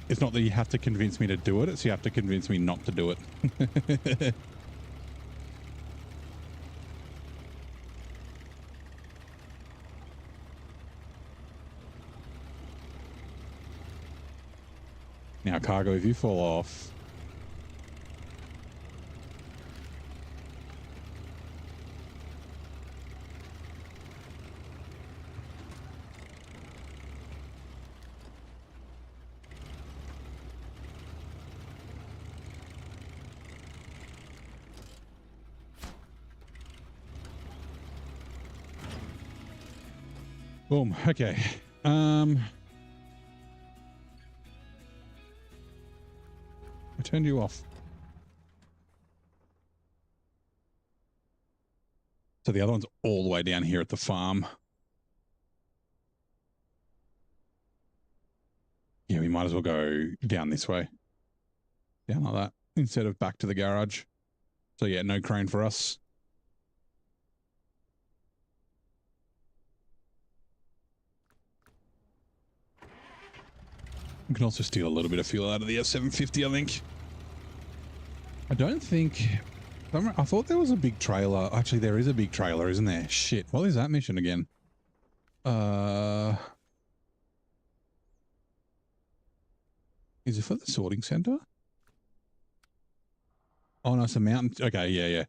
It's not that you have to convince me to do it, it's you have to convince me not to do it. Now, cargo, if you fall off... Boom. Okay. I turned you off. So the other one's all the way down here at the farm. Yeah, we might as well go down this way. Down like that instead of back to the garage. So yeah, no crane for us. We can also steal a little bit of fuel out of the F750, I think. I don't think... I thought there was a big trailer. Actually, there is a big trailer, isn't there? Shit. What is that mission again? Is it for the sorting center? Oh, no, it's a mountain. Okay, yeah.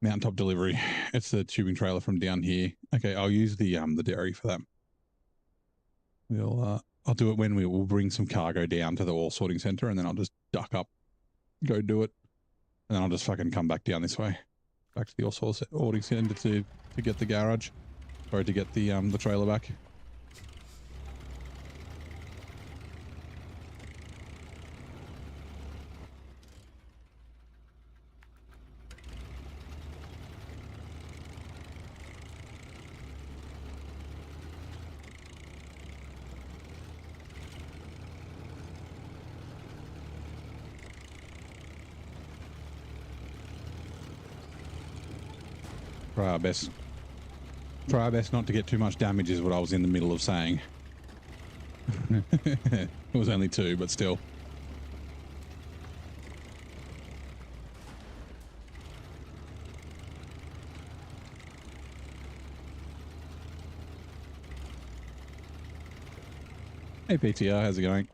Mountaintop delivery. It's the tubing trailer from down here. Okay, I'll use the dairy for that. I'll do it when we'll bring some cargo down to the ore sorting center, and then I'll just duck up, go do it, and then I'll just fucking come back down this way, back to the ore sorting center to get the garage, or to get the trailer back. Try our best. Try our best not to get too much damage is what I was in the middle of saying. It was only 2, but still. Hey PTR, how's it going?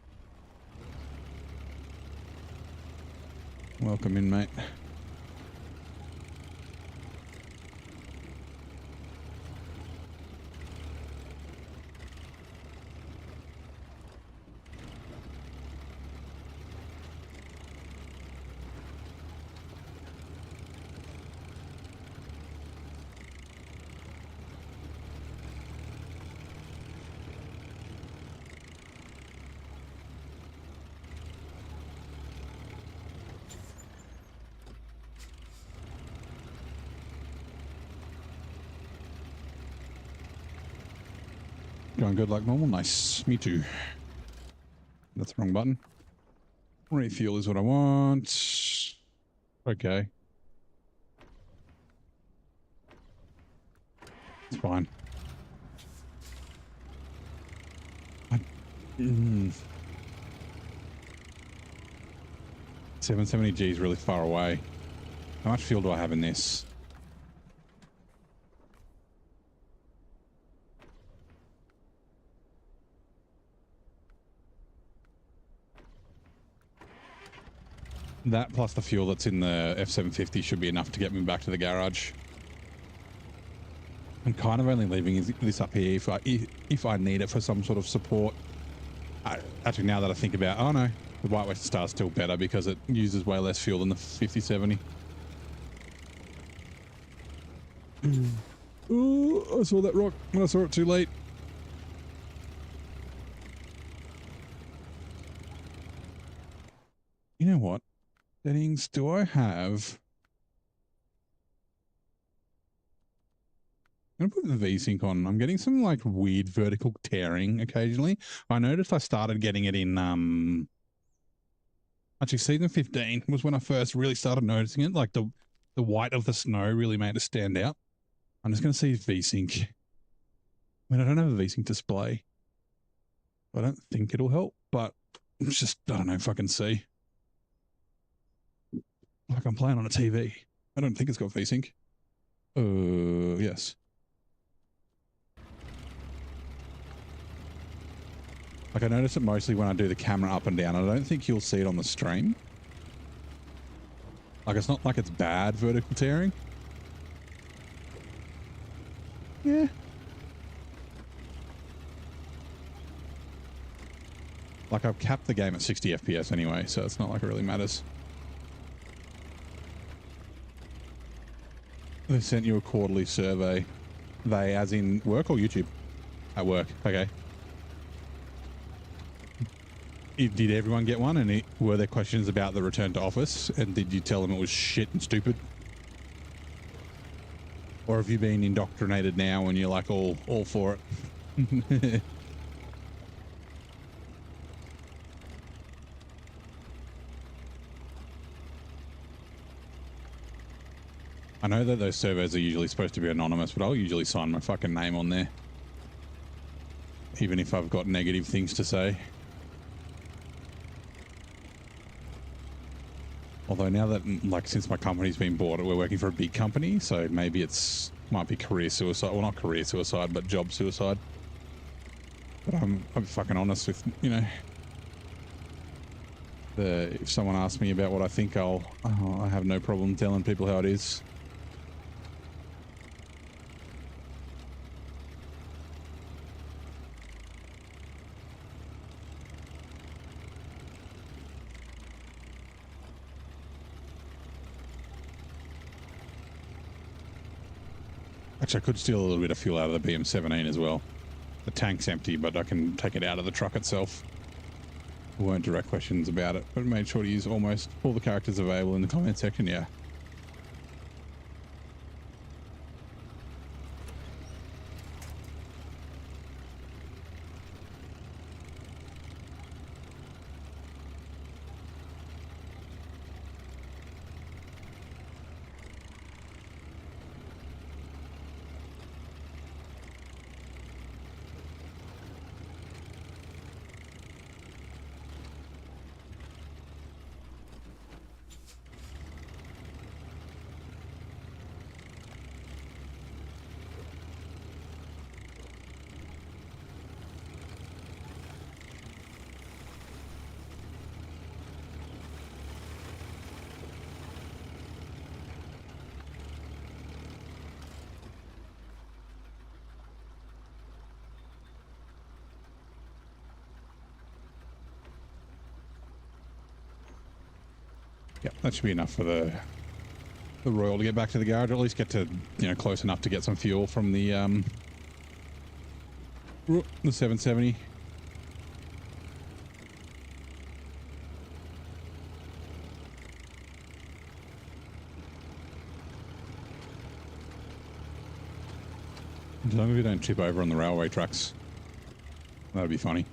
Welcome in, mate. Going good like normal. Nice. Me too. That's the wrong button. Refuel is what I want. Okay. It's fine. 770G is really far away. How much fuel do I have in this? That plus the fuel that's in the F750 should be enough to get me back to the garage. I'm kind of only leaving this up here if I need it for some sort of support. Actually, now that I think about it, oh no, the White Western Star is still better because it uses way less fuel than the 5070. Oh, I saw that rock when I saw it too late. You know what? Settings, do I have... I'm going to put the VSync on. I'm getting some like weird vertical tearing occasionally. I noticed I started getting it in... Actually, season 15 was when I first really started noticing it. Like the white of the snow really made it stand out. I'm just going to see VSync. I mean, I don't have a VSync display. I don't think it'll help, but it's just, I don't know if I can see. Like I'm playing on a TV. I don't think it's got VSync. Yes. Like I notice it mostly when I do the camera up and down. I don't think you'll see it on the stream. Like it's not like it's bad vertical tearing. Yeah. Like I've capped the game at 60 FPS anyway, so it's not like it really matters. They sent you a quarterly survey. They as in work or YouTube? At work, okay. Did everyone get one? And were there questions about the return to office? And did you tell them it was shit and stupid? Or have you been indoctrinated now and you're like all for it? I know that those surveys are usually supposed to be anonymous, but I'll usually sign my fucking name on there. Even if I've got negative things to say. Although now that, like, since my company's been bought, we're working for a big company, so maybe might be career suicide. Well, not career suicide, but job suicide. But I'm fucking honest with, you know, if someone asks me about what I think, I have no problem telling people how it is. Actually, I could steal a little bit of fuel out of the BM17 as well. The tank's empty, but I can take it out of the truck itself. We won't direct questions about it, but made sure to use almost all the characters available in the comment section, yeah. Yep, that should be enough for the Royal to get back to the garage, or at least get to, you know, close enough to get some fuel from the 770. As long as we don't trip over on the railway tracks, that'd be funny.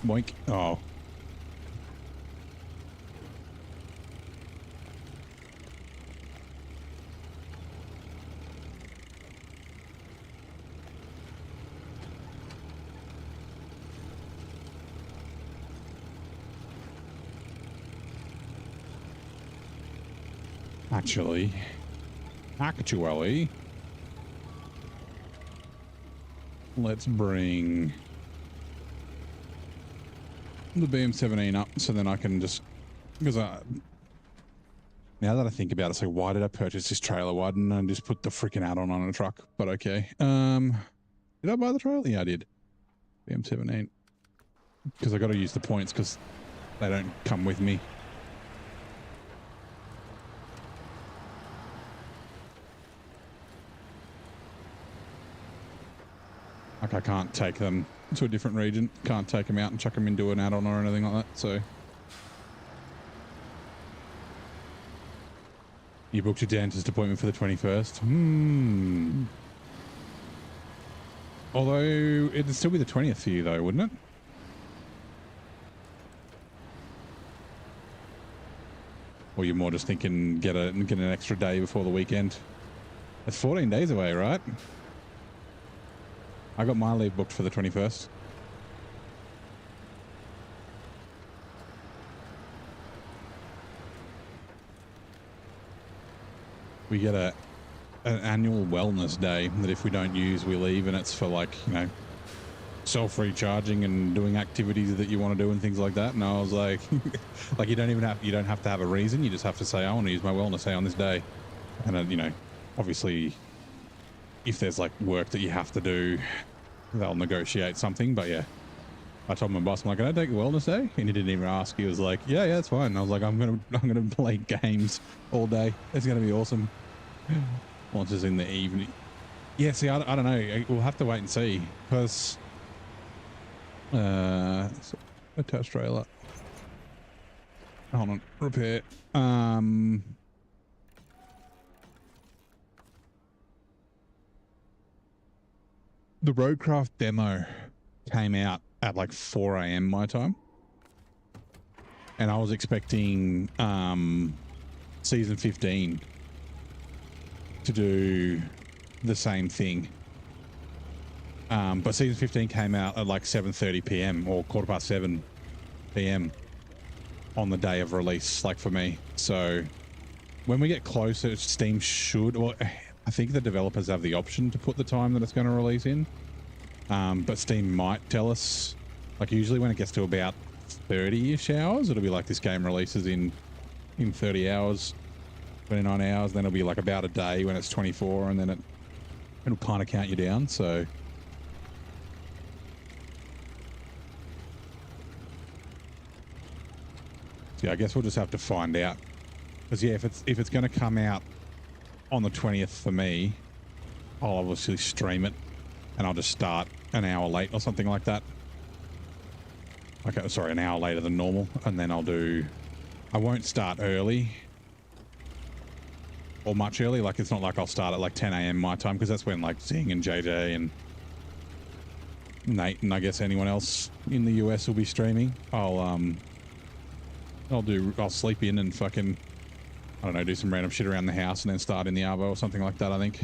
Boink. Oh. Actually, let's bring the BM17 up so then I can just, because now that I think about it, so why did I purchase this trailer? Why didn't I just put the freaking add-on on a truck? But okay. Did I buy the trailer? Yeah, I did. BM17. Because I got to use the points because they don't come with me. Like I can't take them to a different region. Can't take them out and chuck them into an add-on or anything like that. So you booked your dentist appointment for the 21st. Although it'd still be the 20th for you though, wouldn't it? Or you're more just thinking get an extra day before the weekend? It's 14 days away, right? I got my leave booked for the 21st. We get an annual wellness day that if we don't use, we leave, and it's for, like, you know, self-recharging and doing activities that you want to do and things like that. And I was like, like you don't have to have a reason. You just have to say, I want to use my wellness day on this day. And you know, obviously, if there's like work that you have to do, they'll negotiate something. But yeah, I told my boss, I'm like, can I take a wellness day? And he didn't even ask. He was like, yeah, that's fine. And I was like, I'm gonna play games all day. It's gonna be awesome. Once it's in the evening. Yeah, see, I don't know. We'll have to wait and see because Attached trailer. Hold on. Repair. The Roadcraft demo came out at like 4 a.m. my time. And I was expecting season 15 to do the same thing. But season 15 came out at like 7:30 p.m. or 7:15 p.m. on the day of release, like for me. So when we get closer, Steam should, well, I think the developers have the option to put the time that it's going to release in. But Steam might tell us, like usually when it gets to about 30-ish hours, it'll be like this game releases in 30 hours, 29 hours, then it'll be like about a day when it's 24, and then it'll kind of count you down. So yeah, I guess we'll just have to find out. Because yeah, if it's going to come out on the 20th for me, I'll obviously stream it, and I'll just start an hour late or something like that. Okay, sorry, an hour later than normal, and then I won't start early or much early. Like it's not like I'll start at like 10 a.m. my time, because that's when like Zing and JJ and Nate and I guess anyone else in the US will be streaming. I'll sleep in and fucking, I don't know, do some random shit around the house and then start in the Arvo or something like that, I think.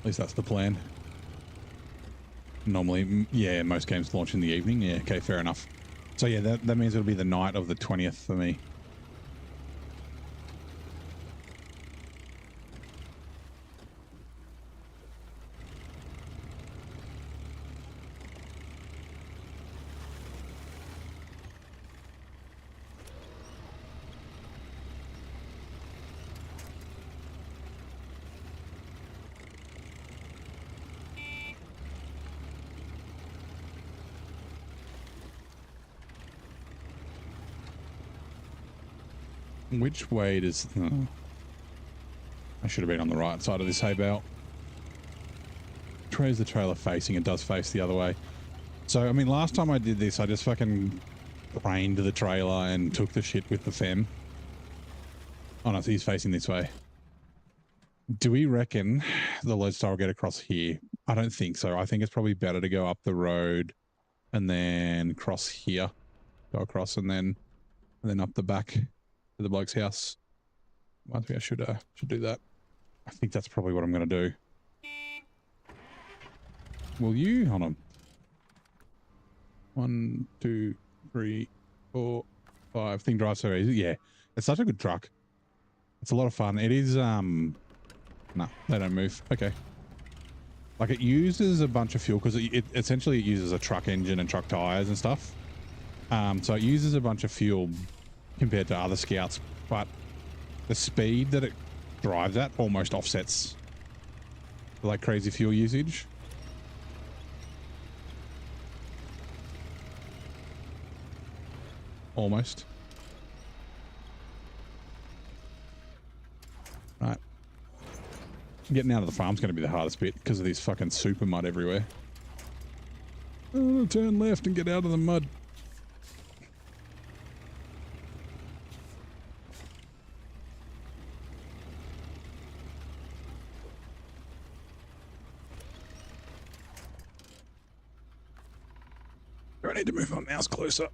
At least that's the plan. Normally, yeah, most games launch in the evening. Yeah, okay, fair enough. So yeah, that means it'll be the night of the 20th for me. Which way does... Oh, I should have been on the right side of this hay bale. Which way is the trailer facing? It does face the other way. So, I mean, last time I did this, I just fucking craned the trailer and took the shit with the fem. Oh no, so he's facing this way. Do we reckon the Lodestar will get across here? I don't think so. I think it's probably better to go up the road and then cross here. Go across and then up the back to the bloke's house. I think I should do that. I think that's probably what I'm going to do. Will you? Hold on. 1, 2, 3, 4, 5. Thing drives so easy. Yeah, it's such a good truck. It's a lot of fun. It is, no, they don't move. Okay. Like it uses a bunch of fuel because it essentially uses a truck engine and truck tires and stuff. So it uses a bunch of fuel compared to other Scouts, but the speed that it drives at almost offsets like crazy fuel usage. Almost. Right. Getting out of the farm's going to be the hardest bit because of this fucking super mud everywhere. Oh, turn left and get out of the mud. I need to move my mouse closer.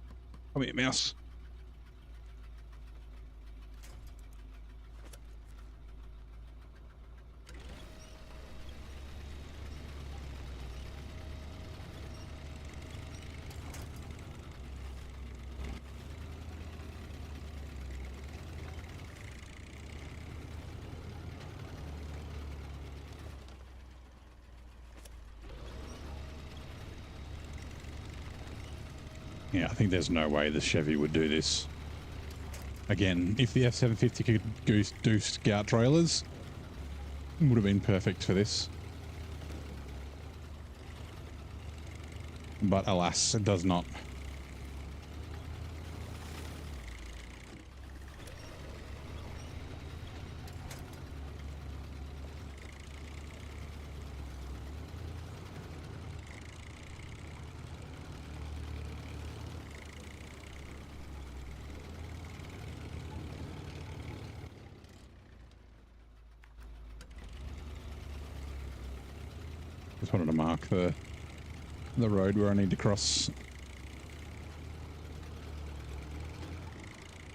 Come here, mouse. Yeah, I think there's no way the Chevy would do this. Again, if the F-750 could do Scout trailers, it would have been perfect for this. But alas, it does not. Just wanted to mark the road where I need to cross.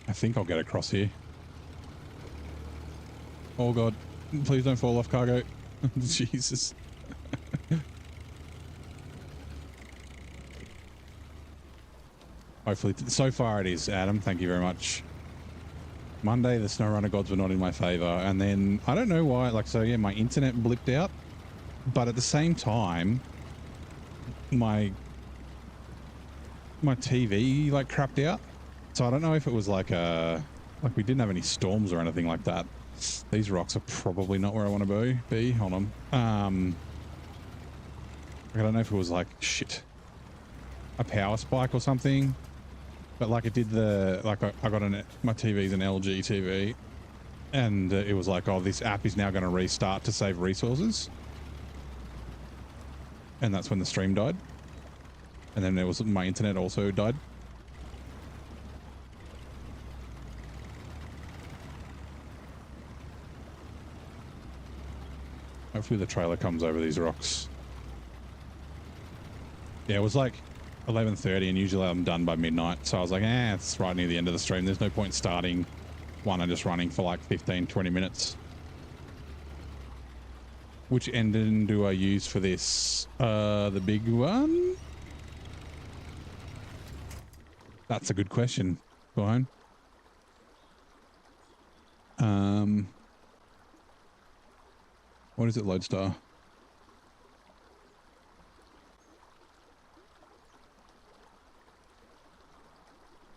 I think I'll get across here. Oh god, please don't fall off, cargo. Jesus. Hopefully, so far it is, Adam. Thank you very much. Monday, the SnowRunner gods were not in my favor. And then, I don't know why, like, so yeah, my internet blipped out. But at the same time, my TV, like, crapped out. So I don't know if it was like we didn't have any storms or anything like that. These rocks are probably not where I want to be. Hold on. I don't know if it was like, shit, a power spike or something. But like it did I got my TV's an LG TV, and it was like, oh, this app is now going to restart to save resources. And that's when the stream died. And then my internet also died. Hopefully the trailer comes over these rocks. Yeah, it was like 11:30 and usually I'm done by midnight. So I was like, it's right near the end of the stream. There's no point starting one and just running for like 15, 20 minutes. Which engine do I use for this? The big one? That's a good question, Brian. What is it, Lodestar?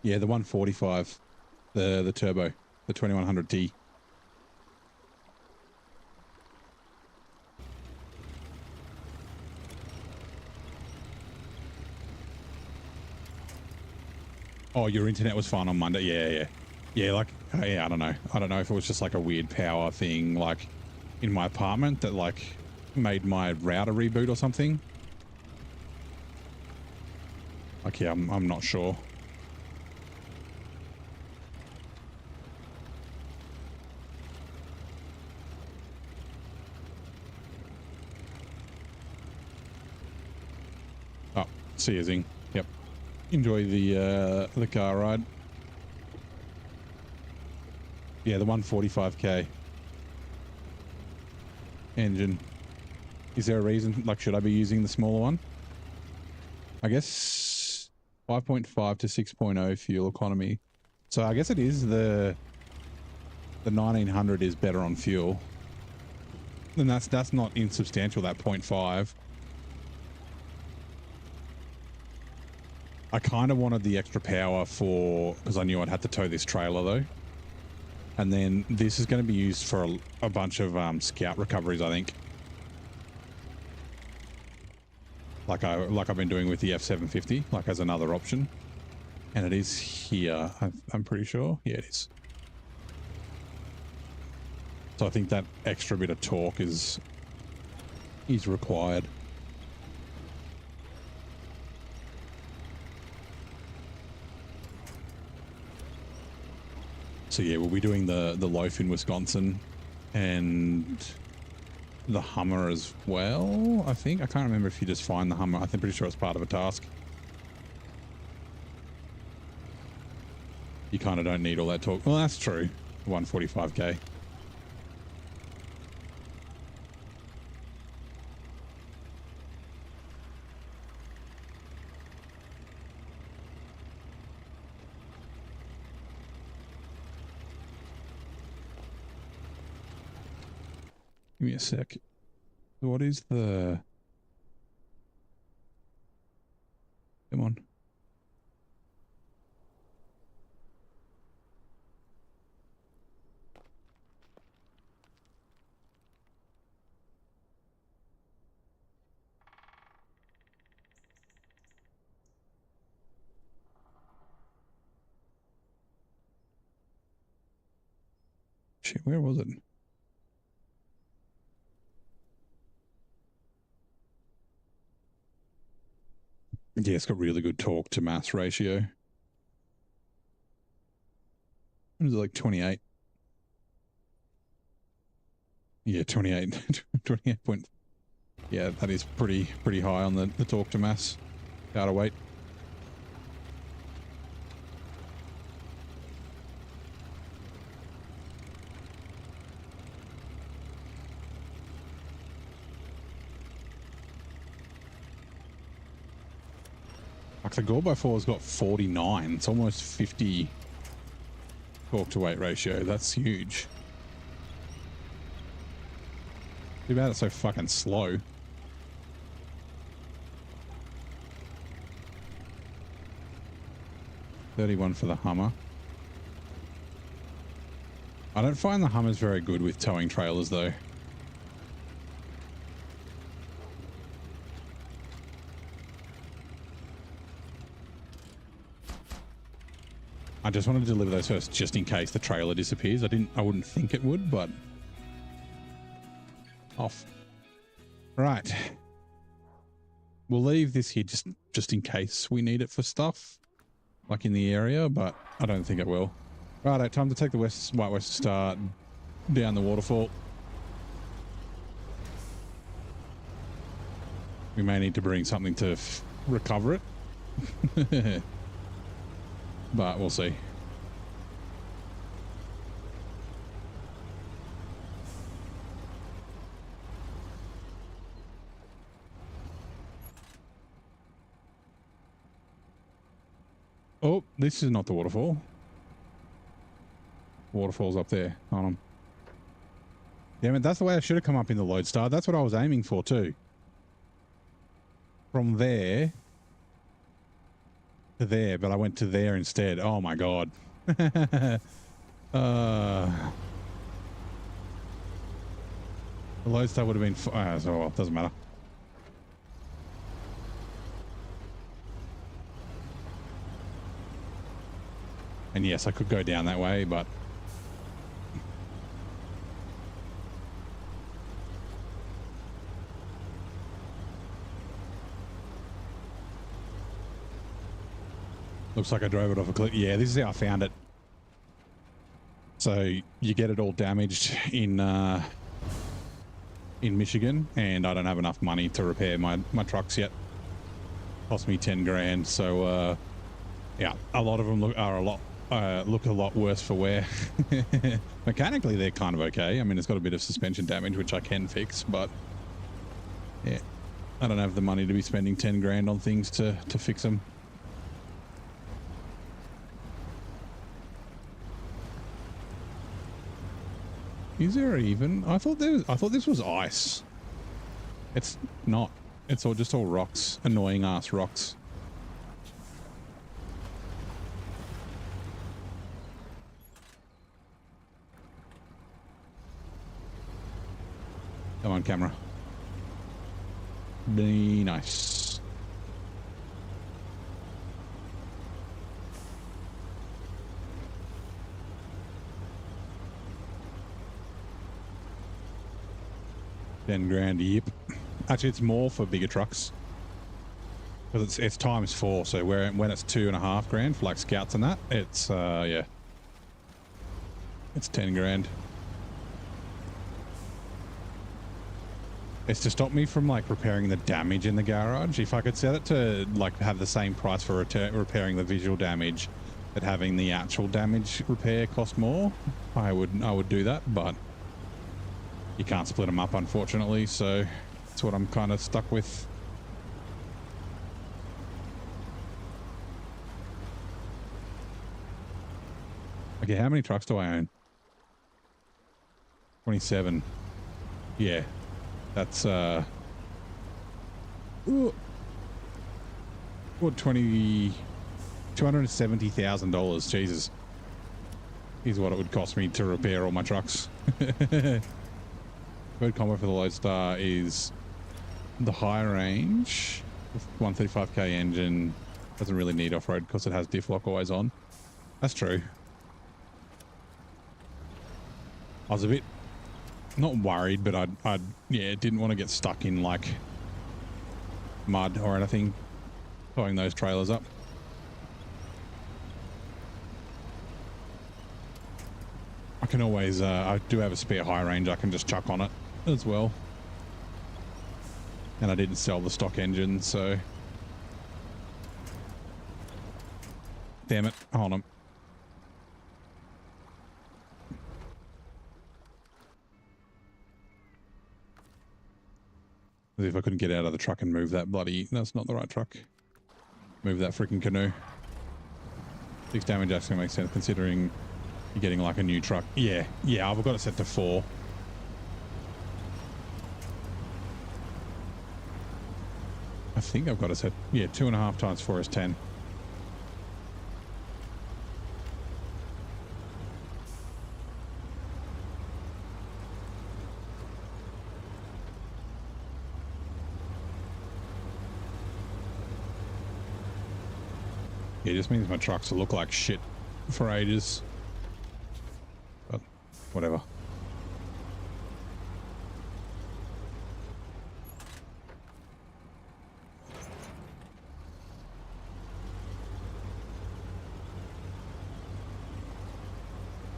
Yeah, the 145, the turbo, the 2100T. Oh, your internet was fine on Monday. Yeah. Like, yeah, I don't know. I don't know if it was just like a weird power thing, like in my apartment that like made my router reboot or something. Like, yeah, I'm not sure. Oh, see you, Zing. Yep. Enjoy the car ride. Yeah, the 145k engine. Is there a reason? Like, should I be using the smaller one? I guess 5.5 to 6.0 fuel economy. So I guess it is the 1900 is better on fuel. And that's not insubstantial, that 0.5. I kind of wanted the extra power because I knew I'd have to tow this trailer though. And then this is going to be used for a bunch of scout recoveries, I think. Like I've been doing with the F750, like as another option. And it is here, I'm pretty sure. Yeah, it is. So I think that extra bit of torque is required. So yeah, we'll be doing the loaf in Wisconsin and the Hummer as well, I think. I can't remember if you just find the Hummer. I'm pretty sure it's part of a task. You kind of don't need all that torque. Well, that's true. 145k. Give me a sec. What is the... Come on. Shit, where was it? Yeah, it's got really good torque to mass ratio. What is it, like 28? Yeah, 28. 28 point. Yeah, that is pretty high on the torque to mass. Out of weight. Like the Gore-by-4's got 49. It's almost 50 torque to weight ratio. That's huge. Too bad it's so fucking slow. $31 for the Hummer. I don't find the Hummers very good with towing trailers though. I just wanted to deliver those first just in case the trailer disappears. I wouldn't think it would, but off. Right. We'll leave this here just in case we need it for stuff like in the area, but I don't think it will. Right, time to take the White West Star down the waterfall. We may need to bring something to recover it. But we'll see. Oh, this is not the waterfall. Waterfall's up there on them. Damn it, that's the way I should have come up in the Lodestar. That's what I was aiming for too. From there to there, but I went to there instead. Oh my god. The Lodestar would have been... so well, it doesn't matter. And yes, I could go down that way, but... Looks like I drove it off a cliff. Yeah, this is how I found it. So you get it all damaged in Michigan, and I don't have enough money to repair my trucks yet. Cost me 10 grand. So yeah, a lot of them look a lot worse for wear. Mechanically, they're kind of okay. I mean, it's got a bit of suspension damage, which I can fix, but yeah, I don't have the money to be spending 10 grand on things to fix them. Is there even? I thought this was ice. It's not. It's just all rocks. Annoying ass rocks. Come on, camera. Be nice. $10 grand, yep. Actually, it's more for bigger trucks because it's times 4. So when it's $2.5 grand for like scouts and that, it's yeah, it's 10 grand. It's to stop me from like repairing the damage in the garage. If I could set it to like have the same price for repairing the visual damage, but having the actual damage repair cost more, I would do that, but you can't split them up, unfortunately, so that's what I'm kind of stuck with. Okay, how many trucks do I own? 27. Yeah, that's what, $270,000. Jesus, is what it would cost me to repair all my trucks. Third combo for the Lodestar is the high range, 135k engine. Doesn't really need off-road because it has diff lock always on. That's true. I was a bit not worried, but I'd yeah, didn't want to get stuck in like mud or anything towing those trailers up. I can always I do have a spare high range I can just chuck on it as well. And I didn't sell the stock engine, so... Damn it. Hold on. As if I couldn't get out of the truck and move that bloody... That's not the right truck. Move that freaking canoe. 6 damage actually makes sense considering you're getting like a new truck. Yeah, I've got it set to 4. I think I've got it set... Yeah, 2.5 times 4 is 10. Yeah, it just means my trucks will look like shit for ages. But whatever.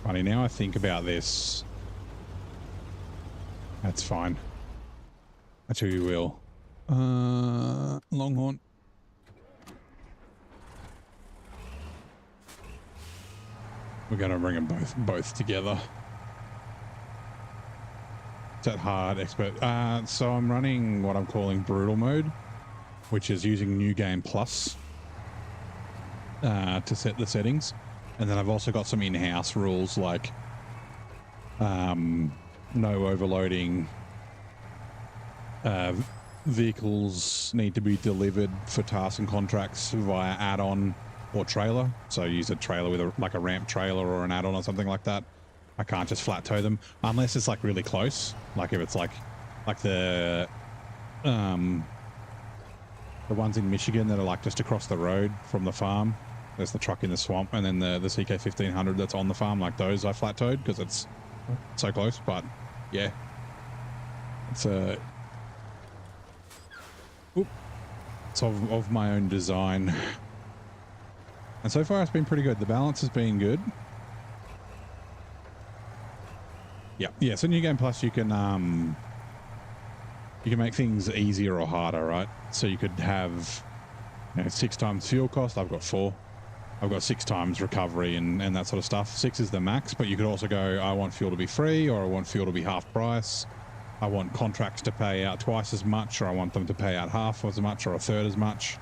Funny, now I think about this. That's fine. That's who you will. Longhorn. We're going to bring them both together. Is that hard, expert? So I'm running what I'm calling brutal mode, which is using New Game Plus to set the settings. And then I've also got some in-house rules like no overloading. Vehicles need to be delivered for tasks and contracts via add-on or trailer. So use a trailer with like a ramp trailer or an add-on or something like that. I can't just flat tow them unless it's like really close. Like if it's like the ones in Michigan that are like just across the road from the farm. There's the truck in the swamp, and then the CK-1500 that's on the farm. Like those I flat towed because it's so close. But yeah, it's it's of my own design. And so far, it's been pretty good. The balance has been good. Yeah. So New Game Plus, you can make things easier or harder, right? So you could have 6 times fuel cost. I've got 4. I've got 6 times recovery and that sort of stuff. 6 is the max, but you could also go, I want fuel to be free, or I want fuel to be half price. I want contracts to pay out twice as much, or I want them to pay out half as much, or a third as much.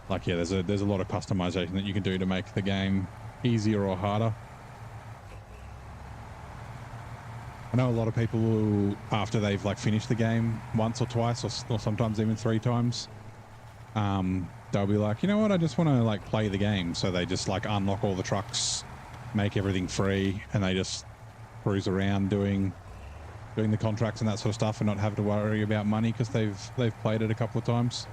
Like, yeah, there's a lot of customization that you can do to make the game easier or harder. I know a lot of people who, after they've like finished the game once or twice, or sometimes even 3 times, they'll be like, you know what, I just want to like play the game. So they just like unlock all the trucks, make everything free, and they just cruise around doing the contracts and that sort of stuff, and not have to worry about money because they've played it a couple of times.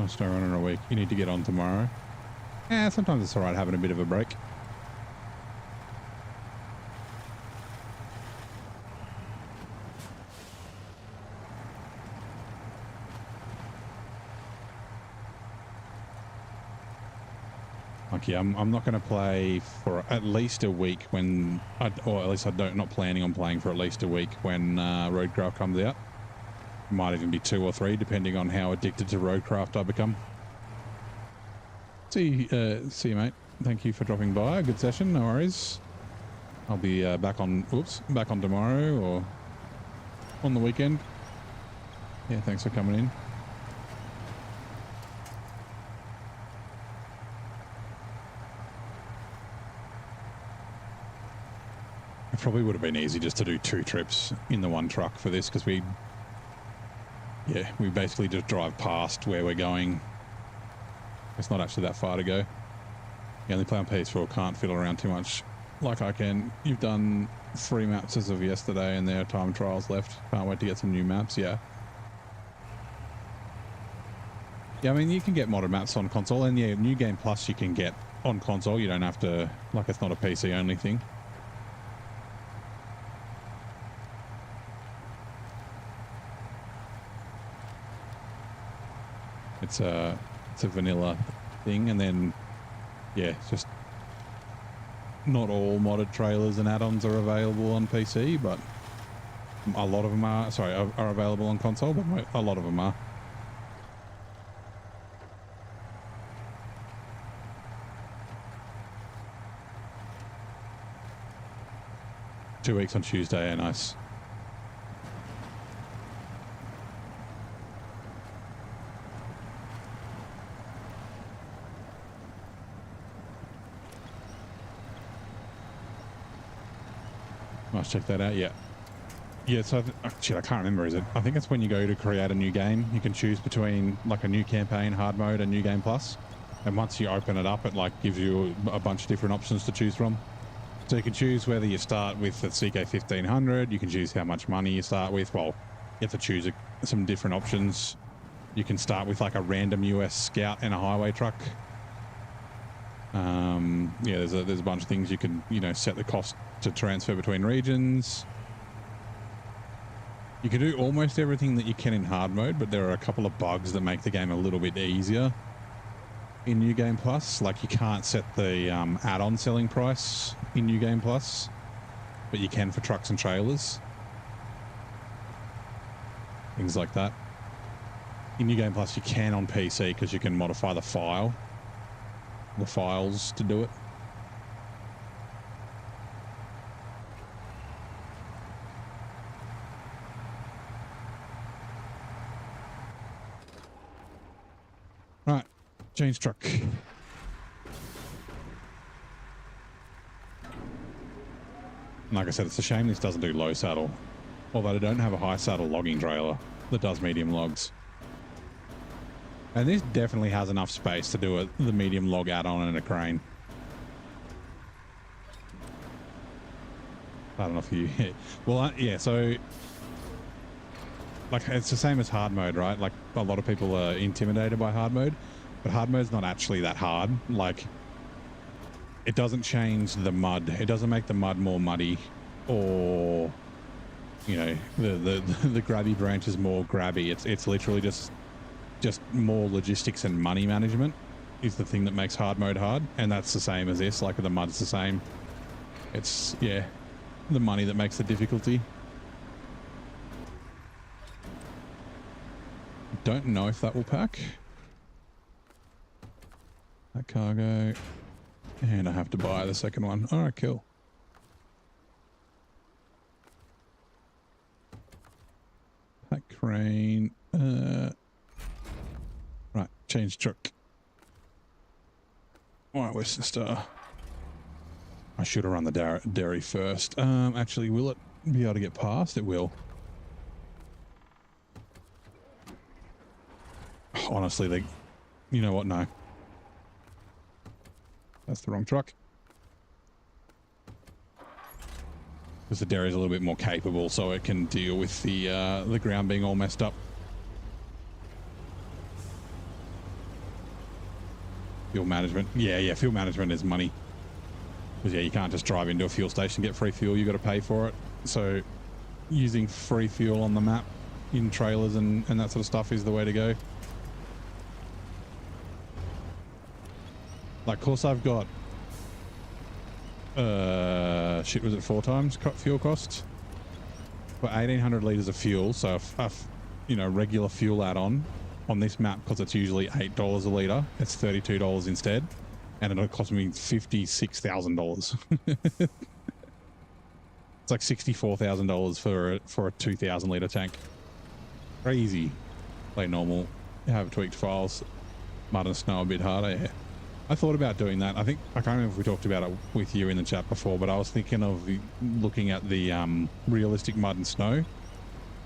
SnowRunner a week. You need to get on tomorrow. Yeah, sometimes it's alright having a bit of a break. Like, yeah, I'm not going to play for at least a week when, or at least not planning on playing for at least a week when Roadcraft comes out. Might even be 2 or 3, depending on how addicted to Roadcraft I become. See you, mate. Thank you for dropping by. Good session. No worries. I'll be back on tomorrow or on the weekend. Yeah, thanks for coming in. It probably would have been easy just to do 2 trips in the one truck for this, because we basically just drive past where we're going. It's not actually that far to go. You only play on PS4, can't fiddle around too much like I can. You've done 3 maps as of yesterday and there are time trials left. Can't wait to get some new maps, yeah. Yeah, I mean, you can get modded maps on console, and yeah, New Game Plus you can get on console. You don't have to, like, it's not a PC only thing. It's a vanilla thing, and then yeah, it's just not all modded trailers and add-ons are available on PC, but a lot of them are. Sorry, are available on console, but a lot of them are. Two weeks on Tuesday, nice. Let's check that out. Yeah. Yeah, so shit, I can't remember, is it? I think it's when you go to create a new game, you can choose between like a new campaign, hard mode, and New Game Plus. And once you open it up, it like gives you a bunch of different options to choose from. So you can choose whether you start with the CK1500, you can choose how much money you start with. Well, you have to choose some different options. You can start with like a random US Scout and a highway truck. Yeah, there's a bunch of things you can, set the cost to transfer between regions. You can do almost everything that you can in hard mode, but there are a couple of bugs that make the game a little bit easier in New Game Plus. Like you can't set the add-on selling price in New Game Plus, but you can for trucks and trailers. Things like that. In New Game Plus you can on PC because you can modify the files to do it. Right, change truck. Like I said, it's a shame this doesn't do low saddle. Although they don't have a high saddle logging trailer that does medium logs. And this definitely has enough space to do the medium log add-on and a crane. I don't know if you... Well, yeah, so... Like, it's the same as hard mode, right? Like, a lot of people are intimidated by hard mode. But hard mode's not actually that hard. Like, it doesn't change the mud. It doesn't make the mud more muddy. Or, the grabby branches more grabby. It's literally just more logistics and money management is the thing that makes hard mode hard. And that's the same as this. Like, the mud's the same. It's, yeah, the money that makes the difficulty. Don't know if that will pack. That cargo. And I have to buy the second one. All right, cool. That crane. Right, change truck. All right, Western Star. I should have run the dairy first. Actually, will it be able to get past? It will. Honestly, you know what? No. That's the wrong truck. Because the dairy is a little bit more capable, so it can deal with the ground being all messed up. Fuel management. Yeah, fuel management is money. Because, yeah, you can't just drive into a fuel station, get free fuel. You got to pay for it. So using free fuel on the map in trailers and that sort of stuff is the way to go. Like, of course, I've got, shit, was it 4 times fuel cost? For 1,800 litres of fuel, so regular fuel add-on on this map, because it's usually $8 a litre, it's $32 instead, and it'll cost me $56,000. It's like $64,000 for a 2,000 litre tank. Crazy. Play normal, have tweaked files, mud and snow a bit harder, yeah. I thought about doing that. I can't remember if we talked about it with you in the chat before, but I was thinking of looking at the realistic mud and snow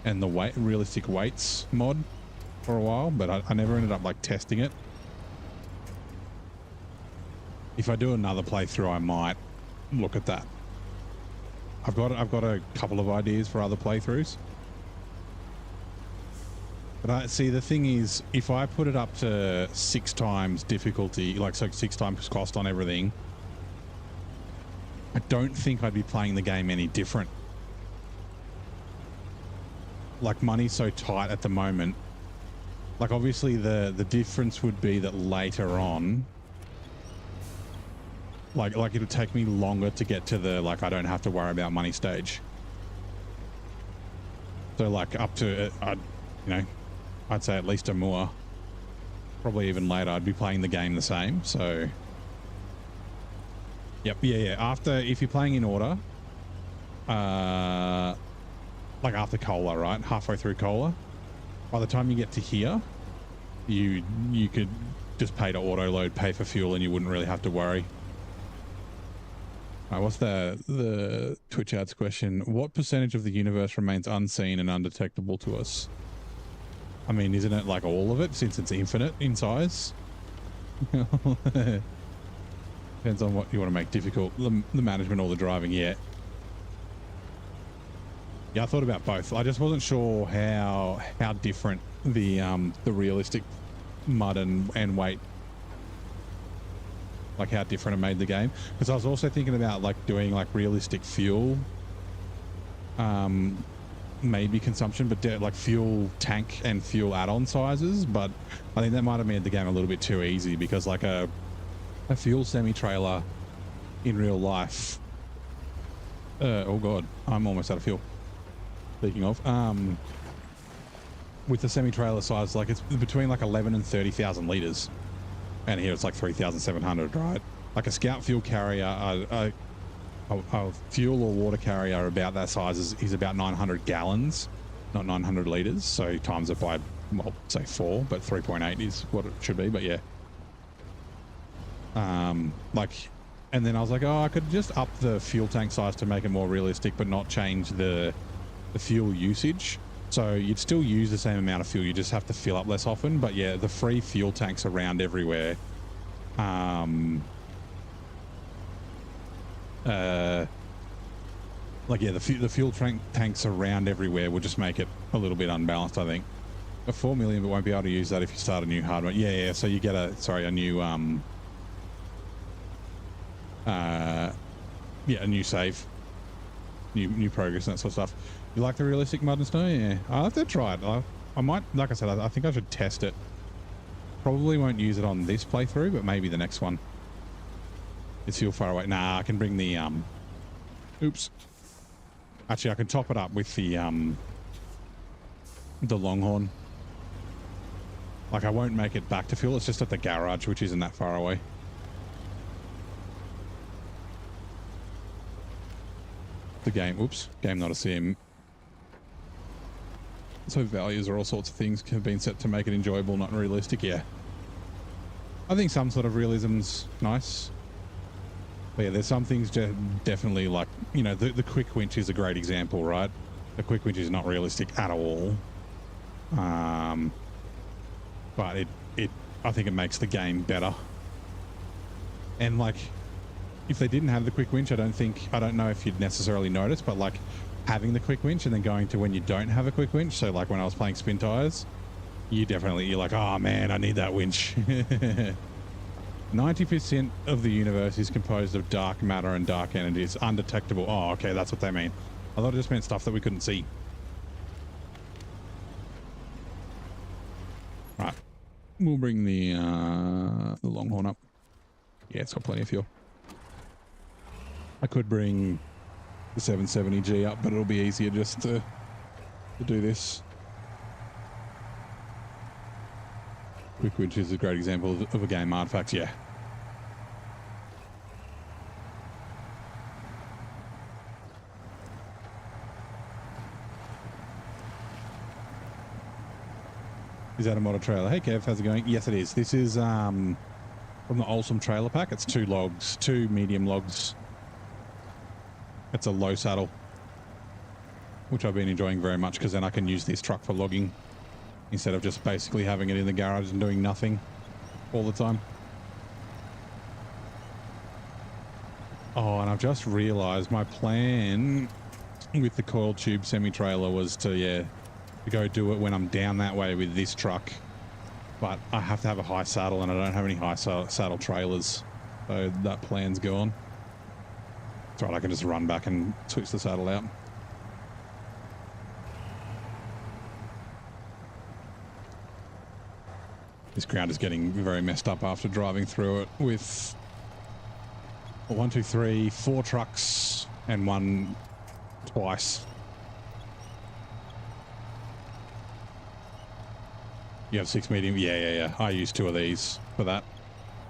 and the realistic weights mod for a while, but I never ended up like testing it. If I do another playthrough, I might look at that. I've got a couple of ideas for other playthroughs. But I see the thing is, if I put it up to 6 times difficulty, like so 6 times cost on everything, I don't think I'd be playing the game any different. Like money's so tight at the moment. Like obviously the difference would be that later on, like it'll take me longer to get to the like I don't have to worry about money stage. So like up to you know, I'd say at least a more, probably even later, I'd be playing the game the same. So, yep, yeah. After, if you're playing in order, like after Cola, right? Halfway through Cola, by the time you get to here, you could just pay to auto load, pay for fuel, and you wouldn't really have to worry. All right, what's the Twitch ads question? What percentage of the universe remains unseen and undetectable to us? I mean, isn't it like all of it since it's infinite in size? Depends on what you want to make difficult. The management or the driving, yeah. Yeah, I thought about both. I just wasn't sure how different the realistic mud and weight, like how different it made the game. Because I was also thinking about like doing like realistic fuel maybe consumption, but like fuel tank and fuel add-on sizes. But I think that might have made the game a little bit too easy, because like a fuel semi-trailer in real life, oh god, I'm almost out of fuel. Speaking of, with the semi-trailer size, like it's between like 11 and 30,000 liters, and here it's like 3,700, right? Like a Scout fuel carrier, a fuel or water carrier about that size is about 900 gallons, not 900 liters. So times it by, well, say 4, but 3.8 is what it should be. But yeah, like, and then I was like, oh, I could just up the fuel tank size to make it more realistic, but not change the fuel usage. So you'd still use the same amount of fuel, you just have to fill up less often. But yeah, the free fuel tanks around everywhere. Like yeah, the fuel tanks around everywhere will just make it a little bit unbalanced, I think. A 4 million, but won't be able to use that if you start a new hard mode. Yeah. So you get a new a new save, new progress and that sort of stuff. You like the realistic mud and snow? Yeah, I'll have to try it. I might, like I said, I think I should test it. Probably won't use it on this playthrough, but maybe the next one. It's still far away. Nah, I can bring the oops. Actually, I can top it up with the Longhorn. Like I won't make it back to fuel. It's just at the garage, which isn't that far away. The game, oops, game not a sim. So values or all sorts of things have been set to make it enjoyable, not realistic. Yeah, I think some sort of realism's nice. But yeah, there's some things definitely, like, you know, the quick winch is a great example, right? The quick winch is not realistic at all. But I think it makes the game better. And like, if they didn't have the quick winch, I don't know if you'd necessarily notice, but like having the quick winch and then going to when you don't have a quick winch. So like when I was playing Spin Tires, you're like, oh man, I need that winch. 90% of the universe is composed of dark matter and dark energy. It's undetectable. Oh, okay, that's what they mean. I thought it just meant stuff that we couldn't see. Right. We'll bring the Longhorn up. Yeah, it's got plenty of fuel. I could bring the 770G up, but it'll be easier just to do this. Quick winch is a great example of a game artifact, yeah. Is that a model trailer? Hey Kev, how's it going? Yes, it is. This is from the Awesome Trailer Pack. It's 2 logs, 2 medium logs. It's a low saddle, which I've been enjoying very much, because then I can use this truck for logging instead of just basically having it in the garage and doing nothing all the time. Oh, and I've just realized my plan with the coil tube semi-trailer was to, yeah, to go do it when I'm down that way with this truck, but I have to have a high saddle and I don't have any high saddle trailers, so that plan's gone. It's right, I can just run back and switch the saddle out. This ground is getting very messed up after driving through it with 1, 2, 3, 4 trucks and one twice. You have 6 medium? Yeah. I use 2 of these for that.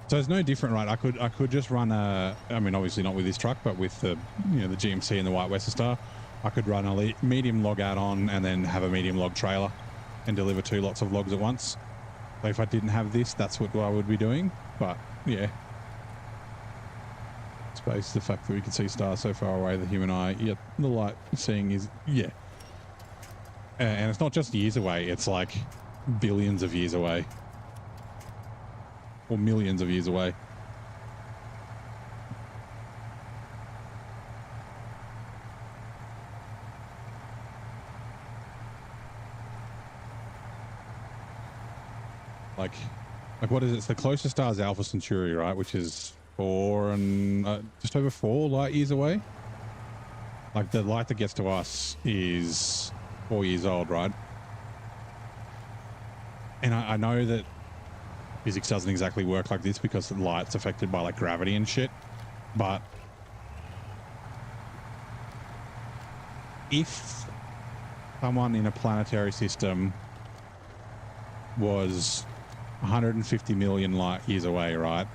So it's no different, right? I could just run a, I mean, obviously not with this truck, but with the, you know, the GMC and the White Western Star, I could run a medium log add-on and then have a medium log trailer and deliver 2 lots of logs at once. So if I didn't have this, that's what I would be doing. But yeah, space, the fact that we can see stars so far away, the human eye, yeah, the light seeing is, yeah. And it's not just years away, it's like billions of years away. Or millions of years away. Like what is it? It's the closest star is Alpha Centauri, right? Which is 4 and just over 4 light years away. Like the light that gets to us is 4 years old, right? And I know that physics doesn't exactly work like this because the light's affected by like gravity and shit. But if someone in a planetary system was 150 million light years away, right?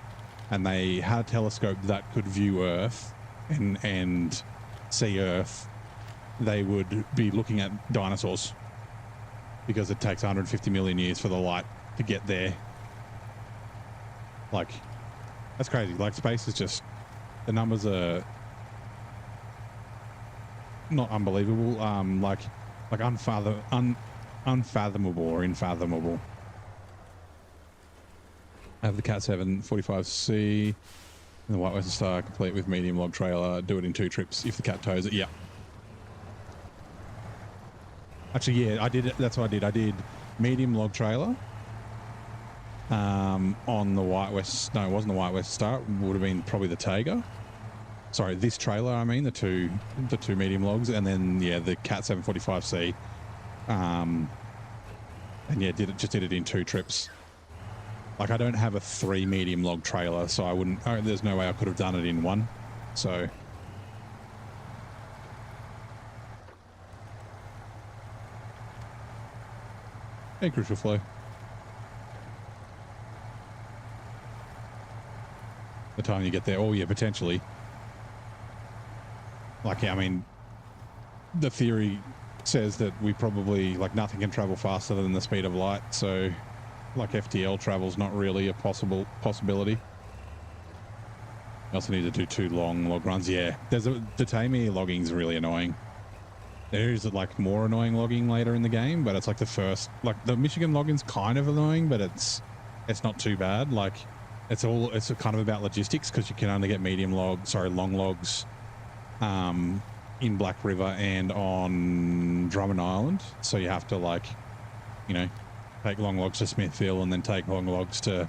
And they had a telescope that could view Earth and see Earth, they would be looking at dinosaurs because it takes 150 million years for the light to get there. Like, that's crazy. Like, space is just, the numbers are not unbelievable, like unfathomable or unfathomable. I have the Cat 745C and the White Western Star complete with medium log trailer. Do it in 2 trips if the Cat tows it. Yeah. Actually, yeah, I did it. That's what I did. I did medium log trailer on the White West. No, it wasn't the White Western Star. It would have been probably the Taiga. Sorry, this trailer, I mean, the two medium logs, and then, yeah, the Cat 745C. And yeah, just did it in 2 trips. Like, I don't have a 3 medium log trailer, so I wouldn't, there's no way I could have done it in 1. So. Hey, Crucial Flow. The time you get there, oh yeah, potentially. Like, yeah, I mean, the theory says that we probably, like, nothing can travel faster than the speed of light, so like FTL travel's not really a possibility. I also need to do 2 long log runs. Yeah, the Tamir logging's really annoying. There is like more annoying logging later in the game, but it's like the first, like the Michigan logging's kind of annoying, but it's not too bad. Like it's kind of about logistics because you can only get long logs in Black River and on Drummond Island. So you have to, like, you know, take long logs to Smithville and then take long logs to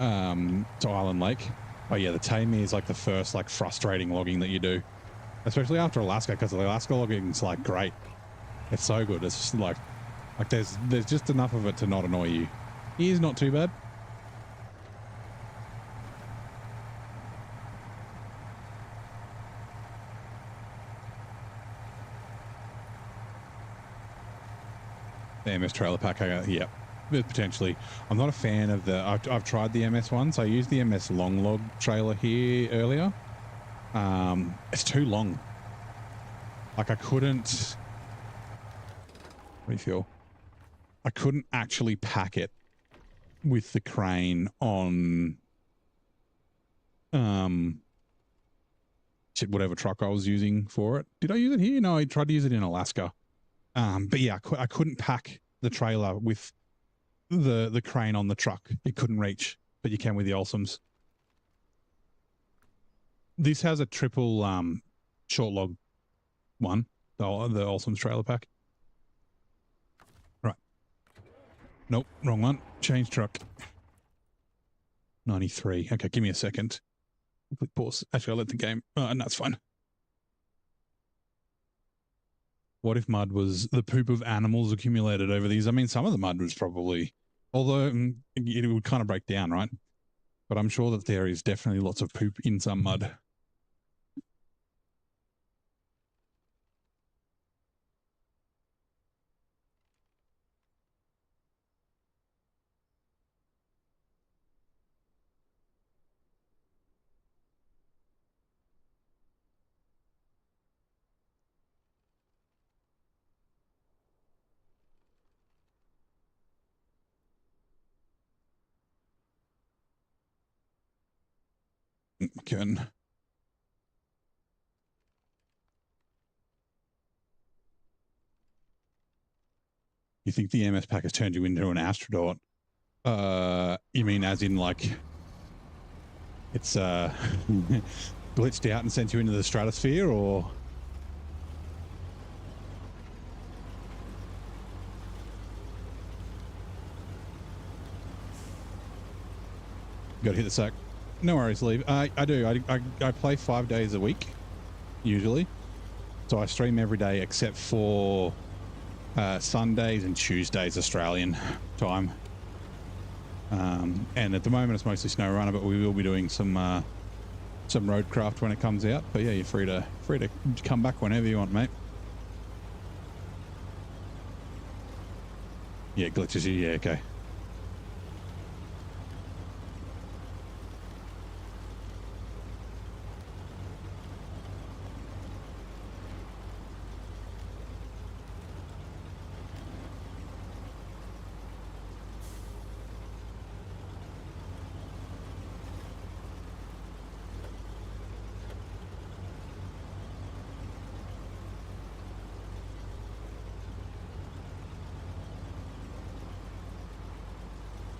Island Lake. Oh yeah, the Tamir is like the first, like, frustrating logging that you do, especially after Alaska, because the Alaska logging is like great. It's so good. It's just like there's just enough of it to not annoy you. Here's not too bad. The MS trailer pack, yeah, potentially. I'm not a fan of the, I've tried the MS ones. I used the MS long log trailer here earlier. It's too long. Like I couldn't, what do you feel? I couldn't actually pack it with the crane on, whatever truck I was using for it. Did I use it here? No, I tried to use it in Alaska. But yeah, I couldn't pack the trailer with the crane on the truck. It couldn't reach, but you can with the Olsums. This has a triple short log one, the Olsums trailer pack. Nope, wrong one. Change truck. 93. Okay, give me a second. Click pause. Actually, I'll let the game. And that's fine. What if mud was the poop of animals accumulated over these? I mean, some of the mud was probably, although it would kind of break down, right? But I'm sure that there is definitely lots of poop in some mud. Can. You think the MS pack has turned you into an astronaut? You mean as in like it's glitched out and sent you into the stratosphere, or? Got to hit the sack. No worries, leave. I do. I play 5 days a week, usually. So I stream every day except for Sundays and Tuesdays Australian time. And at the moment it's mostly SnowRunner, but we will be doing some roadcraft when it comes out. But yeah, you're free to come back whenever you want, mate. Yeah, glitches you. Yeah, okay.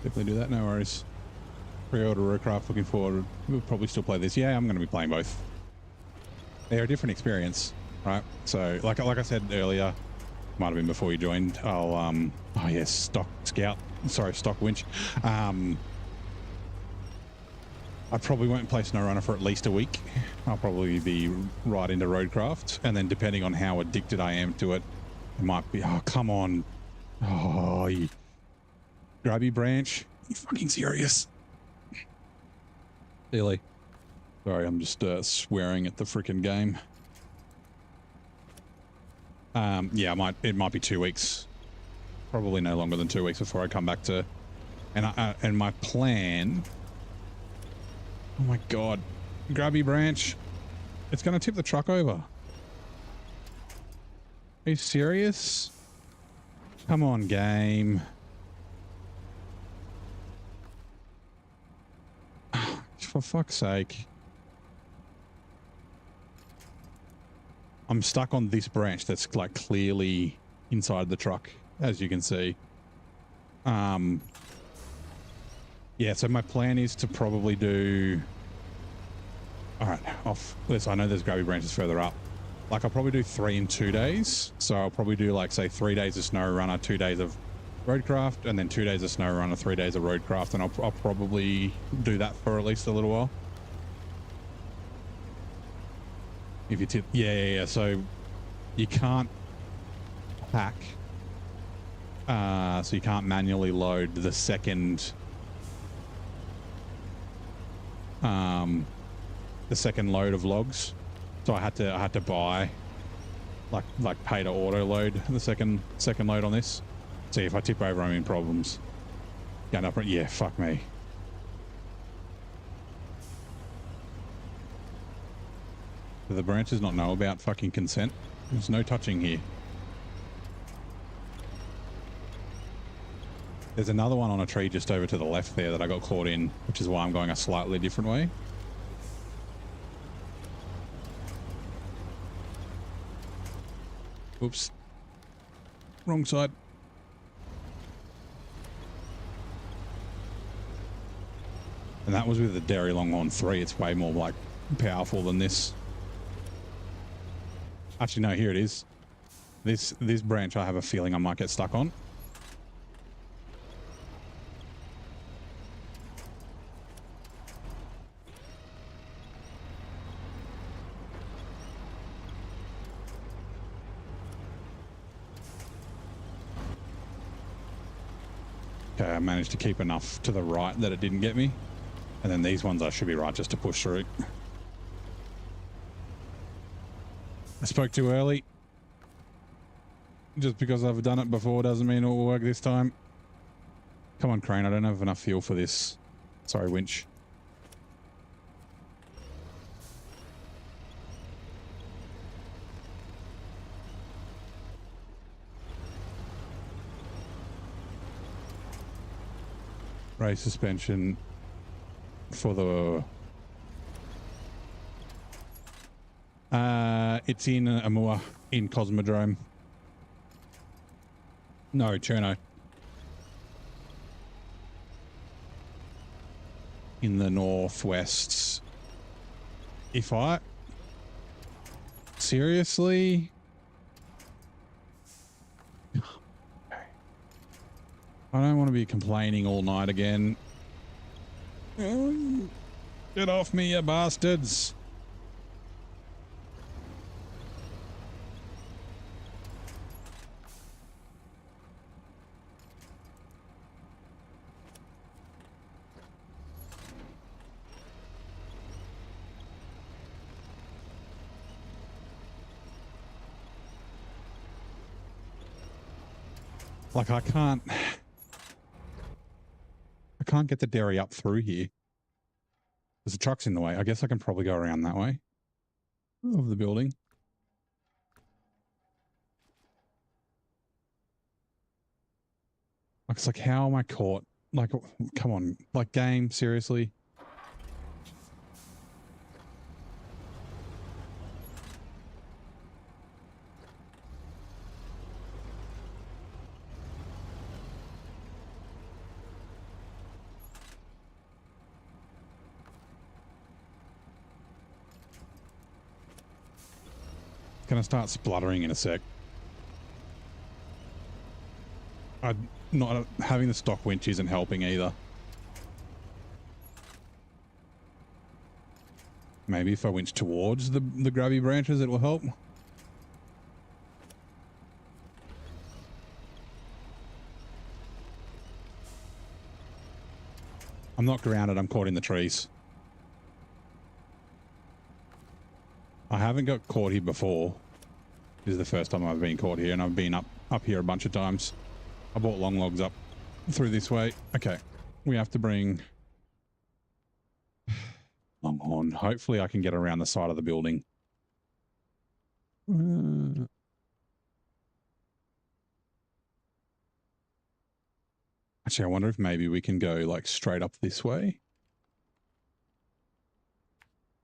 Definitely do that, no worries. Pre-order Roadcraft, looking forward. We'll probably still play this. Yeah, I'm going to be playing both. They're a different experience, right? So, like I said earlier, might have been before you joined, I'll, oh yes, Stock Winch. I probably won't play SnowRunner for at least a week. I'll probably be right into Roadcraft, and then depending on how addicted I am to it, it might be, oh, come on. Oh, you Grabby Branch? Are you fucking serious? Silly. Sorry, I'm just swearing at the freaking game. Yeah, it might be 2 weeks. Probably no longer than 2 weeks before I come back to. And my plan. Oh my god, Grabby Branch! It's going to tip the truck over. Are you serious? Come on, game. For fuck's sake. I'm stuck on this branch that's like clearly inside the truck, as you can see. Yeah, so my plan is to probably do... Alright, off this. I know there's Grabby Branches further up. Like, I'll probably do 3 in 2 days. So I'll probably do, like, say, 3 days of SnowRunner, 2 days of Roadcraft, and then 2 days of SnowRunner, 3 days of Roadcraft, and I'll probably do that for at least a little while. If you tip, yeah. So you can't pack, so you can't manually load the second, load of logs. So I had to buy, like pay to auto load the second load on this. See, if I tip over, I'm in problems. Going up, yeah, fuck me. Do the branches not know about fucking consent? There's no touching here. There's another one on a tree just over to the left there that I got caught in, which is why I'm going a slightly different way. Oops. Wrong side. And that was with the Dairy Longhorn 3. It's way more, like, powerful than this. Actually, no, here it is. This branch I have a feeling I might get stuck on. Okay, I managed to keep enough to the right that it didn't get me. And then these ones I should be right just to push through. I spoke too early. Just because I've done it before doesn't mean it will work this time. Come on, crane. I don't have enough fuel for this. Sorry, winch. Race suspension for the... it's in Amur, in Cosmodrome. No, Cherno. In the northwest. If I... Seriously? I don't want to be complaining all night again. Get off me, you bastards. Like, I can't get the dairy up through here. There's a truck's in the way. I guess I can probably go around that way of the building. It's like, how am I caught? Like, come on, like, game, seriously. Gonna start spluttering in a sec. Not having the stock winch isn't helping either. Maybe if I winch towards the Grabby Branches, it will help. I'm not grounded, I'm caught in the trees. I haven't got caught here before. This is the first time I've been caught here, and I've been up here a bunch of times. I bought long logs up through this way. Okay, we have to bring Longhorn. Hopefully I can get around the side of the building. Actually, I wonder if maybe we can go like straight up this way.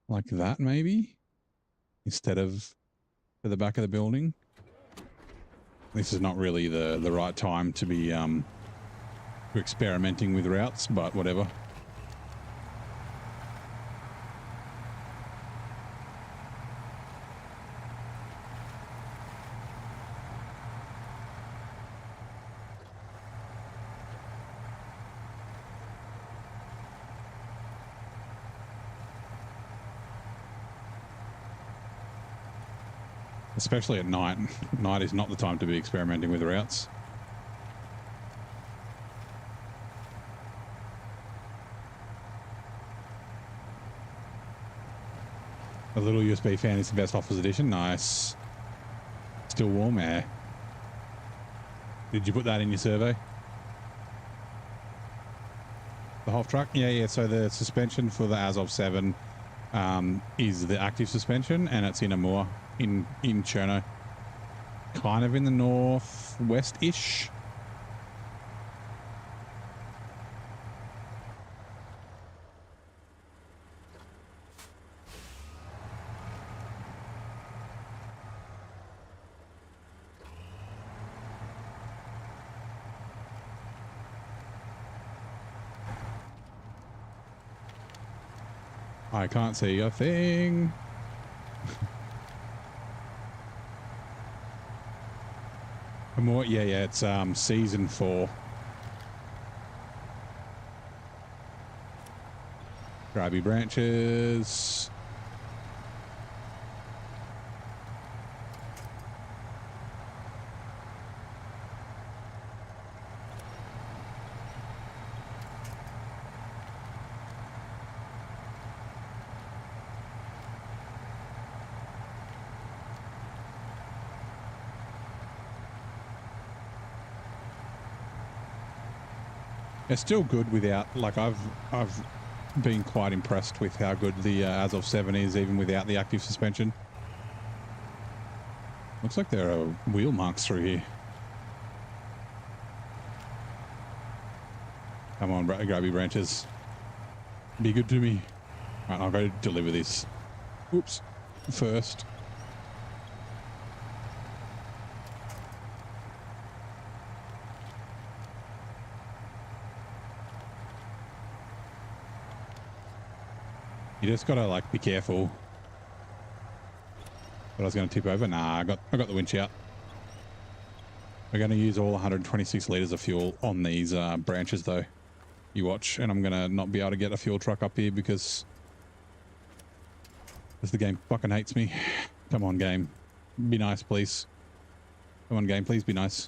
Like that, maybe? Instead of to the back of the building. This is not really the right time to be experimenting with routes, but whatever. Especially at night. Night is not the time to be experimenting with routes. A little USB fan is the best offers edition. Nice. Still warm air. Did you put that in your survey? The Hoff truck? Yeah. So the suspension for the Azov 7 is the active suspension, and it's in Amur. In Cherno, kind of in the northwest-ish. I can't see a thing. More, yeah, it's season 4. Grabby Branches. It's still good without, like, I've been quite impressed with how good the Azov 7 is, even without the active suspension. Looks like there are wheel marks through here. Come on, Grabby Branches. Be good to me. All right, I'll go deliver this. Oops. First. You just gotta, like, be careful. But I was gonna tip over. Nah, I got the winch out. We're gonna use all 126 litres of fuel on these branches, though. You watch, and I'm gonna not be able to get a fuel truck up here because the game fucking hates me. Come on, game. Be nice, please. Come on, game. Please be nice.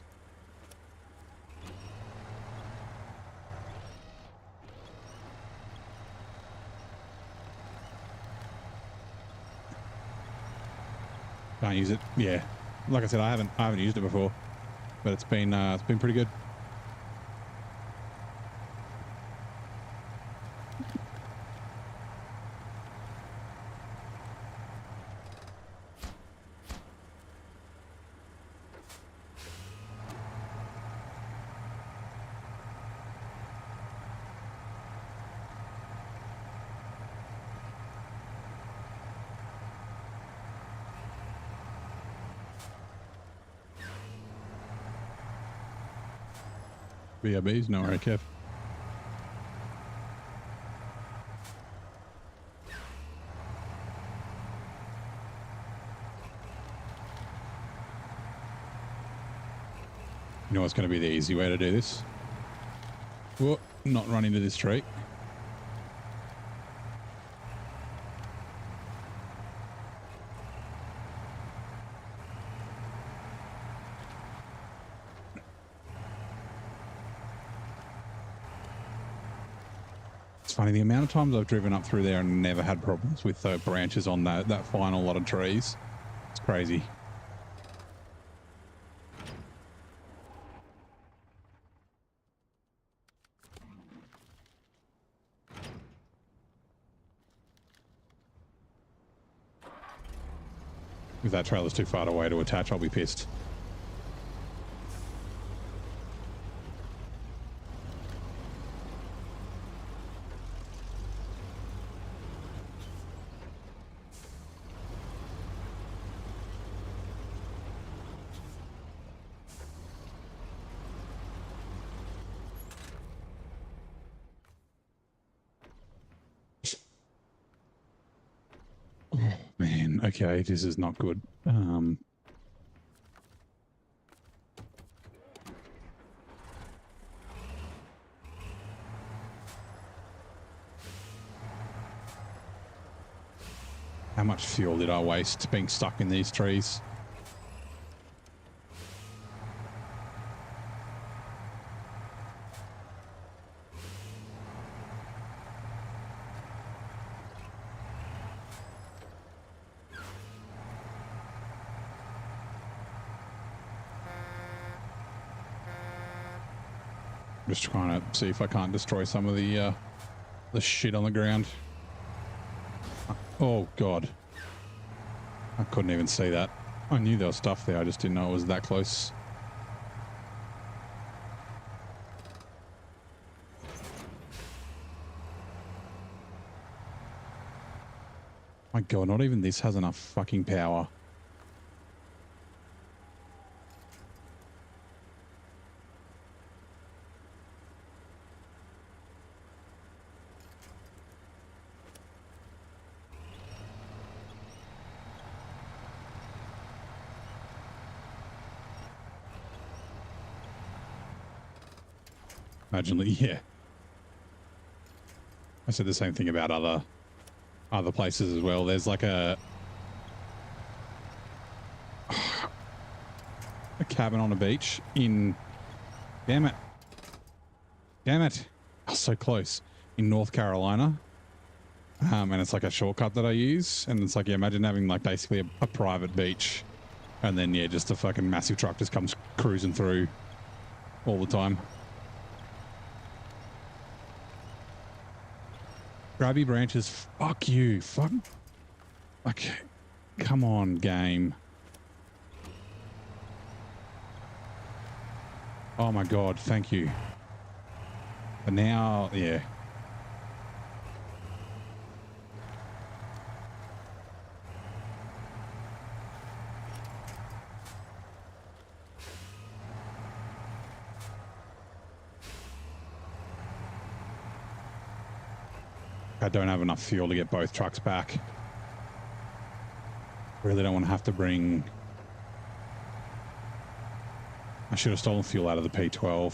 Can't use it. Yeah, like I said, I haven't used it before, but it's been pretty good. BRB's no worry, Kev. You know what's going to be the easy way to do this? Whoa, not run into this tree. Funny, the amount of times I've driven up through there and never had problems with the branches on that final lot of trees. It's crazy. If that trailer's too far away to attach, I'll be pissed. Man, okay, this is not good. How much fuel did I waste being stuck in these trees? Just trying to see if I can't destroy some of the shit on the ground. Oh god, I couldn't even see that. I knew there was stuff there, I just didn't know it was that close. My god, not even this has enough fucking power. Imagine, yeah. I said the same thing about other places as well. There's like a cabin on a beach in, damn it, oh, so close, in North Carolina, and it's like a shortcut that I use, and it's like, yeah, imagine having like basically a private beach, and then yeah, just a fucking massive truck just comes cruising through all the time. Grabby Branches, fuck you. Fuck. Okay. Come on, game. Oh my God, thank you. But now, yeah. I don't have enough fuel to get both trucks back. Really don't want to have to bring... I should have stolen fuel out of the P12.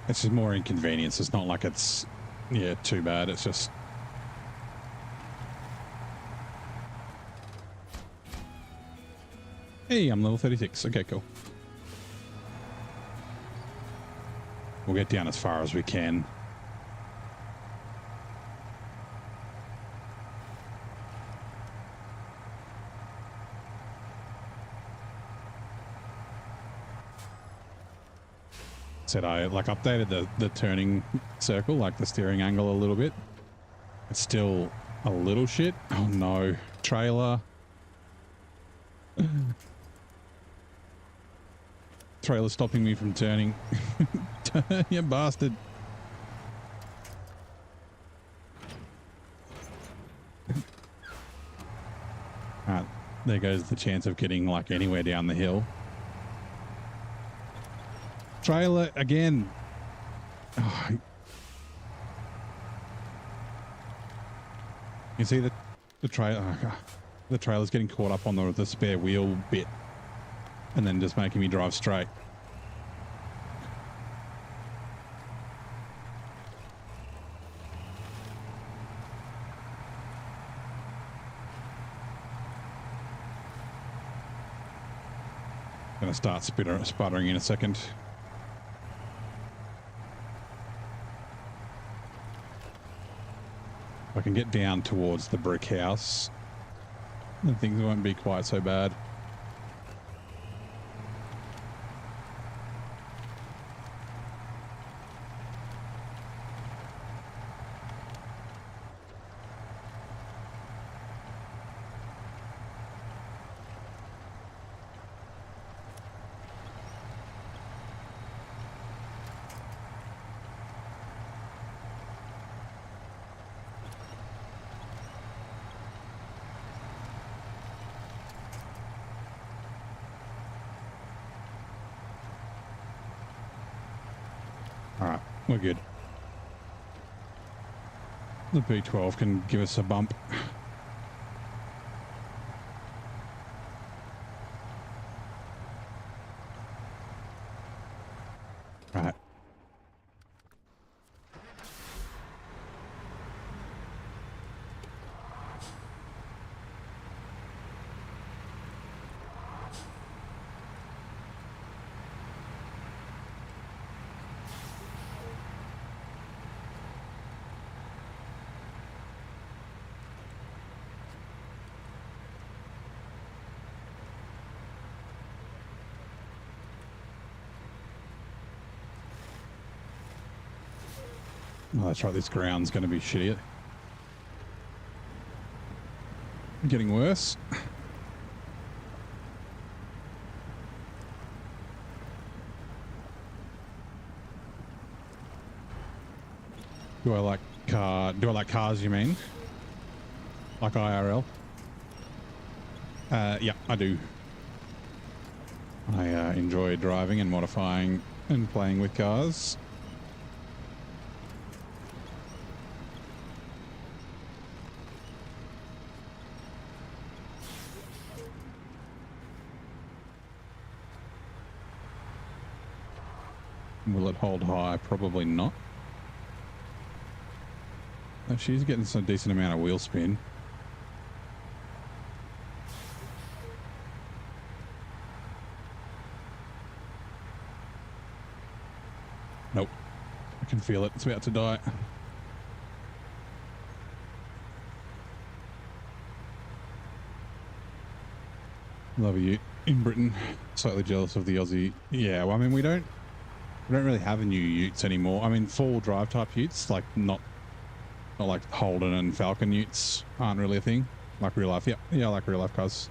It's just more inconvenience. It's not like it's, yeah, too bad. It's just... Hey, I'm level 36. Okay, cool. We'll get down as far as we can. Said I like updated the turning circle, like the steering angle a little bit. It's still a little shit. Oh no, trailer. Trailer stopping me from turning. You bastard. Alright, there goes the chance of getting like anywhere down the hill. Trailer again. Oh, you see the trailer. Oh God. The trailer's getting caught up on the spare wheel bit, and then just making me drive straight. Gonna start sputtering in a second. If I can get down towards the brick house, then things won't be quite so bad. Alright, we're good. The P12 can give us a bump. Right. Oh, that's right, this ground's going to be shitty. Getting worse. Do I like cars, you mean? Like IRL? Yeah, I do. I enjoy driving and modifying and playing with cars. Will it hold high? Probably not. Oh, she's getting some decent amount of wheel spin. Nope. I can feel it. It's about to die. Love a ute in Britain. Slightly jealous of the Aussie. Yeah, well, I mean, we don't really have new utes anymore. I mean, four-wheel drive type utes, like not like Holden and Falcon utes aren't really a thing. Like real life. Yep. Yeah, I like real life cars.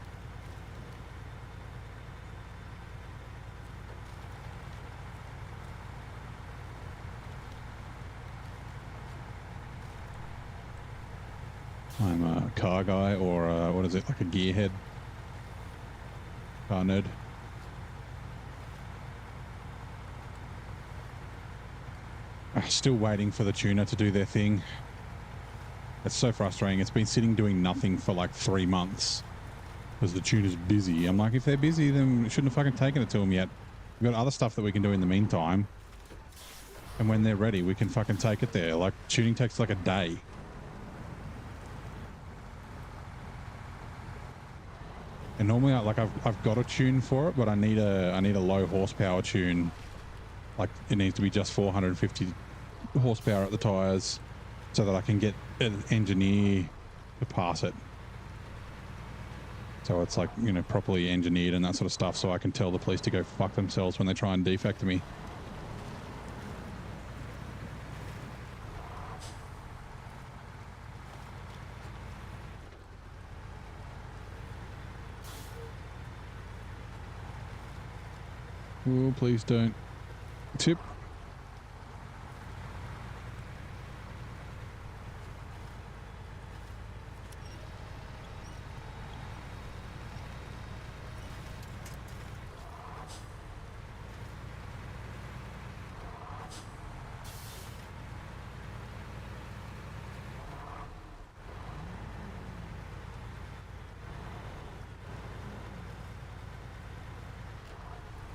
I'm a car guy, or what is it, like a gearhead car nerd. Still waiting for the tuner to do their thing. It's so frustrating. It's been sitting doing nothing for like 3 months because the tuner's busy. I'm like, if they're busy, then we shouldn't have fucking taken it to them yet. We've got other stuff that we can do in the meantime. And when they're ready, we can fucking take it there. Like, tuning takes like a day. And normally, I've got a tune for it, but I need a low horsepower tune. Like, it needs to be just 450 horsepower at the tires, so that I can get an engineer to pass it. So it's like, you know, properly engineered and that sort of stuff, so I can tell the police to go fuck themselves when they try and defect me. Oh, please don't tip.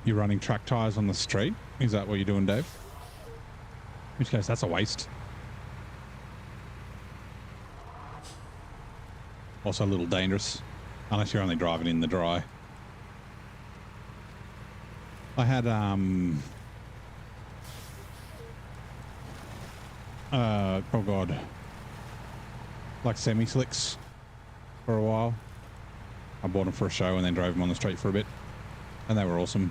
You're running track tires on the street? Is that what you're doing, Dave? In which case, that's a waste. Also a little dangerous, unless you're only driving in the dry. I had, oh God, like semi-slicks for a while. I bought them for a show and then drove them on the street for a bit, and they were awesome.